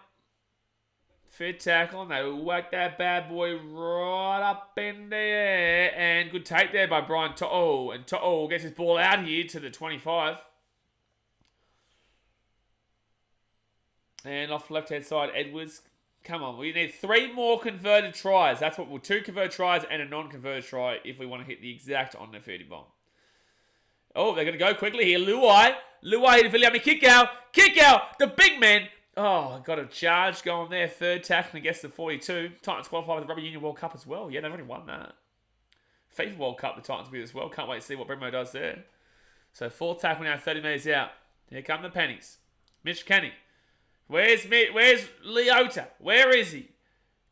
Fifth tackle, and they whack that bad boy right up in there. And good take there by Brian To'o. And To'o gets his ball out here to the 25. And off the left-hand side, Edwards. Come on, we need 3 more converted tries. That's what 2 converted tries and a non-converted try if we want to hit the exact on the 30 bomb. Oh, they're going to go quickly here. Luai to Viliami. Kick out. The big man. Oh, got a charge going there. Third tackle against the 42. Titans qualify for the Rugby Union World Cup as well. Yeah, they've already won that. FIFA World Cup, the Titans will be as well. Can't wait to see what Bremo does there. So fourth tackle now, 30 metres out. Here come the pennies. Mitch Kenny. Where's Leota? Where is he?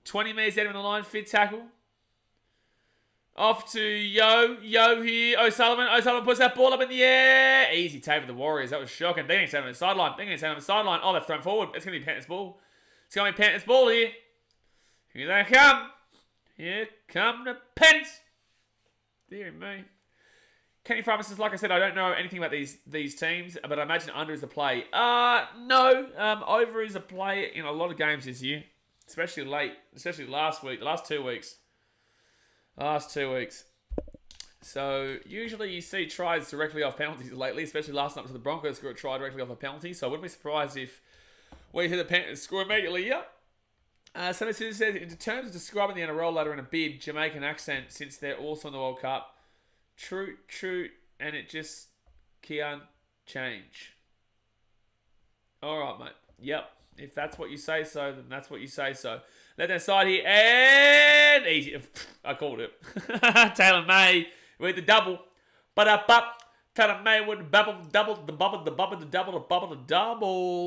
20 metres out on the line. Fifth tackle. Off to Yo here. O'Sullivan puts that ball up in the air. Easy take for the Warriors. That was shocking. They're going to stand on the sideline. Oh, they've thrown forward. It's going to be Panthers ball. Here. Here they come. Here come the Pens. Dear me. Kenny Farmer says, like I said, I don't know anything about these teams, but I imagine under is the play. No. Over is a play in a lot of games this year. Especially last week. The last 2 weeks. So, usually you see tries directly off penalties lately, especially last night to the Broncos scored a try directly off a penalty, so I wouldn't be surprised if we hear the Panthers score immediately. Yep. Somebody says, in terms of describing the NRL ladder in a big Jamaican accent, since they're also in the World Cup, true, and it just can't change. Alright, mate. Yep. If that's what you say so, then that's what you say so. Left hand side here, and easy. I called it. Taylor May with the double. Taylor May with the double.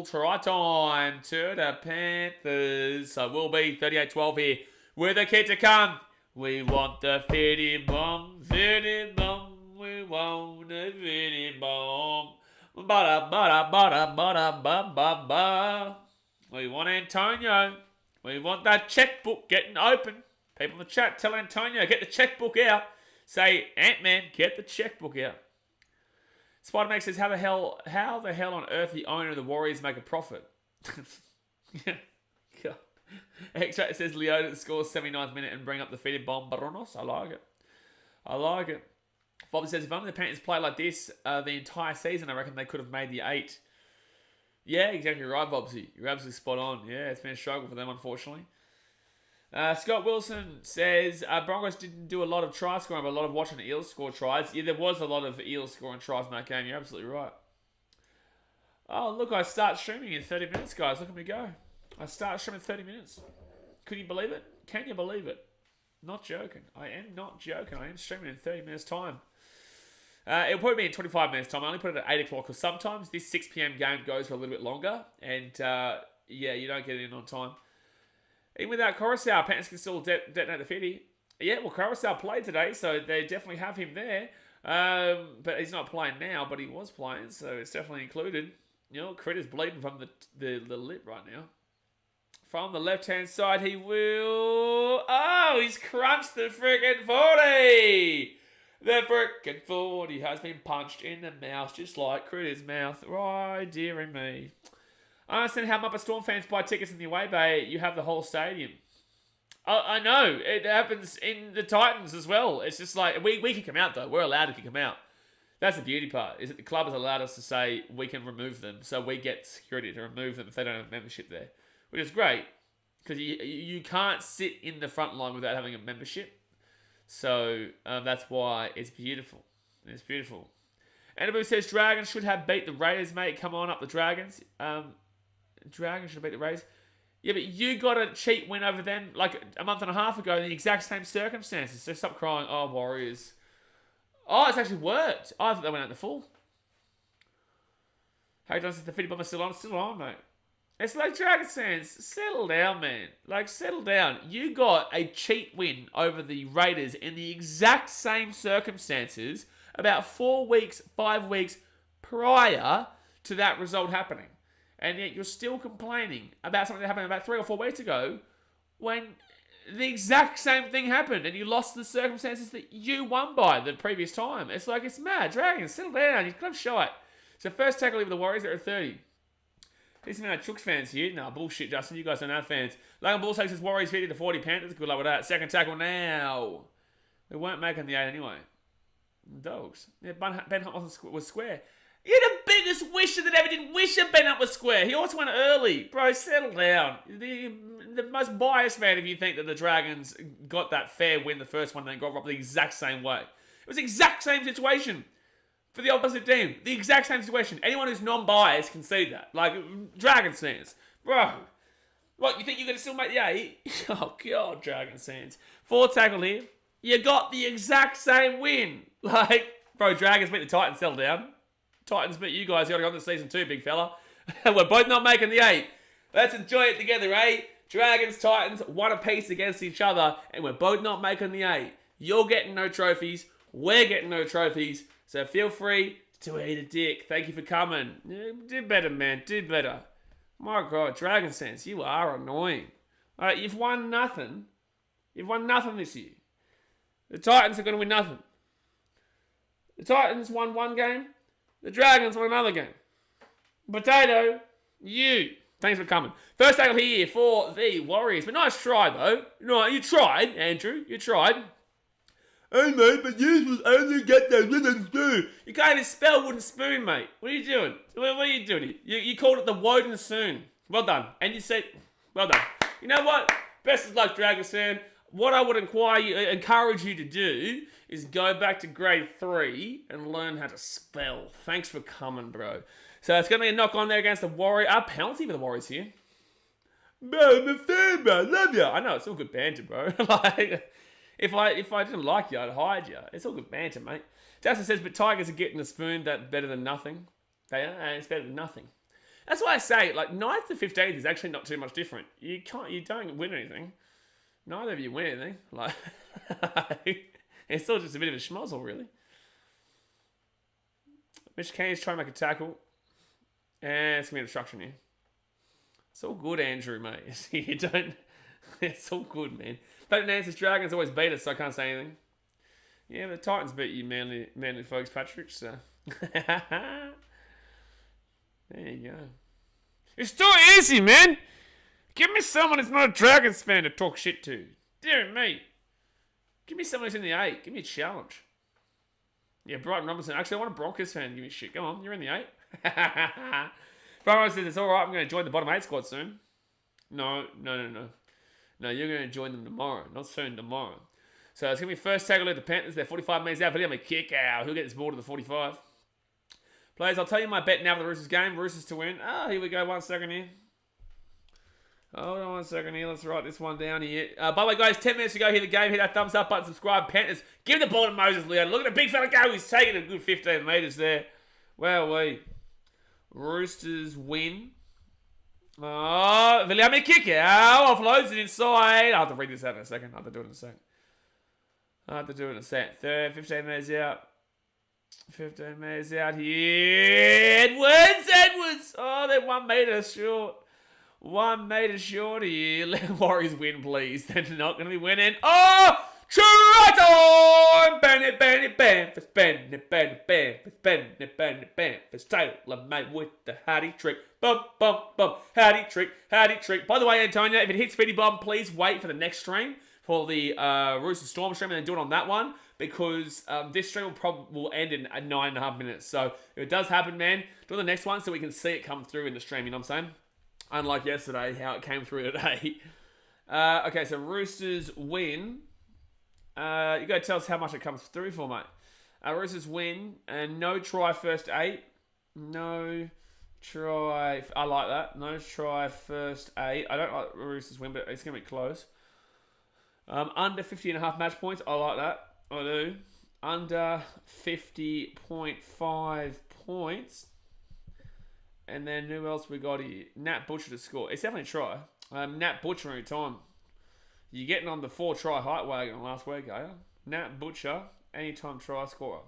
Try time to the Panthers. So we'll be 38-12 here with a kid to come. We want the 50 bomb. We want the 50 bomb. We want Antonio. We want that checkbook getting open. People in the chat, tell Antonio, get the checkbook out. Say, Ant-Man, get the checkbook out. Spider-Man says, how the hell on earth the owner of the Warriors make a profit? God. X-Ray says, Leota scores 79th minute and bring up the feeded bomb. Baronos, I like it. Bob says, if only the Panthers play like this the entire season, I reckon they could have made the 8. Yeah, exactly right, Bobsy. You're absolutely spot on. Yeah, it's been a struggle for them, unfortunately. Scott Wilson says, Broncos didn't do a lot of try scoring, but a lot of watching the Eels score tries. Yeah, there was a lot of Eels scoring tries in that game. You're absolutely right. Oh, look, I start streaming in 30 minutes, guys. Look at me go. I start streaming in 30 minutes. Could you believe it? Can you believe it? Not joking. I am not joking. I am streaming in 30 minutes' time. It'll probably be in 25 minutes' time. I only put it at 8 o'clock because sometimes this 6 p.m. game goes for a little bit longer. And, yeah, you don't get it in on time. Even without Coruscant, Panthers can still detonate the 50. Yeah, well, Coruscant played today, so they definitely have him there. But he's not playing now, but he was playing, so it's definitely included. You know, Critter's bleeding from the lip right now. From the left-hand side, he will... Oh, he's crunched the freaking 40! The frickin' 40 has been punched in the mouth, just like Critter's mouth. Right, dearie me. I understand how Muppet Storm fans buy tickets in the away bay. You have the whole stadium. I know. It happens in the Titans as well. It's just like, we kick them out, though. We're allowed to kick them out. That's the beauty part, is that the club has allowed us to say we can remove them. So we get security to remove them if they don't have membership there. Which is great, because you can't sit in the front line without having a membership. So that's why it's beautiful. It's beautiful. Anybody says Dragons should have beat the Raiders, mate. Come on up, the Dragons. Dragons should have beat the Raiders. Yeah, but you got a cheat win over them like a month and a half ago in the exact same circumstances. So stop crying. Oh, Warriors. Oh, it's actually worked. I thought they went out in the full. Harry Johnson, the fitty bomber still on? Still on, mate. It's like Dragons fans. Settle down, man. Like, settle down. You got a cheat win over the Raiders in the exact same circumstances about 4 weeks, 5 weeks prior to that result happening. And yet you're still complaining about something that happened about 3 or 4 weeks ago when the exact same thing happened and you lost the circumstances that you won by the previous time. It's like, it's mad. Dragons, settle down. You're kind of shy. So first tackle with the Warriors, they're at 30. These are Chooks fans here. No, bullshit, Justin. You guys are not fans. Logan Bull takes his Warriors 50 to 40 Panthers. Good luck with that. Second tackle now. We weren't making the 8 anyway. Dogs. Yeah, Ben Hunt was square. You're the biggest wisher that ever did wish Ben Hunt was square. He also went early. Bro, settle down. The most biased fan if you think that the Dragons got that fair win the first one and then got robbed the exact same way. It was the exact same situation for the opposite team. The exact same situation. Anyone who's non-biased can see that. Like, Dragons fans. Bro. What, you think you're going to still make the 8? Oh, God, Dragons fans. 4 tackle here. You got the exact same win. Like, bro, Dragons beat the Titans, settle down. Titans beat you guys. You got to go on to season 2, big fella. We're both not making the 8. Let's enjoy it together, eh? Dragons, Titans, one apiece against each other, and we're both not making the 8. You're getting no trophies. We're getting no trophies. So feel free to eat a dick. Thank you for coming. Yeah, do better, man. Do better. My God, Dragon Sense, you are annoying. All right, you've won nothing. You've won nothing this year. The Titans are going to win nothing. The Titans won 1 game. The Dragons won another game. Potato, you. Thanks for coming. First tackle here for the Warriors. But nice try, though. No, you tried, Andrew. You tried. Hey, mate, but you was only get the wooden spoon. You can't even spell wooden spoon, mate. What are you doing? What are you doing here? You called it the wooden spoon. Well done. And you said, well done. You know what? Best of luck, Dragons fan. What I would encourage you to do is go back to grade 3 and learn how to spell. Thanks for coming, bro. So it's going to be a knock on there against the Warriors. A penalty for the Warriors here. Bro, I'm a fan, bro. I love you. I know, it's all good banter, bro. Like, if I didn't like you, I'd hide you. It's all good banter, mate. Justin says, but Tigers are getting a spoon. That's better than nothing. They are, and it's better than nothing. That's why I say, like, 9th to 15th is actually not too much different. You don't win anything. Neither of you win anything. Like, it's still just a bit of a schmozzle, really. Mitch Kane's trying to make a tackle. And it's going to be obstruction here. It's all good, Andrew, mate. You don't... It's all good, man. But Nancy's Dragons always beat us, so I can't say anything. Yeah, the Titans beat you, manly folks, Patrick, so... There you go. It's too easy, man! Give me someone who's not a Dragons fan to talk shit to. Dear me. Give me someone who's in the 8. Give me a challenge. Yeah, Brighton Robinson. Actually, I want a Broncos fan to give me shit. Come on, you're in the 8. Brighton Robinson says, it's alright, I'm going to join the bottom 8 squad soon. No. No, you're going to join them tomorrow. Not soon, tomorrow. So it's going to be first tackle at the Panthers. They're 45 metres out. But I'm a kick out. Who'll get this ball to the 45? Players, I'll tell you my bet now for the Roosters game. Roosters to win. Here we go. 1 second here. Hold on 1 second here. Let's write this one down here. By the way, guys, 10 minutes to go here. The game. Hit that thumbs up button. Subscribe. Panthers. Give the ball to Moses Leon. Look at the big fella go. He's taking a good 15 metres there. Well, Roosters win. Oh, Viliame kick out. Offloads it inside. I'll have to read this out in a second. I'll have to do it in a sec. 15 metres out. 15 metres out here. Edwards. Oh, they're 1 metre short. 1 metre short here. Let Warriors win, please. They're not going to be winning. Oh! Try time! Bennett, Banfus, Bennett, Banfus, Taylor mate with the hattie trick. Bum, bum, bum. Hattie trick. By the way, Antonio, if it hits 50 bomb, please wait for the next stream, for the Rooster Storm stream, and then do it on that one, because this stream will end in 9.5 minutes. So if it does happen, man, do the next one so we can see it come through in the stream, you know what I'm saying? Unlike yesterday, how it came through today. Okay, so Roosters win. You got to tell us how much it comes through for, mate. Roosters win, and no try first 8. No try. I like that. No try first 8. I don't like Roosters win, but it's going to be close. Under 50.5 match points. I like that. I do. Under 50.5 points. And then who else we got here? Nat Butcher to score. It's definitely a try. Nat Butcher any time. You're getting on the 4 try height wagon last week, are you? Nat Butcher, anytime try scorer.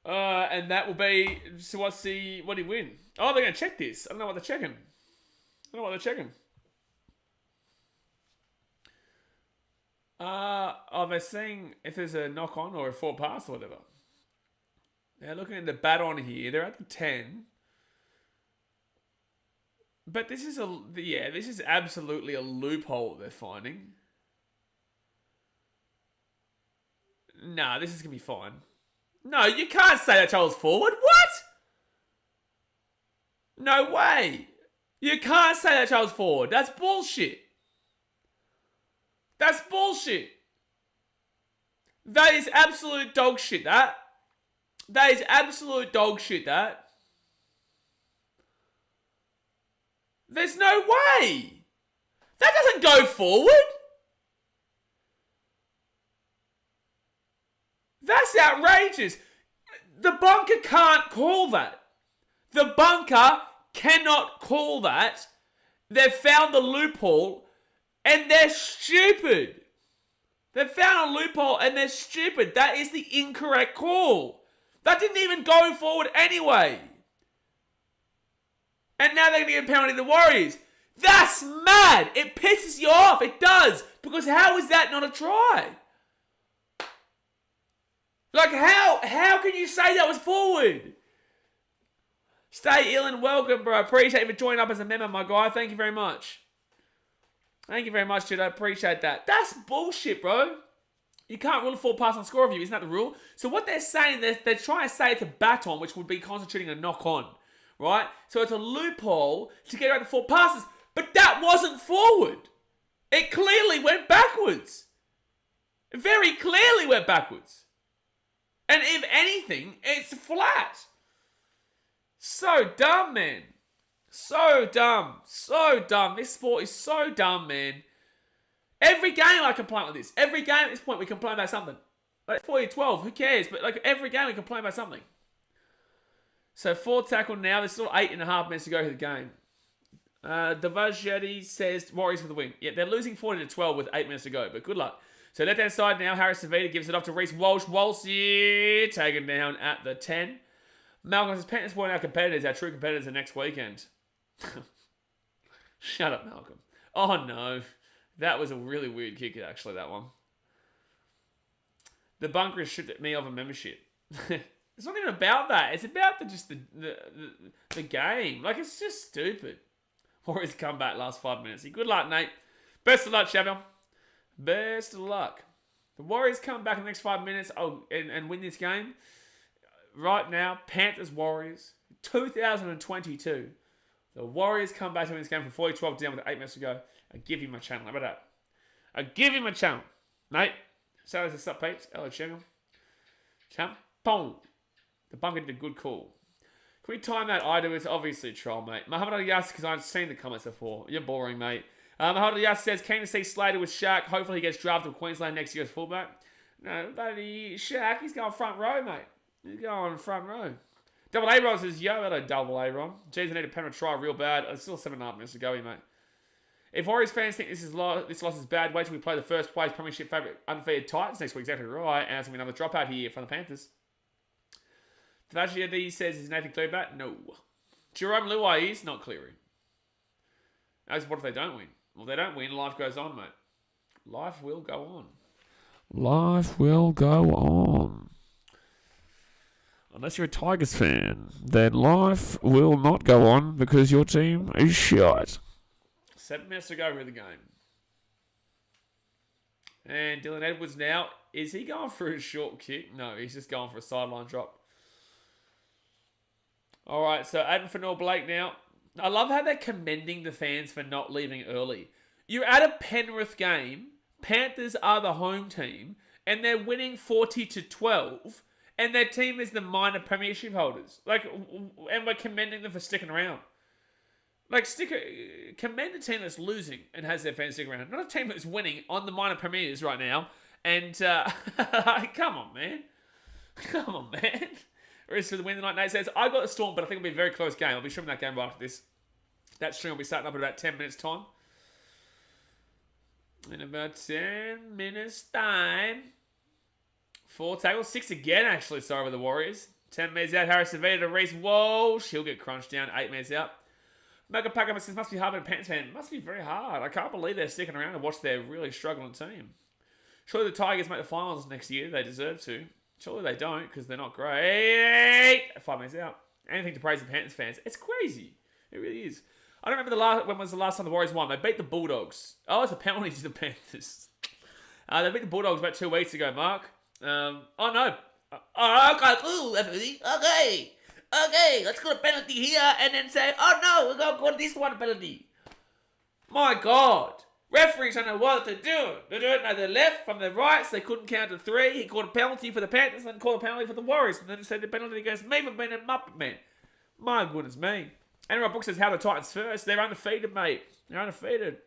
And that will be. So what do you win? Oh, they're going to check this. I don't know what they're checking. They're seeing if there's a knock on or a 4 pass or whatever. They're looking at the bat on here. They're at the 10. But this is absolutely a loophole they're finding. Nah, this is going to be fine. No, you can't say that Charles forward. What? No way. You can't say that Charles forward. That's bullshit. That is absolute dog shit, that. That is absolute dog shit, that. There's no way. That doesn't go forward. That's outrageous. The bunker can't call that. The bunker cannot call that. They've found the loophole and they're stupid. They've found a loophole and they're stupid. That is the incorrect call. That didn't even go forward anyway. And now they're going to get a penalty to the Warriors. That's mad. It pisses you off. It does. Because how is that not a try? Like, how can you say that was forward? Stay ill and welcome, bro. Appreciate you for joining up as a member, my guy. Thank you very much. Thank you very much, dude. I appreciate that. That's bullshit, bro. You can't rule a 4 pass on score review. Isn't that the rule? So what they're saying, they're trying to say it's a baton, which would be constituting a knock on. Right? So it's a loophole to get out the 4 passes. But that wasn't forward. It clearly went backwards. It very clearly went backwards. And if anything, it's flat. So dumb, man. So dumb. This sport is so dumb, man. Every game I complain like this. Every game at this point we complain about something. Like 40-12, who cares? But like every game we complain about something. So 4 tackle now. There's still 8.5 minutes to go to the game. Devajeti says Warriors for the win. Yeah, they're losing 40-12 with 8 minutes to go, but good luck. So left-hand side now, Harris Savita gives it off to Reece Walsh. Walsh, yeah, taken down at the 10. Malcolm says, Panthers point our competitors. Our true competitors are next weekend. Shut up, Malcolm. Oh, no. That was a really weird kick, actually, that one. The bunker has stripped me of a membership. It's not even about that. It's about the game. Like, it's just stupid. Warriors come back last 5 minutes. Good luck, Nate. Best of luck, champion. Best of luck. The Warriors come back in the next 5 minutes and win this game. Right now, Panthers-Warriors, 2022. The Warriors come back to win this game from 40-12 down with 8 minutes to go. I give him a channel. How about that? I give him a channel. Nate, so what's up, peeps? Hello, channel. Boom. The bunker did a good call. Can we time that? I do. It's obviously a troll, mate. Muhammad Ali Yas, because I've seen the comments before. You're boring, mate. Muhammad Ali Yas says, keen to see Slater with Shaq. Hopefully he gets drafted to Queensland next year as fullback. No, buddy, Shaq, he's going front row, mate. He's going front row. Double A Ron says, yo, hello, Double A Ron. Jeez, I need a Penrith try real bad. It's still 7.5 minutes to go here, mate. If Warriors fans think this loss is bad, wait till we play the first place Premiership favourite undefeated Titans next week. Exactly right. And it's going to be another dropout here from the Panthers. Tavagia says, is Nathan Cleary back? No. Jerome Luai is not Cleary. As what if they don't win? Well, they don't win. Life goes on, mate. Life will go on. Life will go on. Unless you're a Tigers fan, then life will not go on because your team is shite. 7 minutes to go with the game. And Dylan Edwards now, is he going for a short kick? No, he's just going for a sideline drop. All right, so Adam Fanor-Blake now. I love how they're commending the fans for not leaving early. You're at a Penrith game. Panthers are the home team, and they're winning 40-12, and their team is the minor premiership holders. And we're commending them for sticking around. Commend the team that's losing and has their fans sticking around. Not a team that's winning on the minor premiers right now. And, come on, man. Come on, man. Rest for the win tonight. Nate says, I got the Storm, but I think it'll be a very close game. I'll be streaming that game right after this. That stream will be starting up in about 10 minutes' time. In about 10 minutes' time. 4 tackles. 6 again, actually. Sorry with the Warriors. 10 minutes out. Harris Savita to Reese. Whoa. She'll get crunched down. 8 minutes out. Mega Packer says, must be hard being a Panthers fan. It must be very hard. I can't believe they're sticking around and watch their really struggling team. Surely the Tigers make the finals next year. They deserve to. Surely they don't because they're not great. 5 minutes out. Anything to praise the Panthers fans. It's crazy. It really is. I don't remember when was the last time the Warriors won. They beat the Bulldogs. Oh, it's a penalty to the Panthers. They beat the Bulldogs about 2 weeks ago, Mark. Oh, no. Okay, cool. Okay. Okay, let's go to penalty here and then say, oh, no, we're going to go to this one penalty. My God. Referees don't know what they're doing. They're doing it the left from the right, so they couldn't count to 3. He called a penalty for the Panthers and then called a penalty for the Warriors. And then he said the penalty against me for being a Muppet Man. My goodness me. Andrew Book says, how the Titans first? They're undefeated, mate. They're undefeated.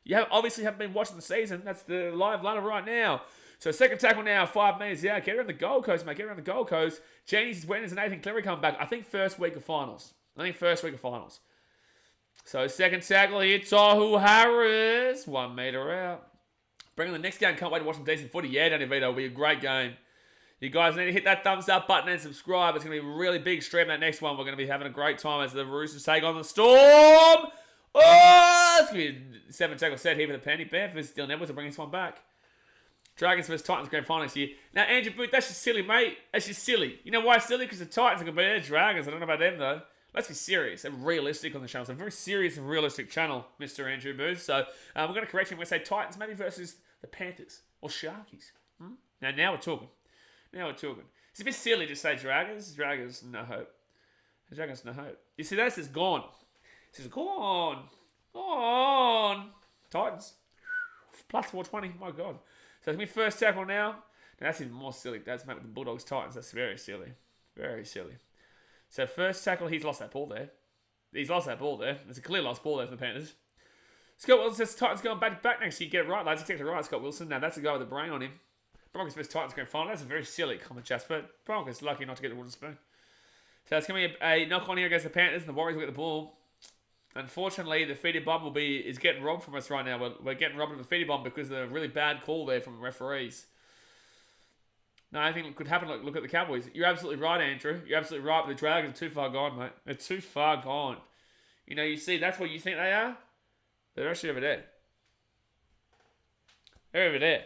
You obviously haven't been watching the season. That's the live ladder right now. So second tackle now, 5 minutes out. Get around the Gold Coast, mate. Get around the Gold Coast. Janie's Wednesday and Nathan Cleary come back. I think first week of finals. So second tackle here, Tohu Harris. 1 metre out. Bring on the next game. Can't wait to watch some decent footy. Yeah, Danny Vito. It'll be a great game. You guys need to hit that thumbs up button and subscribe. It's going to be a really big stream. That next one, we're going to be having a great time as the Roosters take on the Storm. Oh, it's going to be a 7 tackle set here for the Panthers. Dylan Edwards will bring this one back. Dragons versus Titans grand final next year. Now, Andrew Booth, that's just silly, mate. That's just silly. You know why it's silly? Because the Titans are going to beat the Dragons. I don't know about them, though. Let's be serious and realistic on the channel. It's a very serious and realistic channel, Mr. Andrew Booth. So, we're going to correct him. We're going to say Titans maybe versus the Panthers or Sharkies. Now we're talking. It's a bit silly to say Dragons. Dragons, no hope. Dragons, no hope. You see, that's just gone. This is gone. Titans. Plus 420. My God. So it's my first tackle now. Now that's even more silly. That's made with the Bulldogs Titans. That's very silly. Very silly. So first tackle, he's lost that ball there. It's a clear lost ball there for the Panthers. Scott Wilson says Titans going back to back next year. Get it right, lads. Exactly right, Scott Wilson. Now that's a guy with a brain on him. Broncos versus Titans grand final. That's a very silly comment, Jasper. Broncos lucky not to get the wooden spoon. So it's going to be a knock on here against the Panthers, and the Warriors will get the ball. Unfortunately, the feeder bomb is getting robbed from us right now. We're getting robbed of the feeder bomb because of a really bad call there from referees. No, I think it could happen. Look at the Cowboys. You're absolutely right, Andrew. You're absolutely right. But the Dragons are too far gone, mate. They're too far gone. You know, you see, that's what you think they are. They're actually over there. They're over there.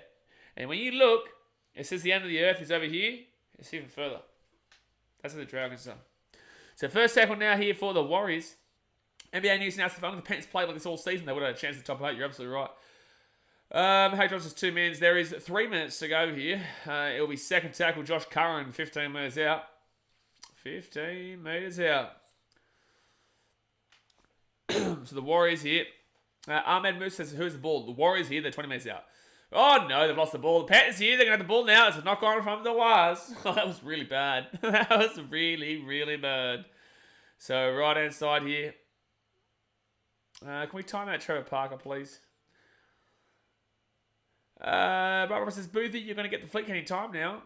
And when you look, it says the end of the earth is over here. It's even further. That's where the Dragons are. So first tackle now here for the Warriors. NBA News announced the Panthers played like this all season. They would have had a chance to top 8. You're absolutely right. Hey, Josh, it's 2 minutes. There is 3 minutes to go here. It'll be second tackle, Josh Curran, 15 metres out. 15 metres out. So the Warriors here. Ahmed Moose says, who's the ball? The Warriors here, they're 20 metres out. Oh, no, they've lost the ball. The Panthers here, they're going to have the ball now. It's a knock on from the Wires. Oh, that was really bad. That was really, really bad. So, right-hand side here. Can we time out Trevor Parker, please? Barbara says, Boothie, you're going to get the flick any time now.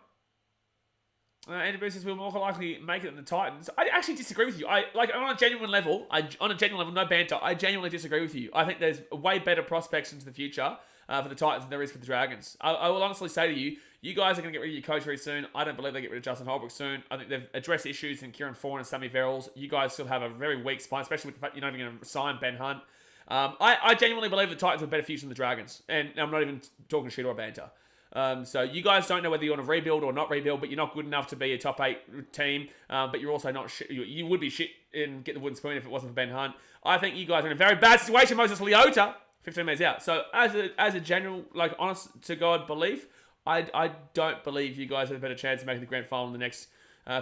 Andy Booth says, we'll more likely make it than the Titans. I actually disagree with you. On a genuine level, no banter, I genuinely disagree with you. I think there's way better prospects into the future for the Titans than there is for the Dragons. I will honestly say to you, you guys are going to get rid of your coach very soon. I don't believe they get rid of Justin Holbrook soon. I think they've addressed issues in Kieran Foran and Sammy Verrills. You guys still have a very weak spine, especially with the fact you're not even going to sign Ben Hunt. I genuinely believe the Titans have a better future than the Dragons. And I'm not even talking shit or banter. So you guys don't know whether you want to rebuild or not rebuild, but you're not good enough to be a top 8 team. But you're also not shit. You would be shit and get the wooden spoon if it wasn't for Ben Hunt. I think you guys are in a very bad situation. Moses Leota, 15 minutes out. So as a general, like, honest to God belief, I don't believe you guys have a better chance of making the grand final in the next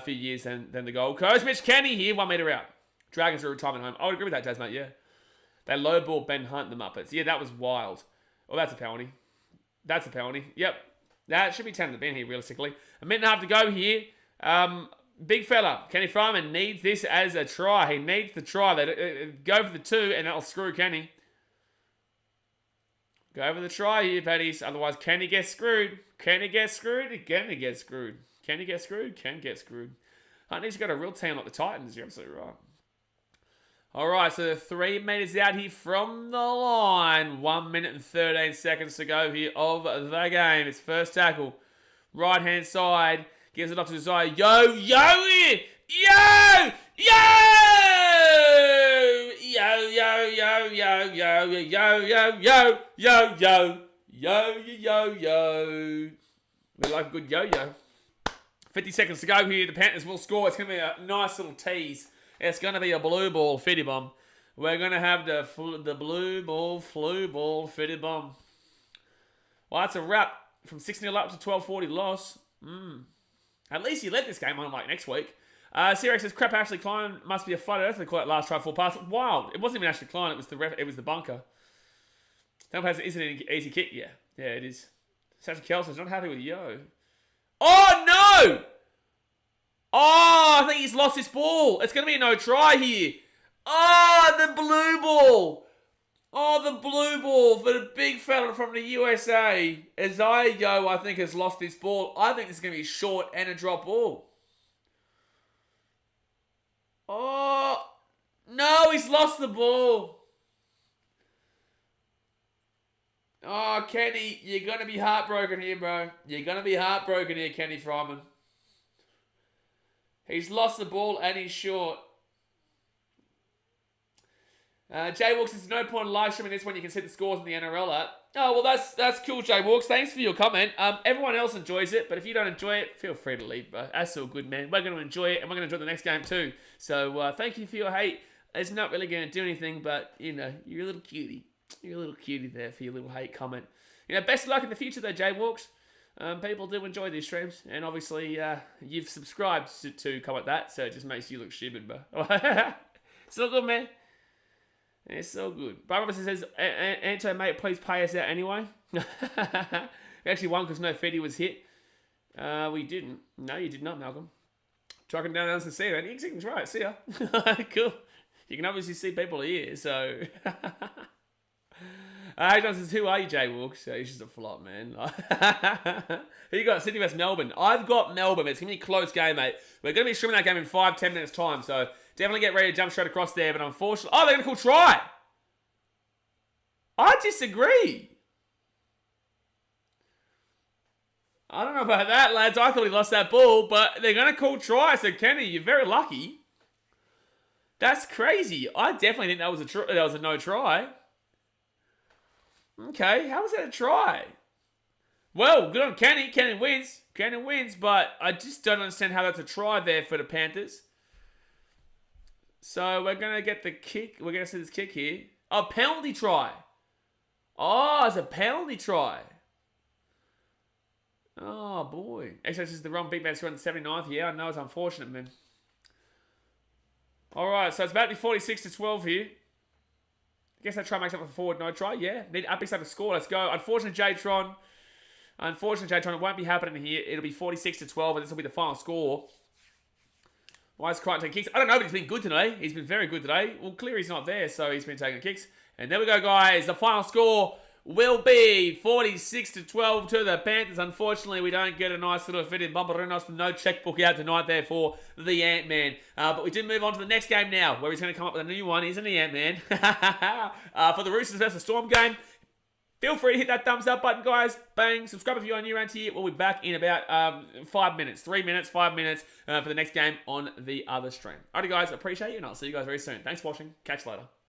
few years than the Gold Coast. Mitch Kenny here, 1 metre out. Dragons are a retirement home. I would agree with that, Jazz, mate, yeah. They lowball Ben Hunt, the Muppets. Yeah, that was wild. Well, that's a penalty. That's a penalty. Yep. That should be 10 in the bin here, realistically. A minute and a half to go here. Big fella, Kenny Fryman needs this as a try. He needs the try. They go for the 2, and that'll screw Kenny. Go for the try here, Paddies. Otherwise, Kenny gets screwed. Kenny gets screwed. Kenny gets screwed. Kenny gets screwed. Ken gets screwed. Hunt's got a real team like the Titans. You're absolutely right. All right, so 3 metres out here from the line. 1 minute and 13 seconds to go here of the game. It's first tackle. Right-hand side. Gives it off to Zaya. Yo! Yo! Yo! Yo! Yo, yo, yo, yo, yo, yo, yo, yo, yo, yo, yo, yo, yo. We like a good yo-yo. 50 seconds to go here. The Panthers will score. It's going to be a nice little tease. It's going to be a blue ball fitty bomb. We're going to have the blue ball, flu ball, fitty bomb. Well, that's a wrap. From 6-0 up to 12-40 loss. At least you led this game on like next week. Sirius says, crap, Ashley Klein must be a flat earth. They call it last try full pass. Wild. It wasn't even Ashley Klein. It was the bunker. Don't pass. Is it an easy kick? Yeah. Yeah, it is. Sasha Kelsey's not happy with Yo. Oh, no! Oh, I think he's lost his ball. It's going to be a no try here. Oh, the blue ball. Oh, the blue ball for the big fella from the USA. Isaiah Yo, I think, has lost his ball. I think this is going to be short and a drop ball. Oh, no, he's lost the ball. Oh, Kenny, you're going to be heartbroken here, bro. You're going to be heartbroken here, Kenny Fryman. He's lost the ball and he's short. Jay Walks says, no point in live streaming this when you can see the scores in the NRL app. Oh, well, that's cool, Jay Walks. Thanks for your comment. Everyone else enjoys it, but if you don't enjoy it, feel free to leave, bro. That's all good, man. We're going to enjoy it, and we're going to enjoy the next game too. So thank you for your hate. It's not really going to do anything, but, you know, you're a little cutie. You're a little cutie there for your little hate comment. You know, best of luck in the future, though, Jay Walks. People do enjoy these streams, and obviously you've subscribed to comment that, so it just makes you look stupid, bro. It's all good, man. It's so good. Bob Robertson says, Anto, mate, please pay us out anyway. We actually won because no Fetty was hit. We didn't. No, you did not, Malcolm. Trucking down to see it. You can try it. See ya. Cool. You can obviously see people here, so... John says, who are you, Jay Walks? He's just a flop, man. Who you got? Sydney vs Melbourne. I've got Melbourne. It's going to be a close game, mate. We're going to be streaming that game in 5-10 minutes time, so definitely get ready to jump straight across there, but unfortunately... Oh, they're going to call try! I disagree. I don't know about that, lads. I thought he lost that ball, but they're going to call try, so Kenny, you're very lucky. That's crazy. I definitely think that was a no try. Okay, how was that a try? Well, good on Kenny. Kenny wins. Kenny wins, but I just don't understand how that's a try there for the Panthers. So we're going to get the kick. We're going to see this kick here. Oh, penalty try. Oh, it's a penalty try. Oh, boy. Actually, this is the wrong big man score in the 79th. Yeah, I know it's unfortunate, man. All right, so it's about to be 46-12 here. I guess that try makes up for forward no try. Yeah, need Uppies to score. Let's go. Unfortunately, Jatron, it won't be happening here. It'll be 46-12, and this will be the final score. Why is Crichton taking kicks? I don't know, but he's been good today. He's been very good today. Well, clearly he's not there, so he's been taking kicks. And there we go, guys. The final score will be 46-12 to the Panthers. Unfortunately, we don't get a nice little fitted Bumperinos with no checkbook out tonight there for the Ant-Man. But we do move on to the next game now, where he's going to come up with a new one, isn't he, Ant-Man? For the Roosters versus Storm game, feel free to hit that thumbs up button, guys. Bang. Subscribe if you're new around here. We'll be back in about 5 minutes. 3 minutes, 5 minutes for the next game on the other stream. Alrighty, guys. Appreciate you, and I'll see you guys very soon. Thanks for watching. Catch you later.